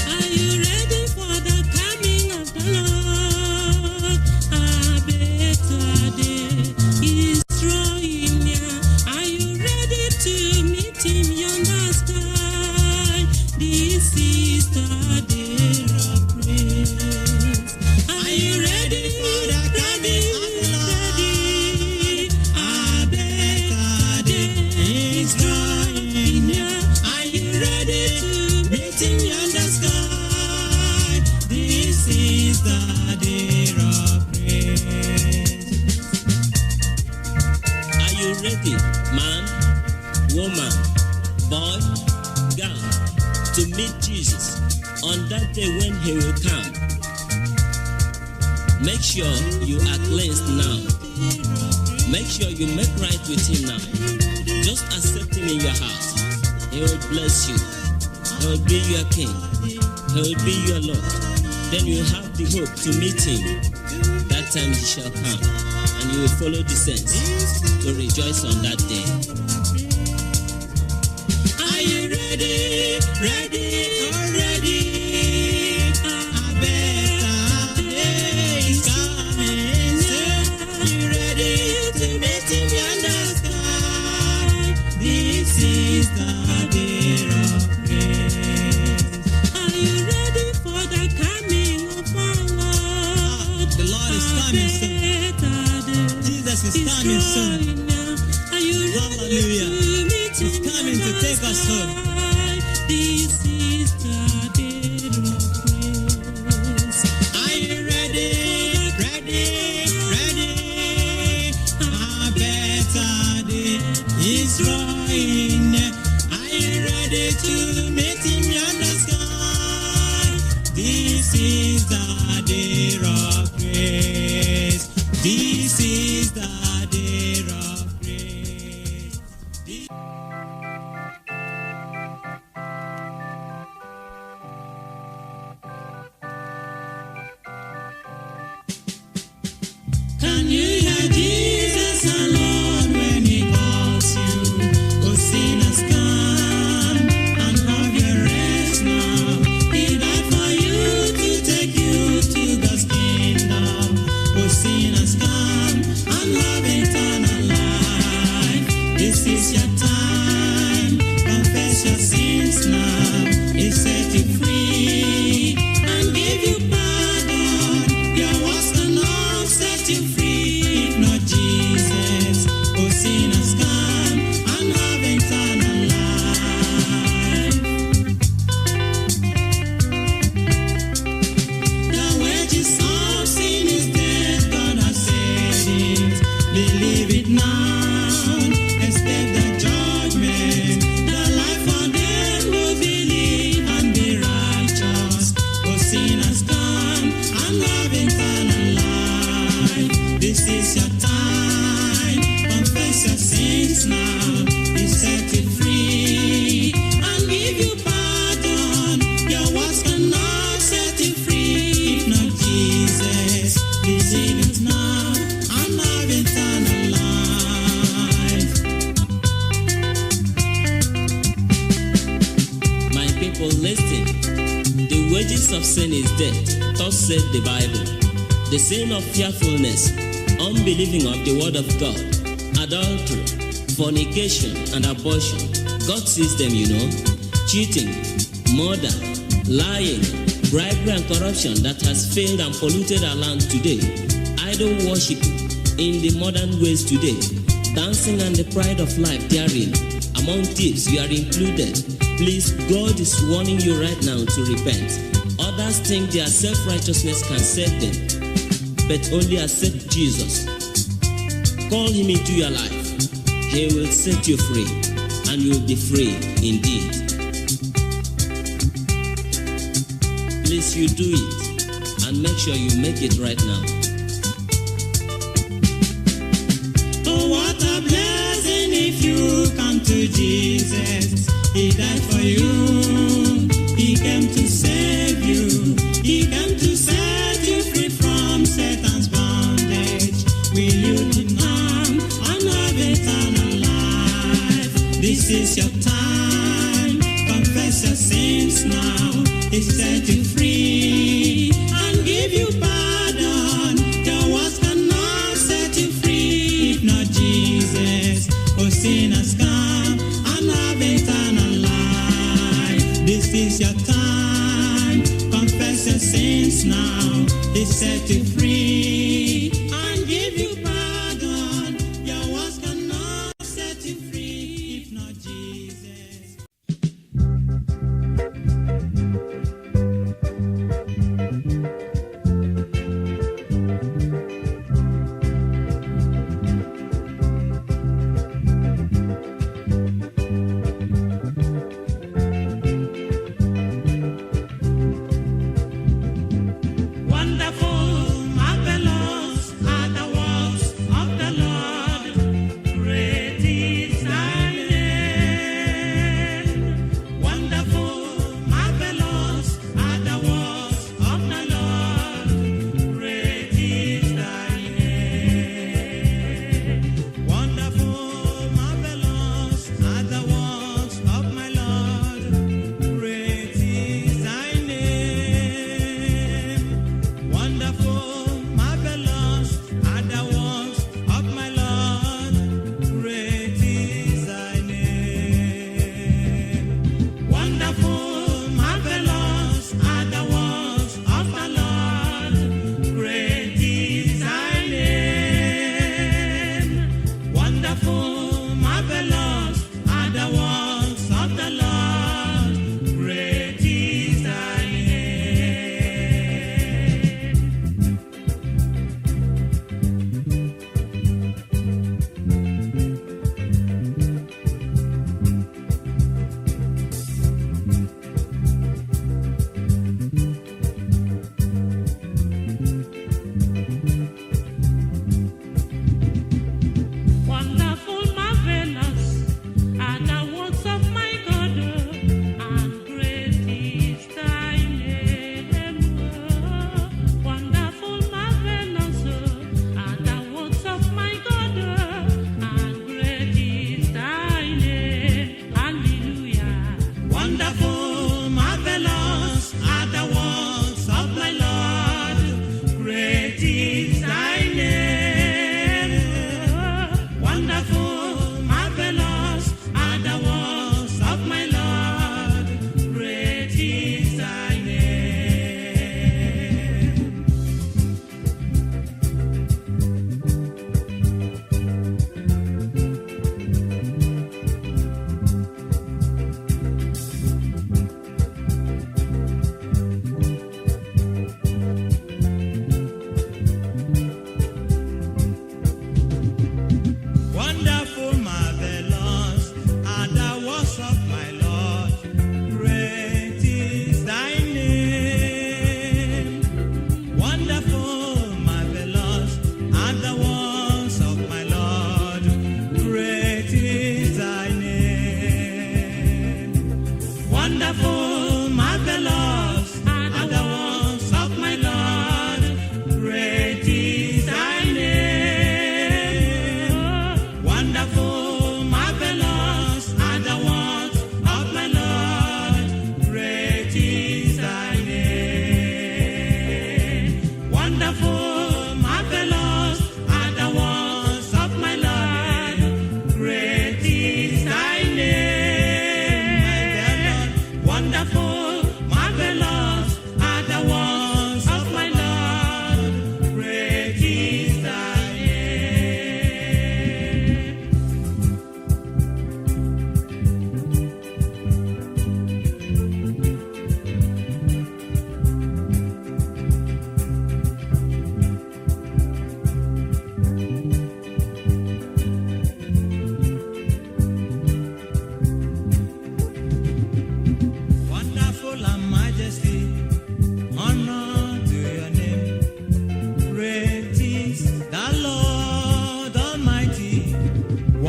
Speaker 1: Are you ready for the coming of the Lord? A better day is drawing near. Are you ready to meet him yonder sky? This is the day of praise. Are you ready for the coming of the Lord? A better day is drawing near. Are you ready to meet him yonder sky? This is the day of praise.
Speaker 2: Are you ready, man, woman, boy, girl, to meet Jesus on that day when he will come? Make sure you are cleansed now. Make sure you make right with him now. Just accept him in your heart. He will bless you. He will be your king. He will be your Lord. Then you have the hope to meet him. That time he shall come, and you will follow the saints to rejoice on that day.
Speaker 1: Are you ready? Ready, already. A better day is coming soon. You ready to meet him yonder sky? This is the day of praise. Are you ready for the coming of our Lord? The Lord is coming soon. Jesus is coming soon. Are you ready? Hallelujah. He's coming to take us home. This is the day of praise. Are you ready? Ready, ready. A better day is drawing near. Are you ready to meet him yonder sky? This is the day of praise. This is the day of praise. Can you hear Jesus alone when he calls you? Oh, sinners, come and have your rest now. He died for you to take you to God's kingdom. Oh, sinners, come and have eternal life. This is your time. Confess your sins now. He set you free and give you pardon. Your works cannot set you free if now, escape the judgment. The life for them who believe and be righteous. For sin has come and have eternal life. This is your time. Confess your sins now. He set you free and give you pardon. Your words cannot set you free if not Jesus. Believe it now and have eternal life.
Speaker 2: My people, listen. The wages of sin is death, thus said the Bible. The sin of fearfulness, unbelieving of the word of God, adultery, fornication, and abortion. God sees them, you know. Cheating, murder, lying, bribery, and corruption that has failed and polluted our land today. Idol worship in the modern ways today. Dancing and the pride of life therein. Among thieves, you are included. Please, God is warning you right now to repent. Others think their self-righteousness can save them, but only accept Jesus. Call him into your life. He will set you free, and you will be free indeed. Please, you do it, and make sure you make it right now.
Speaker 1: Oh, what a blessing if you come to Jesus. He died for you. He came to save you. He came to set you free from Satan's bondage. Will you deny and have eternal life? This is your time. Confess your sins now. He set you free and give you pardon. Your words cannot set you free if not Jesus. Oh, sin has come and have eternal life. This is your time. Confess your sins now. He set you free and give you pardon. Your words cannot set you free if not Jesus. Wonderful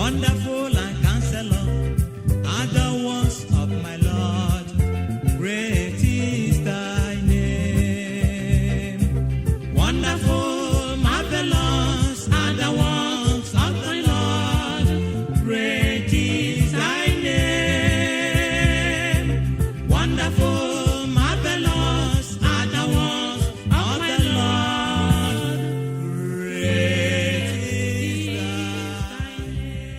Speaker 1: Wonderful and Counselor are the words of my Lord. Great is thy name. Wonderful, marvelous are the works of the Lord. Great is thy name. Wonderful, marvelous are the works of the Lord. Great is thy name.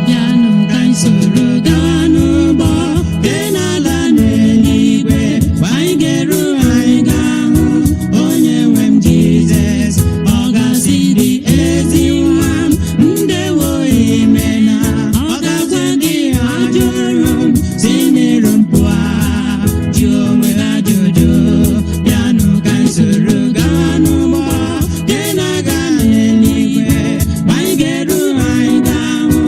Speaker 3: Bịanụ ka anyị soro gaa n'ụgbọ dị n'ala n'eluigwe, mgbe anyị ga-eru anyị ga-ahụ onye nwe m Jizọs. Ọ ga-asị dị ezi nwa m, ndewo imena. Ọ ga-agwa gị ajụrụ m si n'iru m pụọ, jụ onwe gị ajụjụ. Bịanụ ka anyị soro gaa n'ụgbọ dị na-aga n'eluigwe, mgbe anyị ga-eru anyị ga-ahụ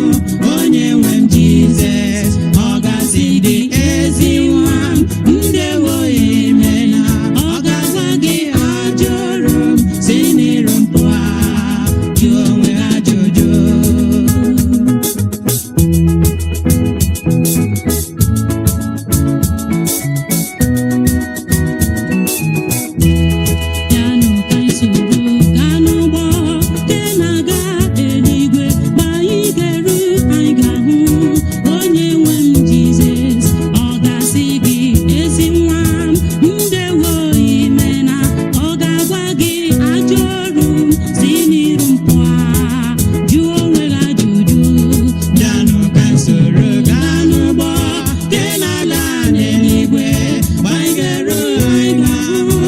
Speaker 3: onye nwe m Jizọs. Ọ ga-asị dị ezi nwa m, ndewo imena. Ọ ga-agwa gị ajụrụ m si n'iru m pụọ, jụ onwe gị ajụjụ. Bịanụ ka anyị soro gaa n'ụgbọ dị na-aga eluigwe, mgbe anyị ga-eru anyị ga-ahụ onye nwe m Jizọs. Ọ ga-asị gị ezi nwa m, ndewo imena. Ọ ga-agwa gị ajụrụ m si n'iru m pụọ, jụọ onwe gị ajụjụ. Bịanụ ka anyị soro gaa n'ụgbọ dị n'ala n'eluigwe, mgbe anyị ga-eru anyị ga-ahụ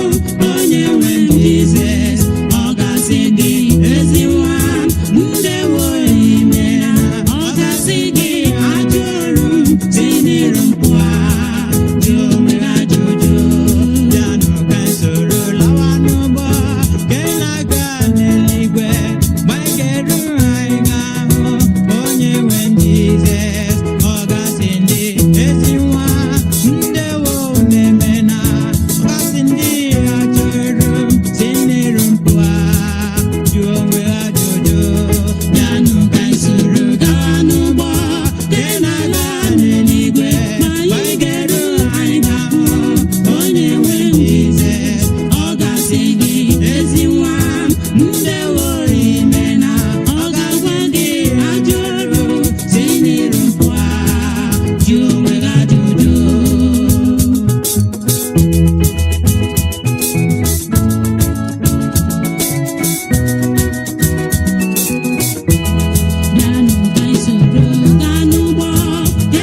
Speaker 3: onye nwe m Jizọs. Ọ ga-asị gị ezi nwa m, ndewo imena. Ọ ga-asị gị ajụrụ m si n'iru m pụọ, jụọ onwe gị ajụjụ. Bịanụ ka anyị soro lawa n'ụgbọ nke na-aga n'eluigwe, mgbe anyị ga-eru anyị ga-ahụ onye nwe m Jizọs. Ọ ga-asị ndị ezi nwa, ndewo na-emena. Ọ ga-asị ndị ajụrụ m si n'iru m pụọ, jụọ onwe ha ajụjụ. Bịanụ ka anyị soro gaa n'ụgbọ dị n'ala n'eluigwe, mgbe anyị ga-eru anyị ga-ahụ onye nwe m Jizọs. Ọ ga-asị gị ezi nwa m, ndewo imena. Ọ ga-agwa gị ajụrụ si n'iru m pụọ, jụọ onwe gị ajụjụ. Bịanụ ka anyị soro gaa n'ụgbọ dị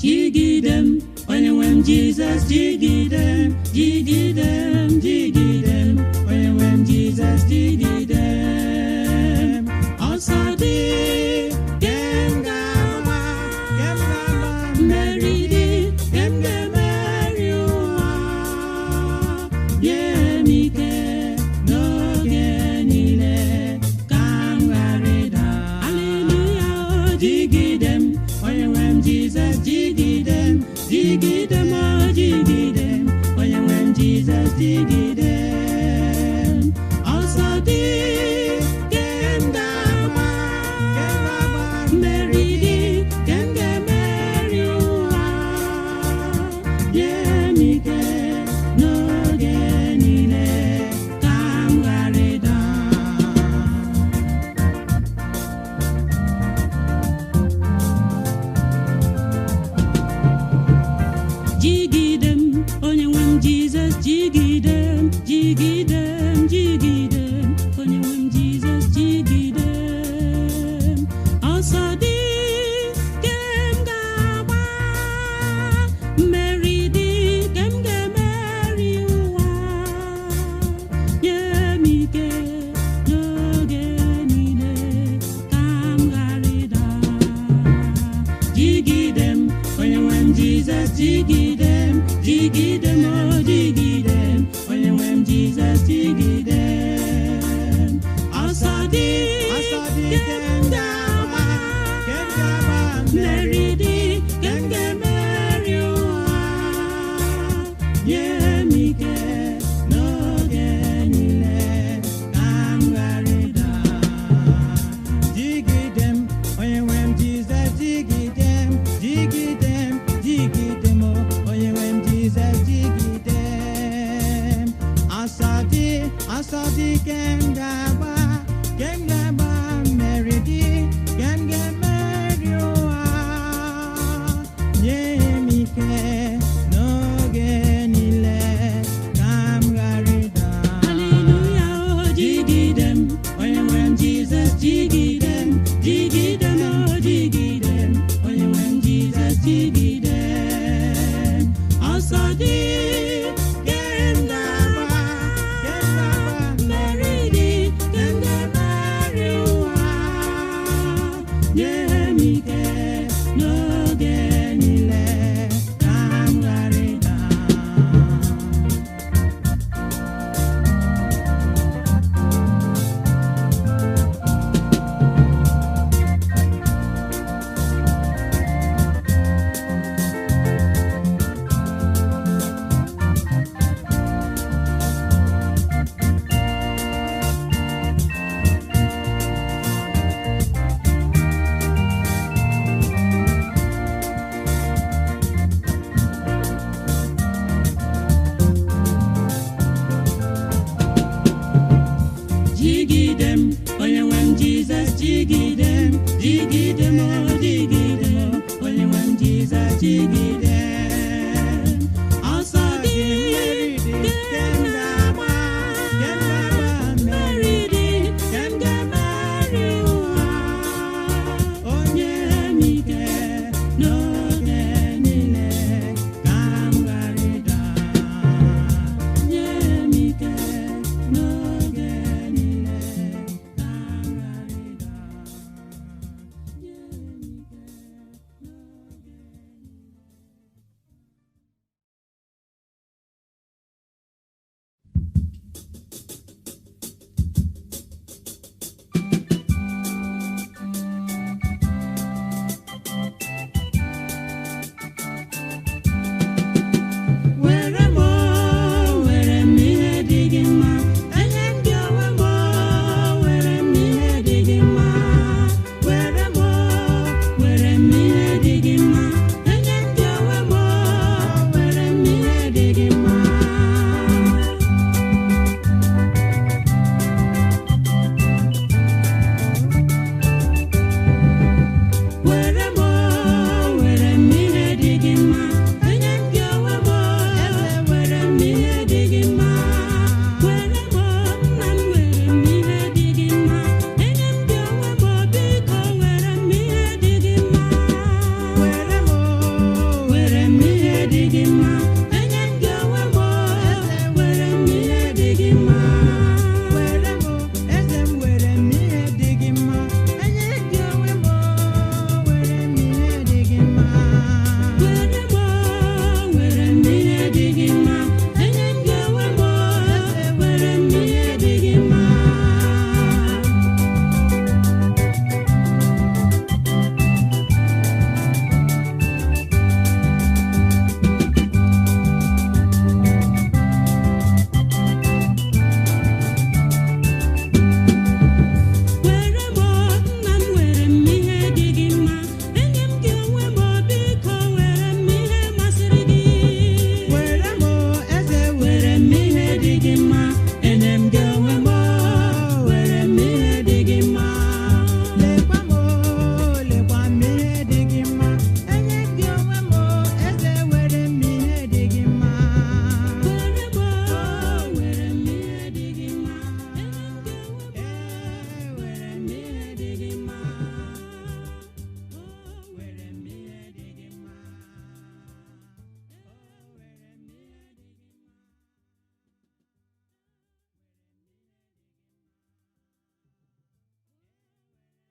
Speaker 1: Jigidem, onye nwe m Jizọs, jigidem, jigidem, jigidem, onye nwe m Jizọs, jigidem. Ọsọ dị, kem ga-agba, mmeri dị, kem ga-emeri ụwa. Nye m ike n'oge niile, ka m ghara ịda. Hallelujah, oh, jigidem, onye nwe m Jizọs, jigidem, jigidem, oh, jigidem, onye nwe m Jizọs, jigidem. Ọsọ dị, kem ga-agba, mmeri dị, kem ga-emeri ụwa. Nye m ike n'oge niile, ka m ghara ịda. Jigidem, onye nwe m Jizọs, jigidem, jigidem, jigidem, onye nwe m Jizọs, jigidem. Ọsọ dị, kem ga-agba, mmeri dị, kem ga-emeri ụwa. Nye m ike n'oge niile, ka m ghara ịda. Jigidem, onye nwe m Jizọs, jigidem, jigidem, oh, jigidem, onye nwe m Jizọs, jigidem. Ọsọ dị, kem ga-agba, mmeri dị, kem ga-emeri ụwa. Nye m ike n'oge niile, ka m ghara ịda. Jigidem, onye nwe m Jizọs, jigidem, jigidem, jigidem, oh, onye nwe m Jizọs, jigidem. Ọsọ dị, kem ga-agba, mmeri dị, kem ga-emeri ụwa. Nye m ike n'oge niile, ka m ghara ịda. Hallelujah, oh, jigidem, onye nwe m Jizọs, jigidem, jigidem, oh, jigidem, onye nwe m Jizọs, jigidem. Ọsọ dị,